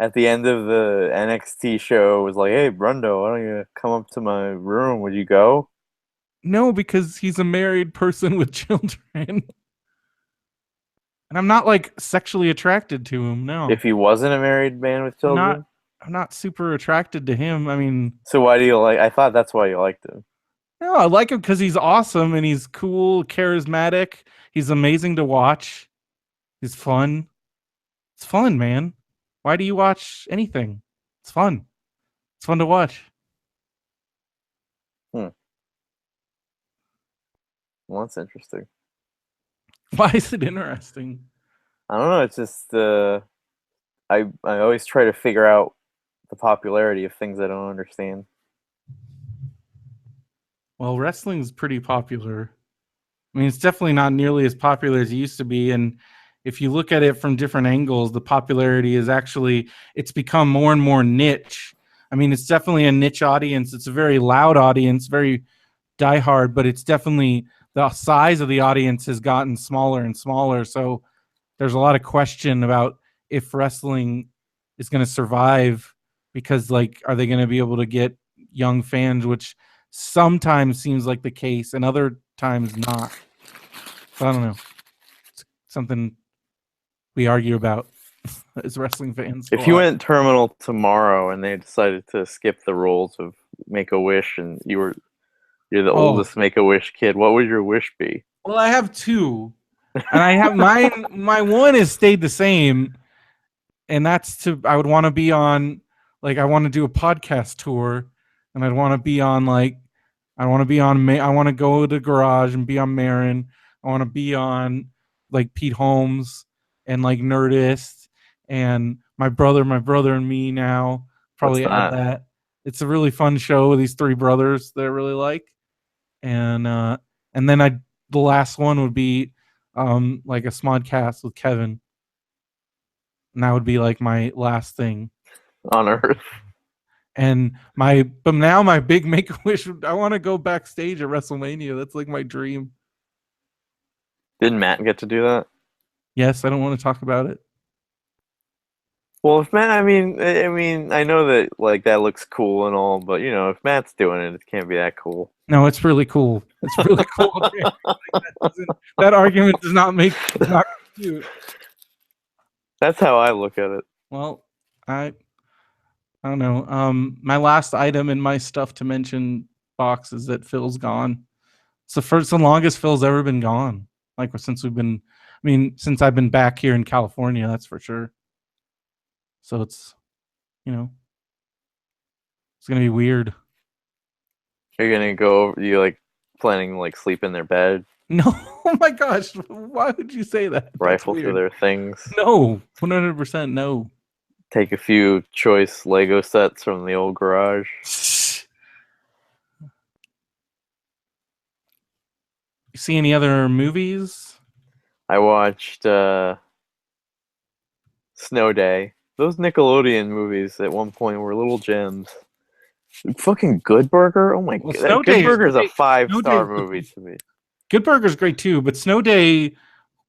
at the end of the NXT show was like, "Hey, Brundo, why don't you come up to my room? Would you go?" No, because he's a married person with children. And I'm not like sexually attracted to him. No. If he wasn't a married man with I'm not children? I'm not super attracted to him. I mean, So why do you like? I thought that's why you liked him. no, I like him because he's awesome and he's cool, charismatic. He's amazing to watch. He's fun. It's fun, man. Why do you watch anything? It's fun. It's fun to watch. Hmm. Well, that's interesting. Why is it interesting? I don't know. It's just I always try to figure out the popularity of things I don't understand. Well, wrestling's pretty popular. I mean, it's definitely not nearly as popular as it used to be. And if you look at it from different angles, the popularity is actually, it's become more and more niche. I mean, it's definitely a niche audience. It's a very loud audience, very diehard, but it's definitely, the size of the audience has gotten smaller and smaller. So there's a lot of question about if wrestling is going to survive, because like, are they going to be able to get young fans, which sometimes seems like the case and other times not. So I don't know. It's something we argue about as wrestling fans. If you went terminal tomorrow and they decided to skip the rules of Make a Wish and you're the oldest Make a Wish kid, what would your wish be? Well, I have two, and I have mine. My one has stayed the same, and that's I would want to be on, like, I want to do a podcast tour, and I'd want to be on like, I want to go to the garage and be on Marin. I want to be on like Pete Holmes and like Nerdist and my brother and me now. Probably What's add that? that. It's a really fun show with these three brothers that I really like. And then the last one would be like a Smodcast with Kevin. And that would be like my last thing On Earth. And but now my big make a wish, I want to go backstage at WrestleMania. That's like my dream. Didn't Matt get to do that? Yes, I don't want to talk about it. Well, if Matt, I mean, I know that like that looks cool and all, but you know, if Matt's doing it, it can't be that cool. No, it's really cool. It's really cool. That argument does not cute. That's how I look at it. Well, I don't know. My last item in my stuff to mention box is that Phil's gone. It's the longest Phil's ever been gone. Like since I've been back here in California, that's for sure. So it's, it's gonna be weird. You're gonna go? You like planning to, like sleep in their bed? No, oh my gosh! Why would you say that? Rifle through their things? No, 100% no. Take a few choice Lego sets from the old garage. You see any other movies? I watched Snow Day. Those Nickelodeon movies at one point were little gems. Fucking Good Burger. Oh my Well, god, that Good Burger is a five Snow star Day, movie to me. Good Burger's great too, but Snow Day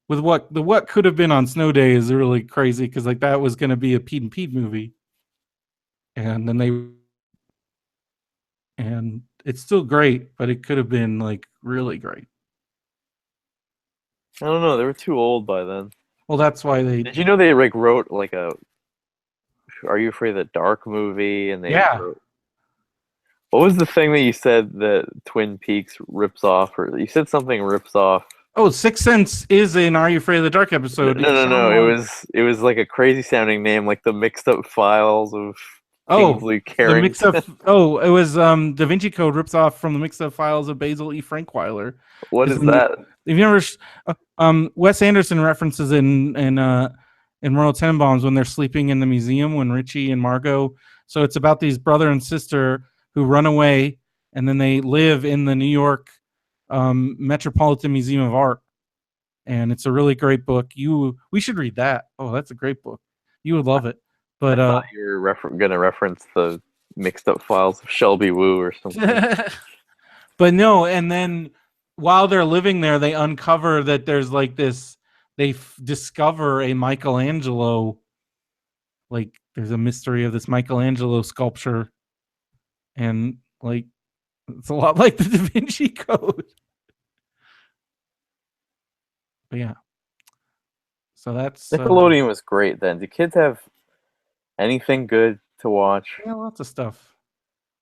with what could have been on Snow Day is really crazy because like that was going to be a Pete and Pete movie, and then they and it's still great, but it could have been like really great. I don't know. They were too old by then. Well, that's why they Did you know they like wrote like a Are You Afraid of the Dark movie? And they yeah. wrote, what was the thing that you said that Twin Peaks rips off? Or you said something rips off. Oh, Sixth Sense is an Are You Afraid of the Dark episode. No. It was like a crazy sounding name, like the mixed up files of Oh, Kingsley the mix up. Carrington. Oh, it was Da Vinci Code rips off from the mix up files of Basil E. Frankweiler. What Is is in the, that? if you ever, Wes Anderson references in Royal Tenenbaums when they're sleeping in the museum when Richie and Margot. So it's about these brother and sister who run away and then they live in the New York Metropolitan Museum of Art, and it's a really great book. We should read that. Oh, that's a great book. You would love it. I But thought you were gonna reference the mixed up files of Shelby Woo or something. but no, and then while they're living there, they uncover that there's like this. Discover a Michelangelo. Like there's a mystery of this Michelangelo sculpture, and like it's a lot like the Da Vinci Code. But yeah, so that's Nickelodeon was great then. Do kids have anything good to watch? yeah, lots of stuff.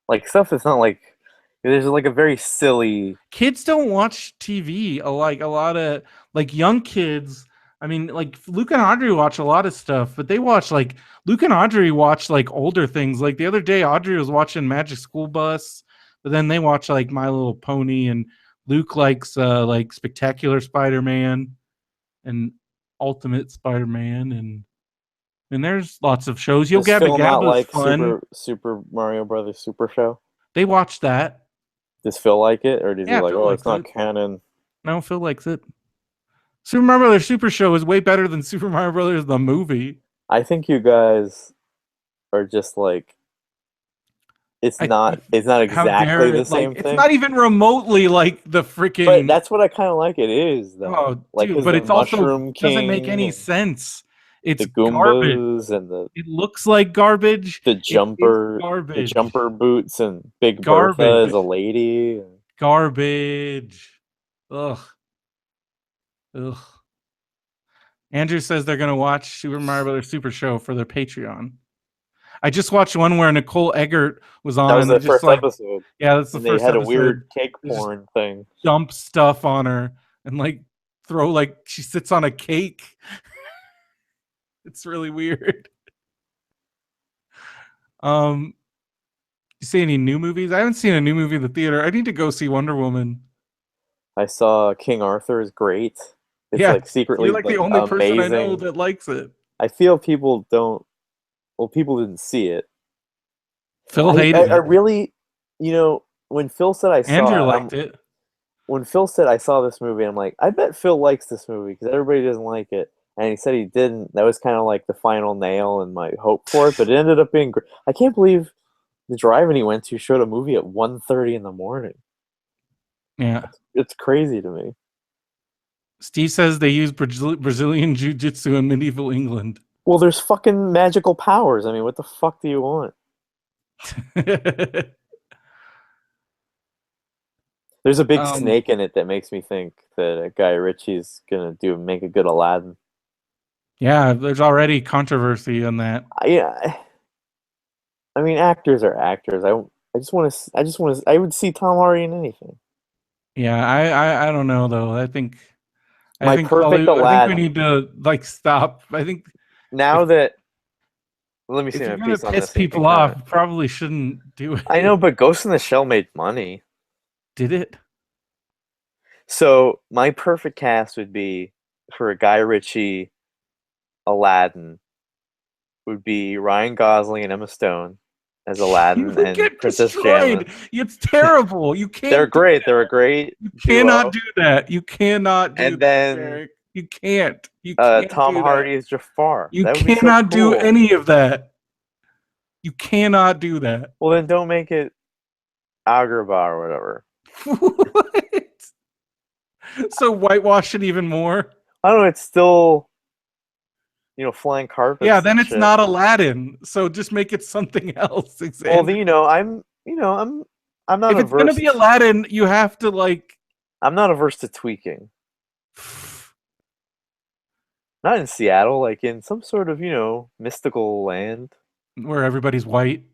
Like stuff that's not like there's like a very silly. Kids don't watch TV like a lot of like young kids. I mean, like Luke and Audrey watch a lot of stuff, but they watch like Luke and Audrey watch like older things. Like the other day, Audrey was watching Magic School Bus, but then they watch like My Little Pony, and Luke likes like Spectacular Spider-Man and Ultimate Spider-Man, and there's lots of shows. Yo Does Gabba Phil not Gabba's like fun. Super Mario Brothers Super Show? They watch that. Does Phil like it, or does he Yeah, like? Phil Oh, it's likes not it. canon. No, Phil likes it. Super Mario Brothers Super Show is way better than Super Mario Brothers the movie. I think you guys are just like I, it's not how dare exactly the it? Like same it's thing. not even remotely like the But freaking. that's what I kind of like. It is though, Oh, like dude! because But the it's also Mushroom doesn't make King any and sense. It's the garbage. Goombas and It looks like garbage. It's the garbage. jumper boots and Big Bertha as a Garbage. lady. Garbage. Ugh. Ugh. Andrew says they're gonna watch Super Mario Brothers Super Show for their Patreon. I just watched one where Nicole Eggert was That on, was and they the just first like, episode, yeah, that's the and they first had a episode. weird cake They just porn thing. dump stuff on her and like throw like she sits on a cake. It's really weird. Um, you see any new movies? I haven't seen a new movie in the theater. I need to go see Wonder Woman. I saw King Arthur is great. It's Yeah, like secretly you're like the like only person I know amazing. that likes it. I feel people don't. Well, people didn't see it. Phil hated I it. really, when Phil said I Andrew saw it, liked it. when Phil said I saw this movie, I'm like, I bet Phil likes this movie because everybody doesn't like it. And he said he didn't. That was kind of like the final nail in my hope for it, but it ended up being great. I can't believe the drive-in he went to showed a movie at 1:30 in the morning. Yeah. It's crazy to me. Steve says they use Brazilian jiu-jitsu in medieval England. Well, there's fucking magical powers. I mean, what the fuck do you want? There's a big snake in it that makes me think that Guy Ritchie's gonna make a good Aladdin. Yeah, there's already controversy on that. I mean, actors are actors. I just want to. I would see Tom Hardy in anything. Yeah, I don't know though. I My think perfect Hollywood. I think we Aladdin. need to like stop. I think Now if that let me if say you're my gonna piece on piss this, and you can people kind off, of. you probably shouldn't do it. I know, but Ghost in the Shell made money. Did it? So my perfect cast would be for a Guy Ritchie Aladdin would be Ryan Gosling and Emma Stone as You Aladdin would and get Princess destroyed. Jasmine. It's terrible. You They're can't do great. They're a that. great You cannot duo. do that. You cannot do And that, then Derek. You can't. You can't Tom do that. Hardy as Jafar. You That would be so cannot do cool. any of that. You cannot do that. Well, then don't make it Agrabah or whatever. What? So whitewash it even more? I don't know. It's still, flying Yeah, carpets then and it's shit. not Aladdin. So just make it something else, Well, Xander. I'm not If it's gonna averse. be Aladdin, you have to like I'm not averse to tweaking. Not in Seattle, like in some sort of, mystical land. where everybody's white.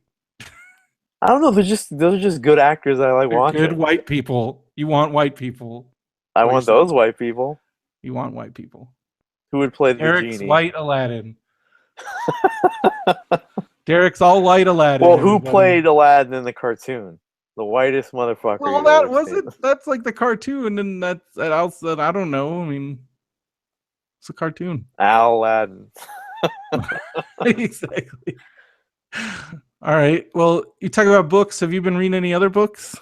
I don't know. Those are just good actors I like They're good watching. white people. You want white people. I That's what you're want saying. those white people. You want white people. Who would play the Derek's genie? white Aladdin. Derek's all white Aladdin, Well, who everybody. played Aladdin in the cartoon? The whitest motherfucker Well, you've that ever seen. wasn't. That's like the cartoon, and that's that else that I don't know. I mean, it's a cartoon. Aladdin. Exactly. All right. Well, you talk about books. Have you been reading any other books?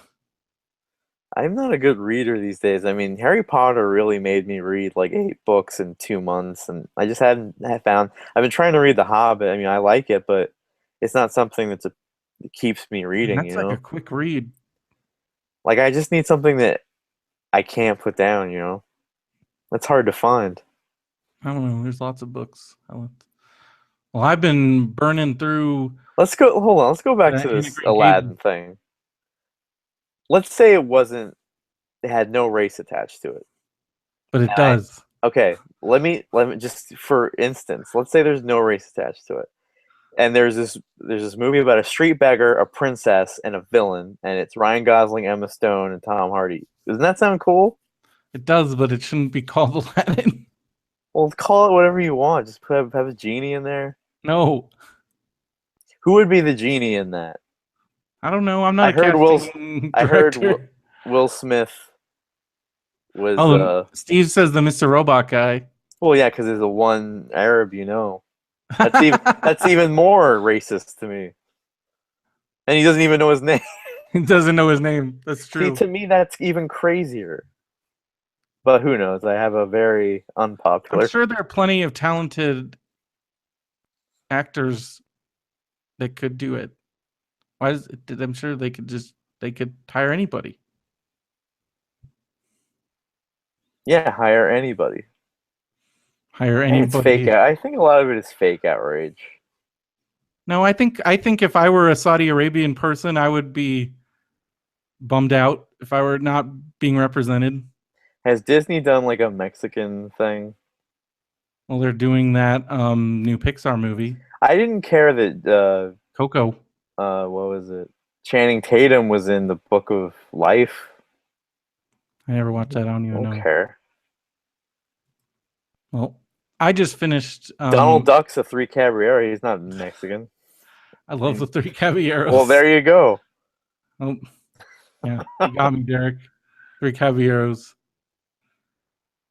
I'm not a good reader these days. I mean, Harry Potter really made me read like 8 books in 2 months, and I just hadn't had found. I've been trying to read The Hobbit. I mean, I like it, but it's not something that keeps me And reading. that's like a quick read. Like I just need something that I can't put down. That's hard to find. I don't know. There's lots of books. Well, I've been burning through Let's go. Hold on. Let's go back to Anna this Green Gables, Aladdin thing. Let's say it wasn't. It had no race attached to it. but it And I does. okay. Let me just for instance. Let's say there's no race attached to it, and there's this movie about a street beggar, a princess, and a villain, and it's Ryan Gosling, Emma Stone, and Tom Hardy. Doesn't that sound cool? It does, but it shouldn't be called Aladdin. Well, call it whatever you want. Just have a genie in there. No, Who would be the genie in that? I don't know. I'm not I a heard Will. casting I heard director. Will Smith was. Oh, Steve says the Mr. Robot guy. Well, yeah, because there's a one Arab. That's even more racist to me. And he doesn't even know his name. He doesn't know his name. That's See, true. to me, that's even crazier. But who knows? I have a very I'm unpopular. sure there are plenty of talented actors that could do it. Why is it? I'm sure they could hire anybody. Yeah, hire anybody. Hire And it's fake. anybody. I think a lot of it is fake outrage. No, I think if I were a Saudi Arabian person, I would be bummed out if I were not being represented. Has Disney done like a Mexican thing? Well, they're doing that new Pixar movie, I didn't care that. Coco. What was it? Channing Tatum was in the Book of Life. I never watched that. I don't even know. care. Well, I just finished. Donald Duck's a Three Caballeros. He's not Mexican. I love the Three Caballeros. Well, there you go. Oh, yeah, you got me, Derek. Three Caballeros.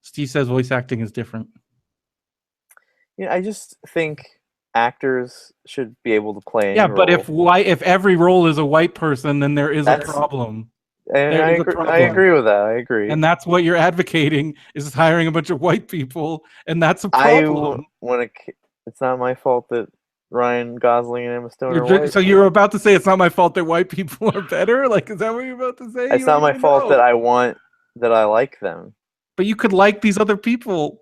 Steve says voice acting is different. Yeah, I just think actors should be able to play any Yeah, role. but if every role is a white person, then there is a problem. And There I is a agree, problem. I agree with that. I agree. And that's what you're advocating is hiring a bunch of white people, and that's a problem. It's not my fault that Ryan Gosling and Emma Stone are white. So you're about to say it's not my fault that white people are better? Like, is that what you're about to say? It's not my fault that I like them. But you could like these other people.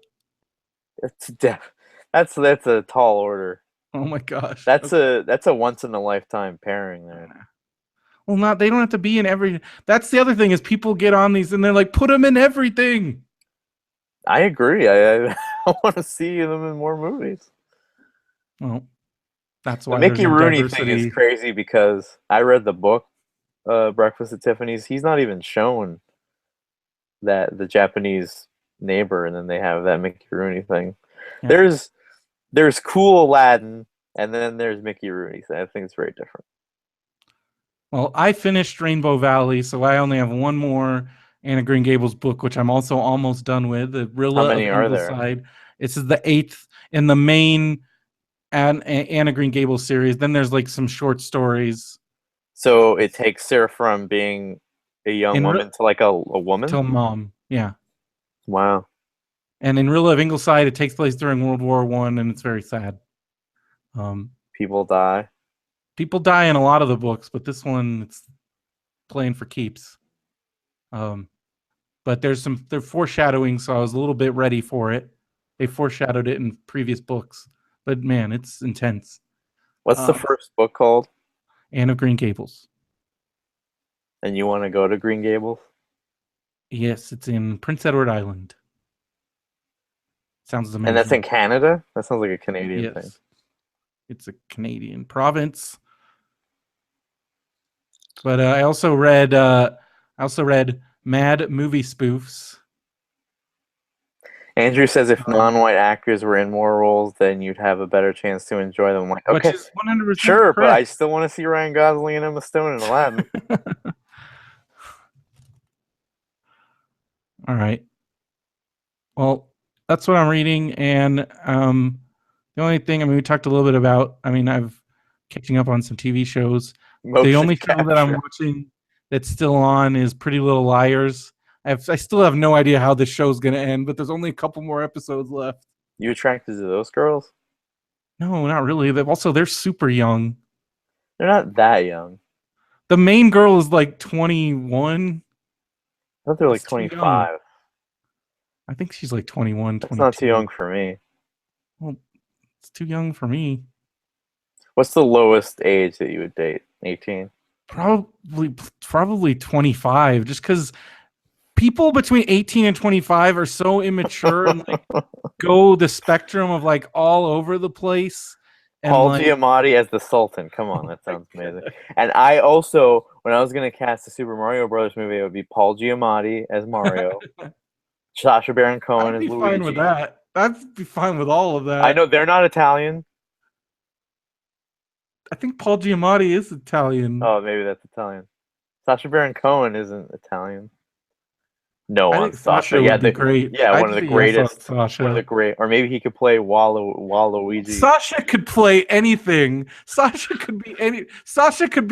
That's a tall order. Oh my gosh. That's a once in a lifetime pairing there. Well, they don't have to be in every. That's the other thing is people get on these and they're like, put them in everything. I agree. I want to see them in more movies. Well, that's why the Mickey Rooney thing is crazy because I read the book, Breakfast at Tiffany's. He's not even shown that the Japanese neighbor, and then they have that Mickey Rooney thing. Yeah. There's cool Aladdin, and then there's Mickey Rooney. So I think it's very different. Well, I finished Rainbow Valley, so I only have one more Anna Green Gables book, which I'm also almost done with. The Rilla How many of are Ingleside. there? This is the 8th in the main Anne of Green Gables series. Then there's like some short stories. So it takes her from being a young In woman to like a woman? Till mom, yeah. Wow. And in Real Life Ingleside, it takes place during World War One, and it's very sad. People die. People die in a lot of the books, but this one it's playing for keeps. But they're foreshadowing, so I was a little bit ready for it. They foreshadowed it in previous books, but man, it's intense. What's the first book called? Anne of Green Gables. And you want to go to Green Gables? Yes, it's in Prince Edward Island. Sounds amazing. And that's in Canada? That sounds like a Canadian thing. It's a Canadian province. But I also read Mad Movie Spoofs. Andrew says if non-white actors were in more roles, then you'd have a better chance to enjoy them. I'm like, okay, which is 100% sure, correct. but I still want to see Ryan Gosling and Emma Stone in Aladdin. All right. Well, that's what I'm reading, and the only thing, we talked a little bit about, I've catching up on some TV shows. The only show that I'm watching that's still on is Pretty Little Liars. I still have no idea how this show's going to end, but there's only a couple more episodes left. You attracted to those girls? No, not really. They're super young. They're not that young. The main girl is like 21. I thought they're like 25. I think she's like 21, That's 22. not too young for me. Well, it's too young for me. What's the lowest age that you would date? 18? Probably 25, just because people between 18 and 25 are so immature and like go the spectrum of like all over the place. And Paul Giamatti as the Sultan. Come on, that sounds amazing. And I also, when I was going to cast a Super Mario Brothers movie, it would be Paul Giamatti as Mario, Sacha Baron Cohen as Luigi. I'd be fine with that. I'd be fine with all of that. I know they're not Italian. I think Paul Giamatti is Italian. Oh, maybe that's Italian. Sacha Baron Cohen isn't Italian. No, I think Sasha would be great. Yeah, one of the greatest. One of the great, or maybe he could play Waluigi. Sasha could play anything. Sasha could be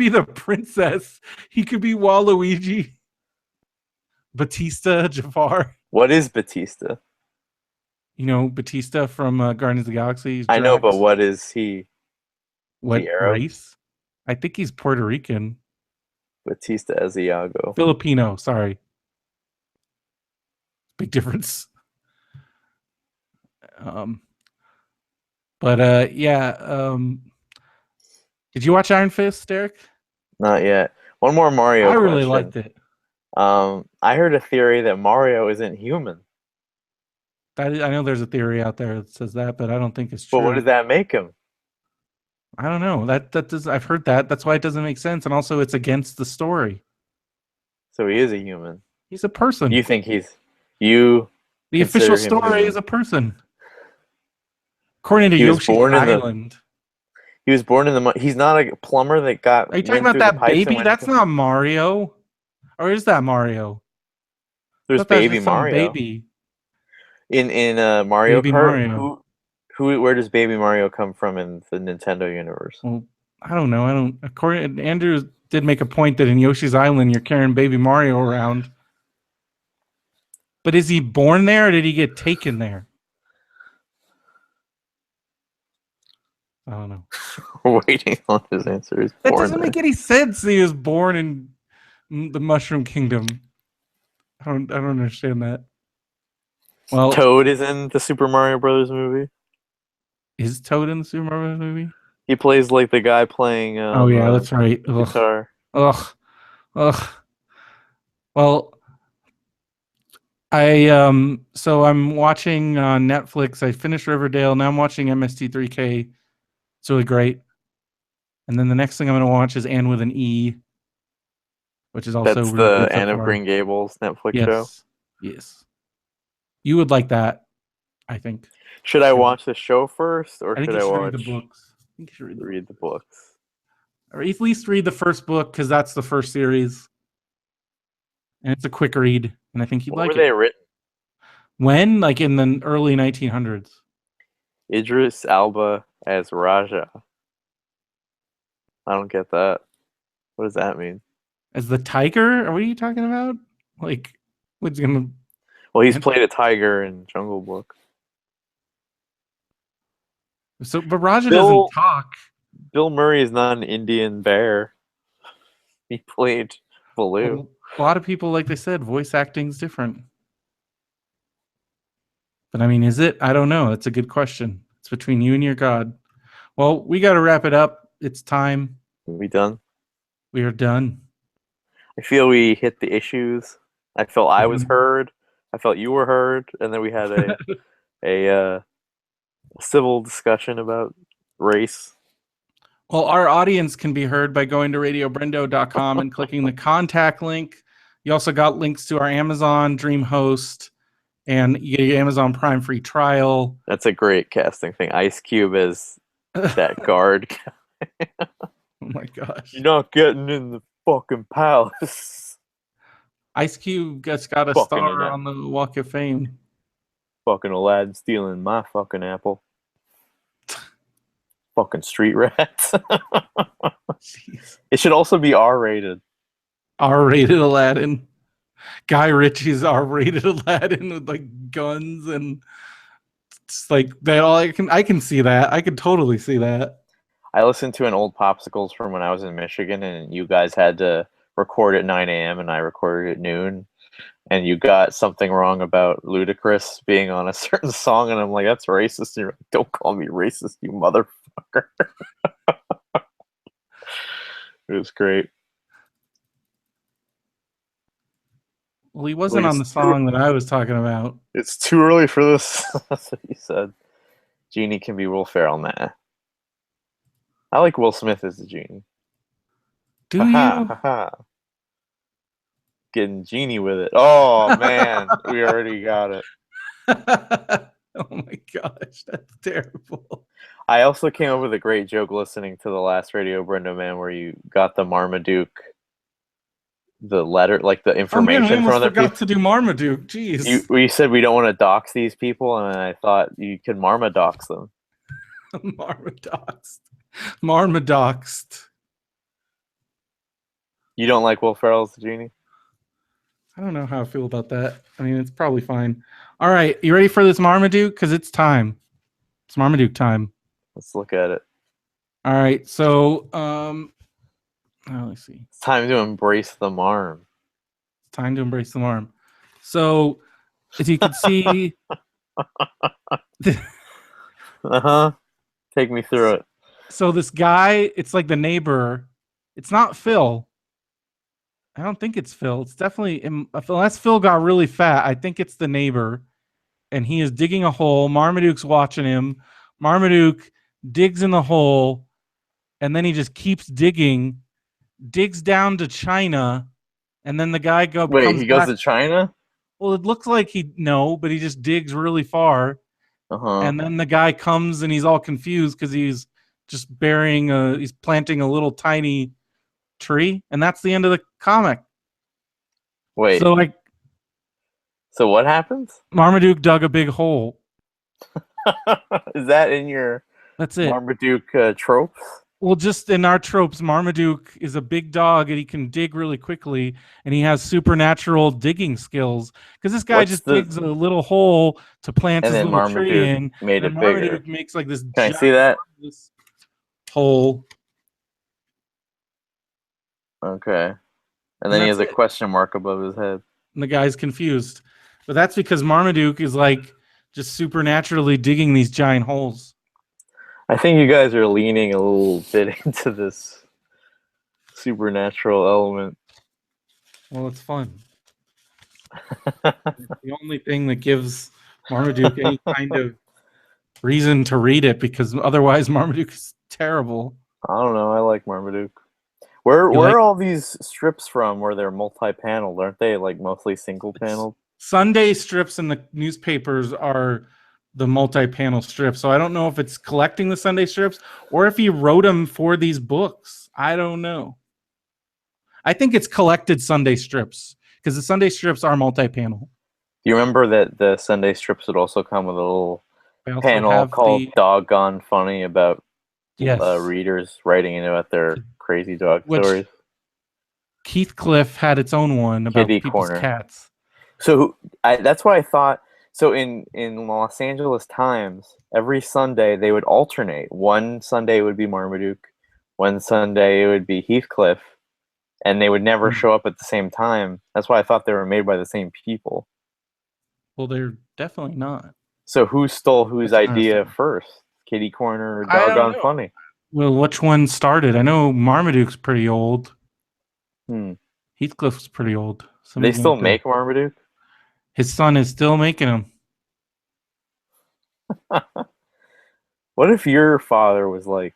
the princess. He could be Waluigi. Batista, Jafar. What is Batista? You know Batista from Guardians of the Galaxy. I know, but what is he? What race? I think he's Puerto Rican. Batista as Iago. Filipino, sorry. Big difference. Did you watch Iron Fist, Derek? Not yet. One more Mario question. Really liked it. I heard a theory that Mario isn't human. I know there's a theory out there that says that, but I don't think it's true. But what does that make him? I don't know. I've heard that. That's why it doesn't make sense, and also it's against the story. So he is a human. He's a person. You think the official story is a person. According to Yoshi's Island. He was born in the. He's not a plumber that got. Are you talking about that baby? That's not Mario. Or is that Mario? There's baby Mario. Baby. In Mario baby Kart, Mario. Where does Baby Mario come from in the Nintendo universe? Well, I don't know. Andrew did make a point that in Yoshi's Island you're carrying Baby Mario around. But is he born there or did he get taken there? I don't know. We're waiting on his answer. That doesn't make any sense. He was born in the Mushroom Kingdom. I don't understand that. Well, Toad is in the Super Mario Brothers movie. Is Toad in the Super Mario Brothers movie? He plays like the guy playing. Oh yeah, that's right. Guitar. Ugh. Well, so I'm watching on Netflix. I finished Riverdale. Now I'm watching MST3K. It's really great. And then the next thing I'm going to watch is Anne with an E, which is also that's really the Anne of Green Gables Netflix show. Yes. You would like that, I think. Should I watch the show first, or should I watch read the books? I think you should read the books, or at least read the first book because that's the first series, and it's a quick read. And I think you'd like it. When were they written? When, like in the early 1900s. Idris Elba as Raja. I don't get that. What does that mean? As the tiger? What are you talking about? Like, what's gonna? Well, he's played a tiger in Jungle Book. So, but Raja doesn't talk. Bill Murray is not an Indian bear. He played Baloo. Well, a lot of people, like they said, voice acting's different. But I mean, is it? I don't know. That's a good question. It's between you and your God. Well, we got to wrap it up. It's time. Are we done? We are done. I feel we hit the issues. I felt I was heard. I felt you were heard, and then we had a civil discussion about race. Well, our audience can be heard by going to radiobrendo.com and clicking the contact link. You also got links to our Amazon Dream Host, and you get your Amazon Prime free trial. That's a great casting thing. Ice Cube as that guard. Oh my gosh. You're not getting in the fucking palace. Ice Cube got a Fucking star on the Walk of Fame. Fucking Aladdin stealing my fucking apple. Fucking street rats. Jeez. It should also be R-rated. R-rated Aladdin. Guy Ritchie's R-rated Aladdin with like guns and it's like that. All I can see that. I could totally see that. I listened to an old Popsicles from when I was in Michigan, and you guys had to record at 9 a.m. and I recorded at noon. And you got something wrong about Ludacris being on a certain song, and I'm like, that's racist. And you're like, don't call me racist, you motherfucker. It was great. Well, he wasn't on the song that I was talking about. It's too early for this. That's what he said. Genie can be Will Ferrell. Nah. I like Will Smith as the genie. Do you? Getting Genie with it. Oh, man. We already got it. Oh, my gosh. That's terrible. I also came up with a great joke listening to the last Radio BrendoMan where you got the Marmaduke, the letter, like the information from other people. I forgot to do Marmaduke. Jeez. We said we don't want to dox these people, and I thought you could Marmadox them. Marmadoxed. You don't like Will Ferrell as the genie? I don't know how I feel about that. I mean, it's probably fine. All right, you ready for this Marmaduke? Because it's time. It's Marmaduke time. Let's look at it. All right, so let's see. It's time to embrace the marm. It's time to embrace the marm. So, as you can see, Take me through it. So this guy, it's like the neighbor. It's not Phil. I don't think it's Phil. It's definitely, unless Phil got really fat, I think it's the neighbor. And he is digging a hole. Marmaduke's watching him. Marmaduke digs in the hole. And then he just keeps digging. Digs down to China. And then the guy goes to China? Well, it looks like but he just digs really far. And then the guy comes and he's all confused because he's just he's planting a little tiny tree, and that's the end of the comic. Wait. So what happens? Marmaduke dug a big hole. Is that in your Marmaduke tropes? Well, just in our tropes, Marmaduke is a big dog and he can dig really quickly, and he has supernatural digging skills. Because this guy digs a little hole to plant his little tree in, and Marmaduke makes like this. Can I see that hole? Okay, and then he has a question mark above his head. And the guy's confused, but that's because Marmaduke is like just supernaturally digging these giant holes. I think you guys are leaning a little bit into this supernatural element. Well, it's fun. It's the only thing that gives Marmaduke any kind of reason to read it, because otherwise Marmaduke is terrible. I don't know. I like Marmaduke. Where are all these strips from where they're multi-paneled? Aren't they like mostly single-paneled? Sunday strips in the newspapers are the multi-panel strips. So I don't know if it's collecting the Sunday strips or if he wrote them for these books. I don't know. I think it's collected Sunday strips because the Sunday strips are multi-panel. Do you remember that the Sunday strips would also come with a little I also panel have called the "Doggone Funny" about yes, readers writing in about their crazy dog which stories. Heathcliff had its own one about Kitty people's Corner. cats. So that's why I thought. So in Los Angeles Times, every Sunday they would alternate. One Sunday it would be Marmaduke, one Sunday it would be Heathcliff, and they would never Hmm. show up at the same time. That's why I thought they were made by the same people. Well, they're definitely not. So who stole whose That's idea interesting. first? Kitty Corner or I don't Doggone know. Funny? Well, which one started? I know Marmaduke's pretty old. Hmm. Heathcliff's pretty old. They Somebody's gonna still have to. make Marmaduke? His son is still making them. What if your father was like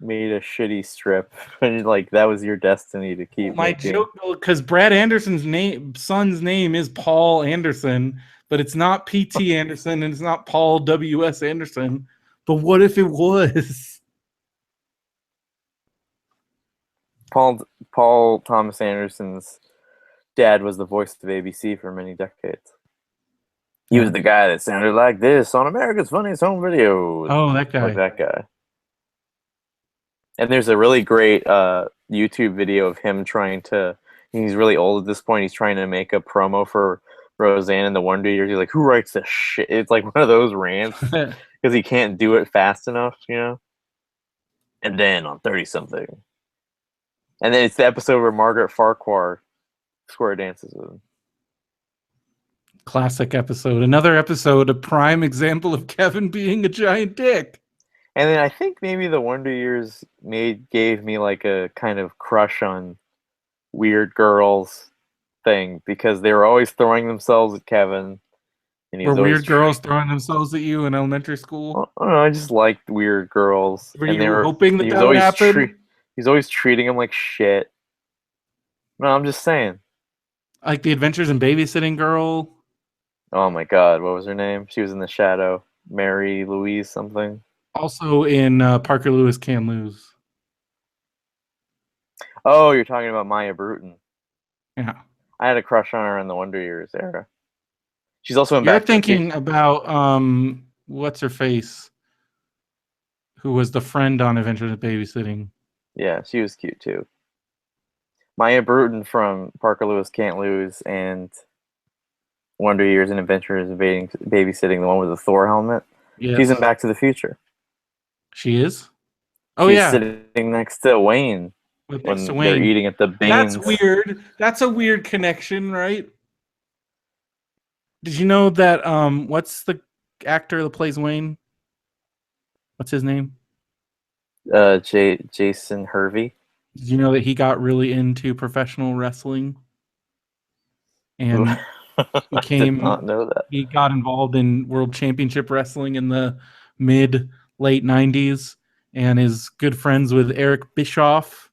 made a shitty strip and like that was your destiny to Well, keep my making? joke, because Brad Anderson's son's name is Paul Anderson, but it's not P.T. Anderson and it's not Paul W.S. Anderson. But what if it was? Paul Thomas Anderson's dad was the voice of ABC for many decades. He Yeah. was the guy that sounded like this on America's Funniest Home Videos. Oh, that Like guy. that guy. And there's a really great YouTube video of him trying to. He's really old at this point. He's trying to make a promo for Roseanne in the Wonder Years. He's like, "Who writes this shit?" It's like one of those rants because he can't do it fast enough, you know. And then on 30 something, and then it's the episode where Margaret Farquhar square dances with him. Classic episode. Another episode, a prime example of Kevin being a giant dick. And then I think maybe the Wonder Years gave me like a kind of crush on weird girls thing because they were always throwing themselves at Kevin, and he Were was always. weird girls throwing themselves at you in elementary school? I don't know. I just liked weird girls, Were and you hoping that he was that would always happen? he's always treating them like shit. No, I'm just saying. Like the Adventures in Babysitting Girl? Oh my God, what was her name? She was in The Shadow. Mary Louise something. Also in Parker Lewis Can Lose. Oh, you're talking about Maya Bruton. Yeah. I had a crush on her in the Wonder Years era. She's also in You're Back to the thinking Future. about what's her face? Who was the friend on Adventures in Babysitting? Yeah, she was cute too. Maya Bruton from Parker Lewis Can't Lose and Wonder Years and Adventures of Babysitting, the one with the Thor helmet. She's in Yes. Back to the Future. She is? Oh She's yeah. sitting next to Wayne With next to when they're Wayne. eating at the That's Baines. weird. That's a weird connection, right? Did you know that what's the actor that plays Wayne? What's his name? Jason Hervey. Did you know that he got really into professional wrestling and I did became not know that. he got involved in world championship wrestling in the mid late 90s and is good friends with Eric Bischoff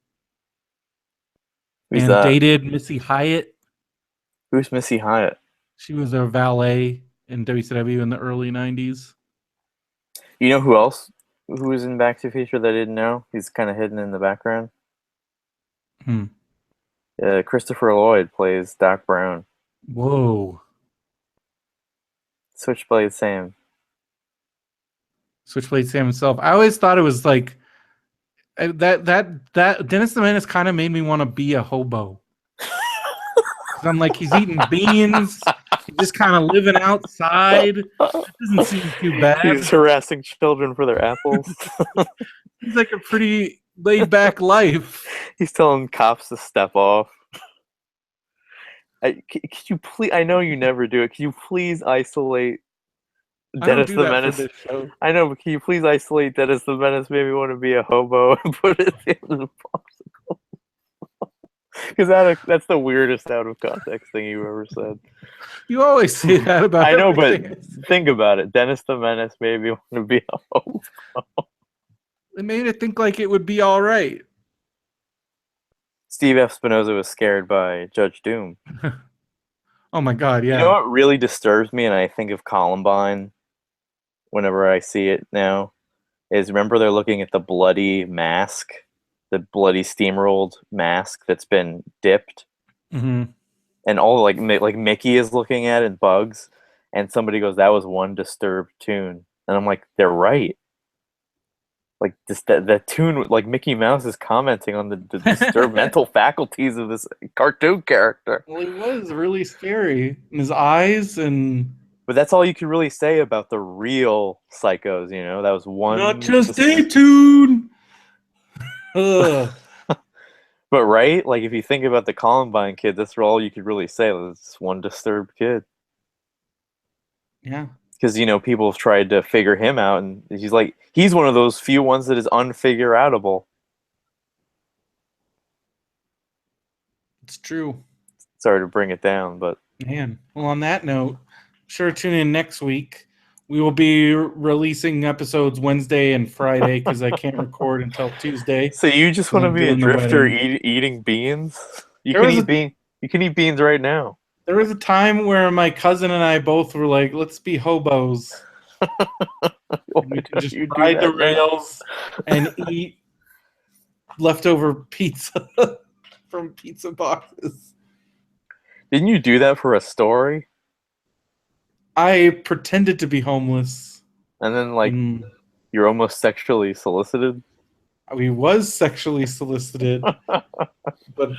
Who's and that? dated Missy Hyatt. Who's Missy Hyatt? She was a valet in WCW in the early 90s. You know who else who was in Back to the Future that I didn't know? He's kind of hidden in the background. Hmm. Christopher Lloyd plays Doc Brown. Whoa. Switchblade Sam. Switchblade Sam himself. I always thought it was like that Dennis the Menace kind of made me want to be a hobo. Because I'm like, he's eating beans, he's just kind of living outside. That doesn't seem too He's bad. harassing children for their apples. He's like a pretty laid back life. He's telling cops to step off. Could you please? I know you never do it. Can you please isolate I don't Dennis do the that for Menace? this show. I know, but can you please isolate Dennis the Menace? Made me want to be a hobo and put it in the popsicle. Because that's the weirdest out of context thing you ever said. You always say that about I know, but everything. think about it. Dennis the Menace made me want to be a hobo. It made it think like it would be all right. Steve F. Spinoza was scared by Judge Doom. Oh my God, You know yeah. what really disturbs me, and I think of Columbine whenever I see it now, is remember they're looking at the bloody mask, the bloody steamrolled mask that's been dipped, Hmm. and all like Mickey is looking at it and Bugs, and somebody goes, "That was one disturbed tune." And I'm like, they're right. Like this, that tune, like Mickey Mouse is commenting on the disturbed mental faculties of this cartoon character. Well, he was really scary. And his eyes and But that's all you can really say about the real psychos, you know? That was not one. just a tune. Ugh. But right, like if you think about the Columbine kid, that's all you could really say. It's one disturbed kid. Yeah. Because people have tried to figure him out, and he's one of those few ones that is unfigure-outable. It's true. Sorry to bring it down, but Man. Well, on that note, sure tune in next week. We will be releasing episodes Wednesday and Friday because I can't record until Tuesday so you just because want to I'm be a doing the drifter wedding. eating beans? You There can was eat a bean. You can eat beans right now. there was a time where my cousin and I both were like, "Let's be hobos. Why We can don't just you do ride the that now? rails and eat leftover pizza from pizza boxes." Didn't you do that for a story? I pretended to be homeless And then like when you're almost sexually solicited? we was sexually solicited, but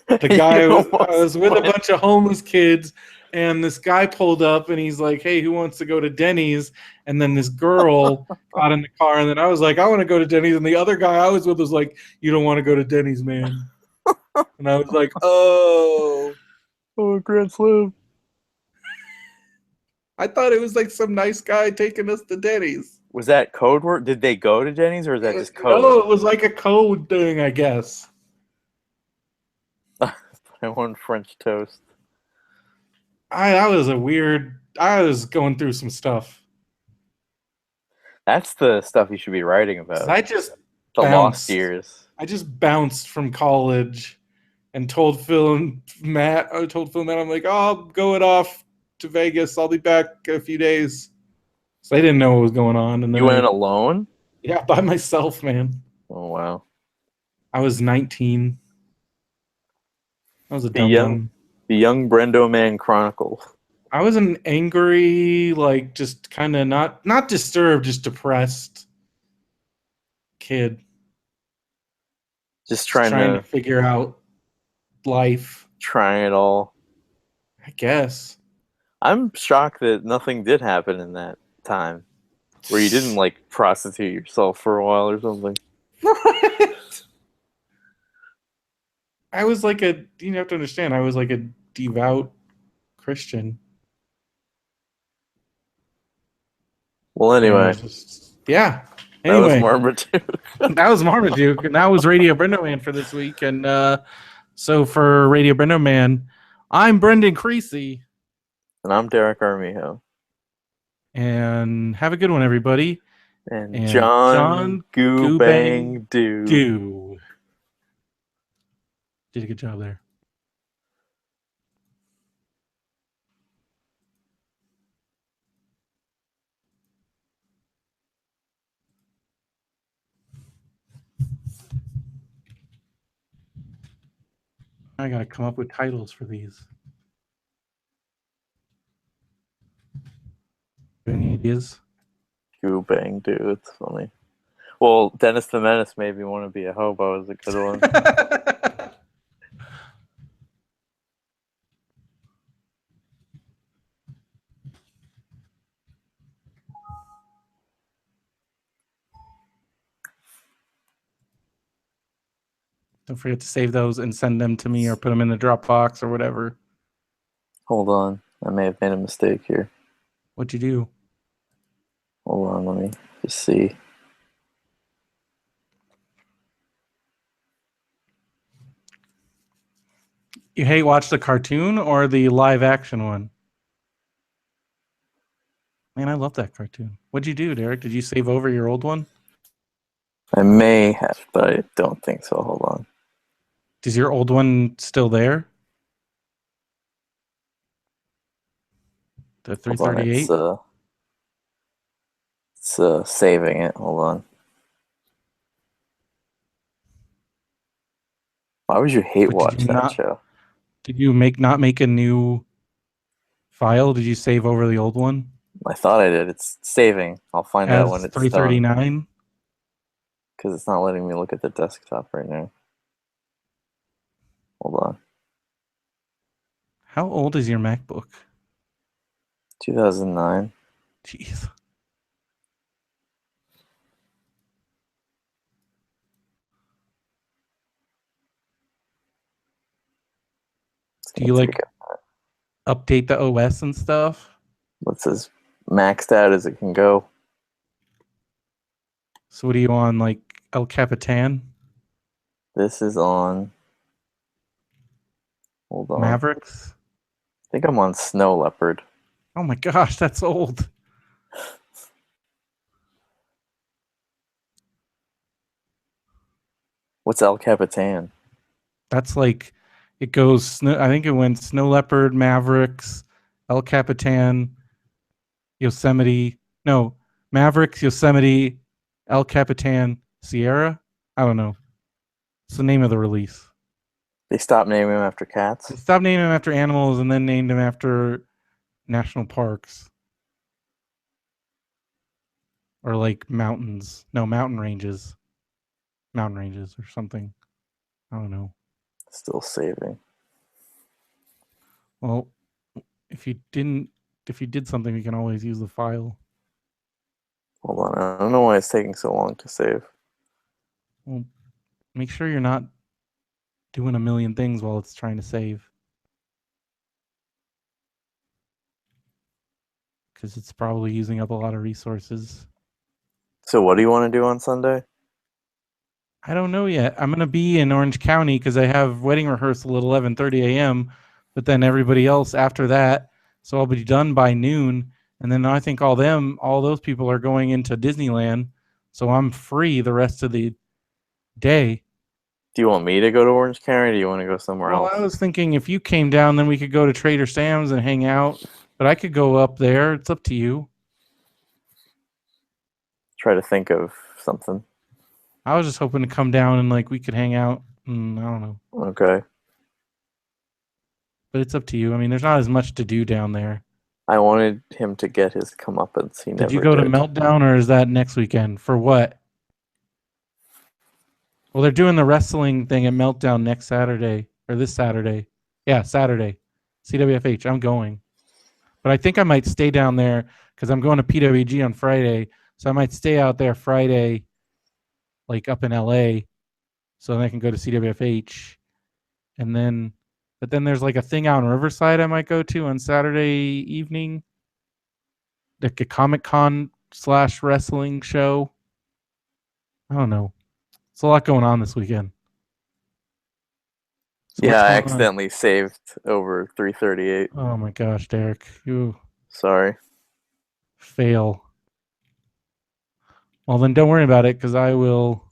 the You guy I almost was with a went. bunch of homeless kids, and this guy pulled up and he's like, "Hey, who wants to go to Denny's?" And then this girl got in the car, and then I was like, "I want to go to Denny's." And the other guy I was with was like, "You don't want to go to Denny's, man." And I was like, "Oh." Oh, Grand Slam. I thought it was like some nice guy taking us to Denny's. Was that code word? Did they go to Denny's or is that just code? No, it was like a code thing, I guess. I want French toast. That was a weird. I was going through some stuff. That's the stuff you should be writing 'Cause about. I just The lost bounced. years. I just bounced from college and told Phil and Matt. I told Phil and Matt, I'm like, oh, I'm going off to Vegas. I'll be back in a few days. So they didn't know what was going on, and then You went alone? yeah, by myself, man. Oh wow. I was 19. I was a The dumb young dumb. the young BrendoMan Chronicles. I was an angry, like just kind of not disturbed, just depressed kid, Just just trying trying to to figure out life. try it all. I guess. I'm shocked that nothing did happen in that time. Where you didn't like prostitute yourself for a while or something. What? I was like you have to understand, I was like a devout Christian. Well And I anyway, was just, yeah. that was Anyway, Marmaduke. that was Marmaduke, and that was Radio BrendoMan for this week. And so for Radio BrendoMan, I'm Brendan Creecy. And I'm Derek Armijo. And have a good one, everybody. And And John John Goobang Doo. Do. Did a good job there. I gotta come up with titles for these. Any ideas? Goobang Doo. It's funny. Well, Dennis the Menace made me want to be a hobo is a good one. Don't forget to save those and send them to me or put them in the Dropbox or whatever. Hold on. I may have made a mistake here. What'd you do? Hold on, let me just see. You hate watch the cartoon or the live action one? Man, I love that cartoon. What'd you do, Derek? Did you save over your old one? I may have, but I don't think so. Hold on. Is your old one still there? The Hold on. 338? It's saving it. Hold on. Why would you hate But watch that show? Did you not make a new file? Did you save over the old one? I thought I did. It's saving. I'll find out when as it's done 339. because it's not letting me look at the desktop right now. Hold on. How old is your MacBook? 2009. Jeez. It's Do gonna you take like it. update the OS and stuff? What's as maxed out as it can go? So what are you on, like El Capitan? This is on. Hold on. Mavericks? I think I'm on Snow Leopard. Oh my gosh, that's old. What's El Capitan? That's like it goes. I think it went Snow Leopard, Mavericks, El Capitan, Yosemite. No, Mavericks, Yosemite, El Capitan, Sierra. I don't know. It's the name of the release. They stopped naming them after They cats. stopped naming them after animals and then named them after national parks or like mountains. No, mountain ranges. Mountain ranges or something. I don't know. Still saving. Well, if you didn't, if you did something, you can always use the file. Hold on. I don't know why it's taking so long to save. Well, make sure you're not doing a million things while it's trying to save. Because it's probably using up a lot of resources. So what do you want to do on Sunday? I don't know yet. I'm going to be in Orange County because I have wedding rehearsal at 11:30 a.m. But then everybody else after that, so I'll be done by noon. And then I think all those people are going into Disneyland, so I'm free the rest of the day. Do you want me to go to Orange County or do you want to go somewhere Well, else? I was thinking if you came down, then we could go to Trader Sam's and hang out. But I could go up there. It's up to you. Try to think of something. I was just hoping to come down and like we could hang out. I don't know. Okay. But it's up to you. I mean, there's not as much to do down there. I wanted him to get his comeuppance. He Did you never go to did. Meltdown or is that next weekend? For what? Well, they're doing the wrestling thing at Meltdown next Saturday or this Saturday. Yeah, Saturday. CWFH. I'm going. But I think I might stay down there because I'm going to PWG on Friday. So I might stay out there Friday, like up in LA, so then I can go to CWFH. And then, but then there's like a thing out in Riverside I might go to on Saturday evening, like a Comic Con / wrestling show. I don't know. It's a lot going on this weekend. So Yeah, what's I going on? accidentally saved over 338. Oh my gosh, Derek, you Sorry. fail. Well, then don't worry about it because I will.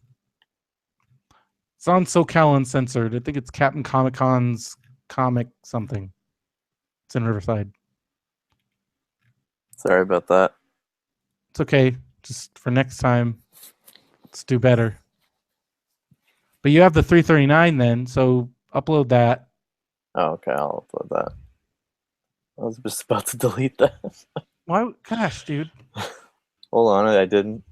It's on SoCal Uncensored. I think it's Captain Comic Con's comic something. It's in Riverside. Sorry about that. It's okay. Just for next time, let's do better. But you have the 339 then, so upload that. Oh, okay. I'll upload that. I was just about to delete that. Why? Gosh, dude. Hold on. I didn't.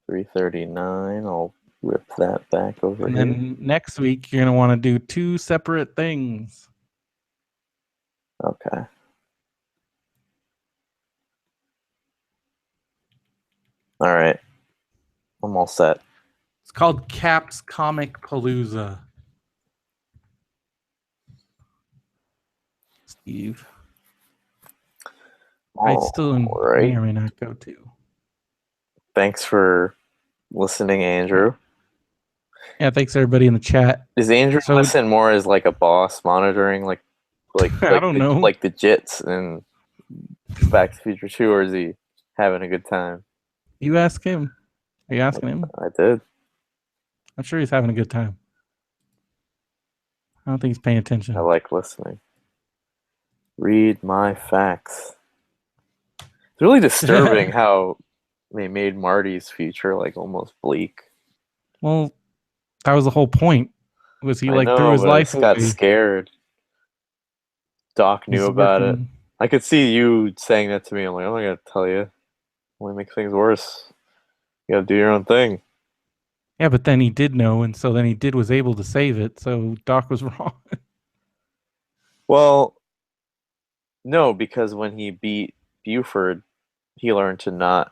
339. I'll rip that back over And here. then next week, you're going to want to do 2 separate things. Okay. All right. I'm all set. It's called Cap's Comic Palooza. Steve. I still may or may not go to. Thanks for listening, Andrew. Yeah, thanks everybody in the chat. Does Andrew listen more as like a boss monitoring, like I don't know, like the Jits and Back to the Future 2, or is he having a good time? You ask him. Are you asking him? I did. I'm sure he's having a good time. I don't think he's paying attention. I like listening. Read my facts. It's really disturbing how they made Marty's future like almost bleak. Well, that was the whole point. Was he like threw his life away? Got scared. Doc knew about it. I could see you saying that to me. I'm like, I'm not gonna tell you. Only make things worse. You gotta do your own thing. Yeah, but then he did know, and so then he was able to save it. So Doc was wrong. Well, no, because when he beat Buford, he learned to not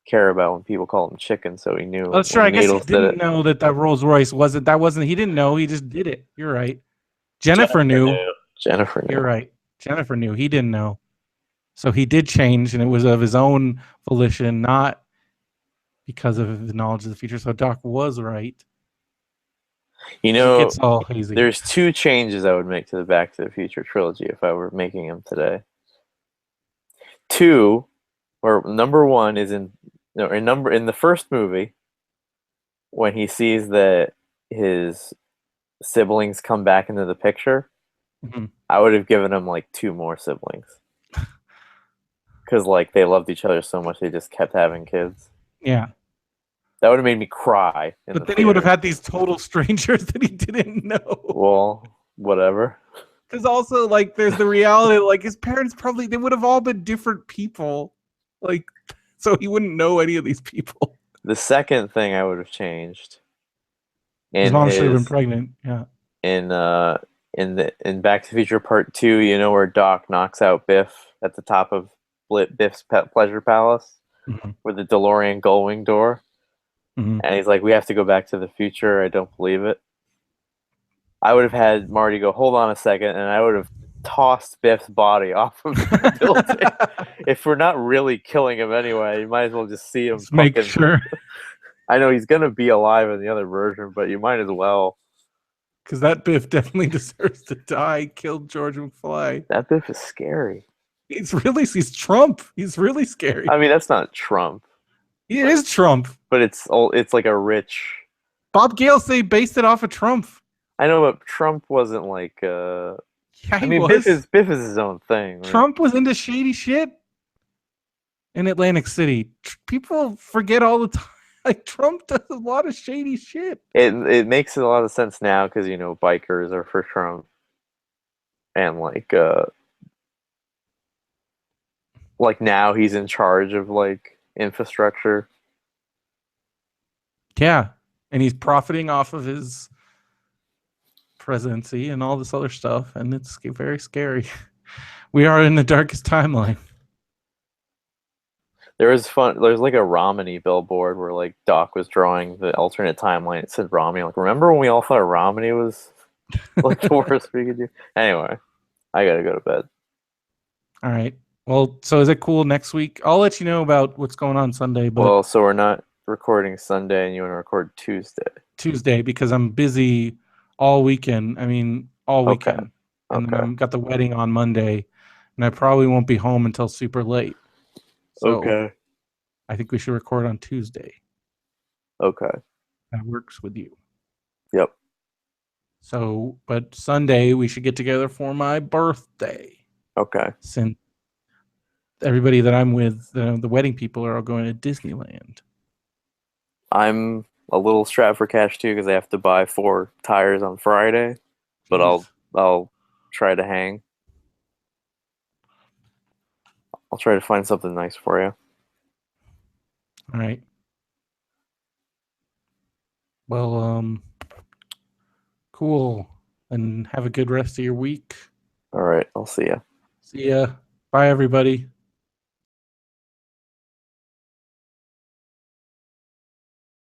care about when people call him chicken, so he knew That's true. I when guess he Needles did didn't it. know that Rolls Royce wasn't. That wasn't. He didn't know. He just did it. You're right. Jennifer Jennifer knew. knew. Jennifer You're knew. right. Jennifer knew. He didn't know. So he did change, and it was of his own volition, not because of his knowledge of the future. So Doc was right. You It know, gets all hazy. there's two changes I would make to the Back to the Future trilogy if I were making them today. Two, or number one is in no, in the first movie when he sees that his siblings come back into the picture. Mm-hmm. I would have given him like two more siblings because like they loved each other so much they just kept having kids. Yeah. That would have made me cry in But the then he would have theater. had these total strangers that he didn't know. Well, whatever. Because also, like, there's the reality, like, his parents probably, they would have all been different people. Like, so he wouldn't know any of these people. The second thing I would have changed His in mom should have been his pregnant. Yeah. in in Back to the Future Part Two, you know where Doc knocks out Biff at the top of Biff's Pet Pleasure Palace Mm-hmm. with the DeLorean Gullwing door, Mm-hmm. and he's like, "We have to go back to the future." I don't believe it. I would have had Marty go, "Hold on a second," and I would have tossed Biff's body off of the building. If we're not really killing him anyway, you might as well just see him Just make fucking. sure. I know he's gonna be alive in the other version, but you might as well. Because that Biff definitely deserves to die. Killed George McFly. That Biff is scary. He's Trump. He's really scary. I mean, that's not Trump, He is Trump. but it's like a rich. Bob Gale say based it off of Trump. I know, but Trump wasn't like. Yeah, I he mean, was. Biff is his own thing. Right? Trump was into shady shit in Atlantic City. People forget all the time. Like Trump does a lot of shady shit. It makes a lot of sense now because you know bikers are for Trump, and like now he's in charge of like infrastructure. Yeah, and he's profiting off of his presidency and all this other stuff, and it's very scary. We are in the darkest timeline. There's like a Romney billboard where like Doc was drawing the alternate timeline. It said Romney. Like, remember when we all thought Romney was like the worst we could do? Anyway, I gotta go to bed. All right. Well, so is it cool next week? I'll let you know about what's going on Sunday, but Well, so we're not recording Sunday, and you want to record Tuesday. Tuesday because I'm busy all weekend. I mean, all Okay. weekend. And then Okay. I've got the wedding on Monday, and I probably won't be home until super late. So Okay. I think we should record on Tuesday. Okay. That works with you. Yep. So, but Sunday we should get together for my birthday. Okay. Since everybody that I'm with, the wedding people are all going to Disneyland. I'm a little strapped for cash too because I have to buy 4 tires on Friday, but Jeez. I'll try to hang. I'll try to find something nice for you. All right. Well, cool. And have a good rest of your week. All right. I'll see you. See ya. Bye, everybody.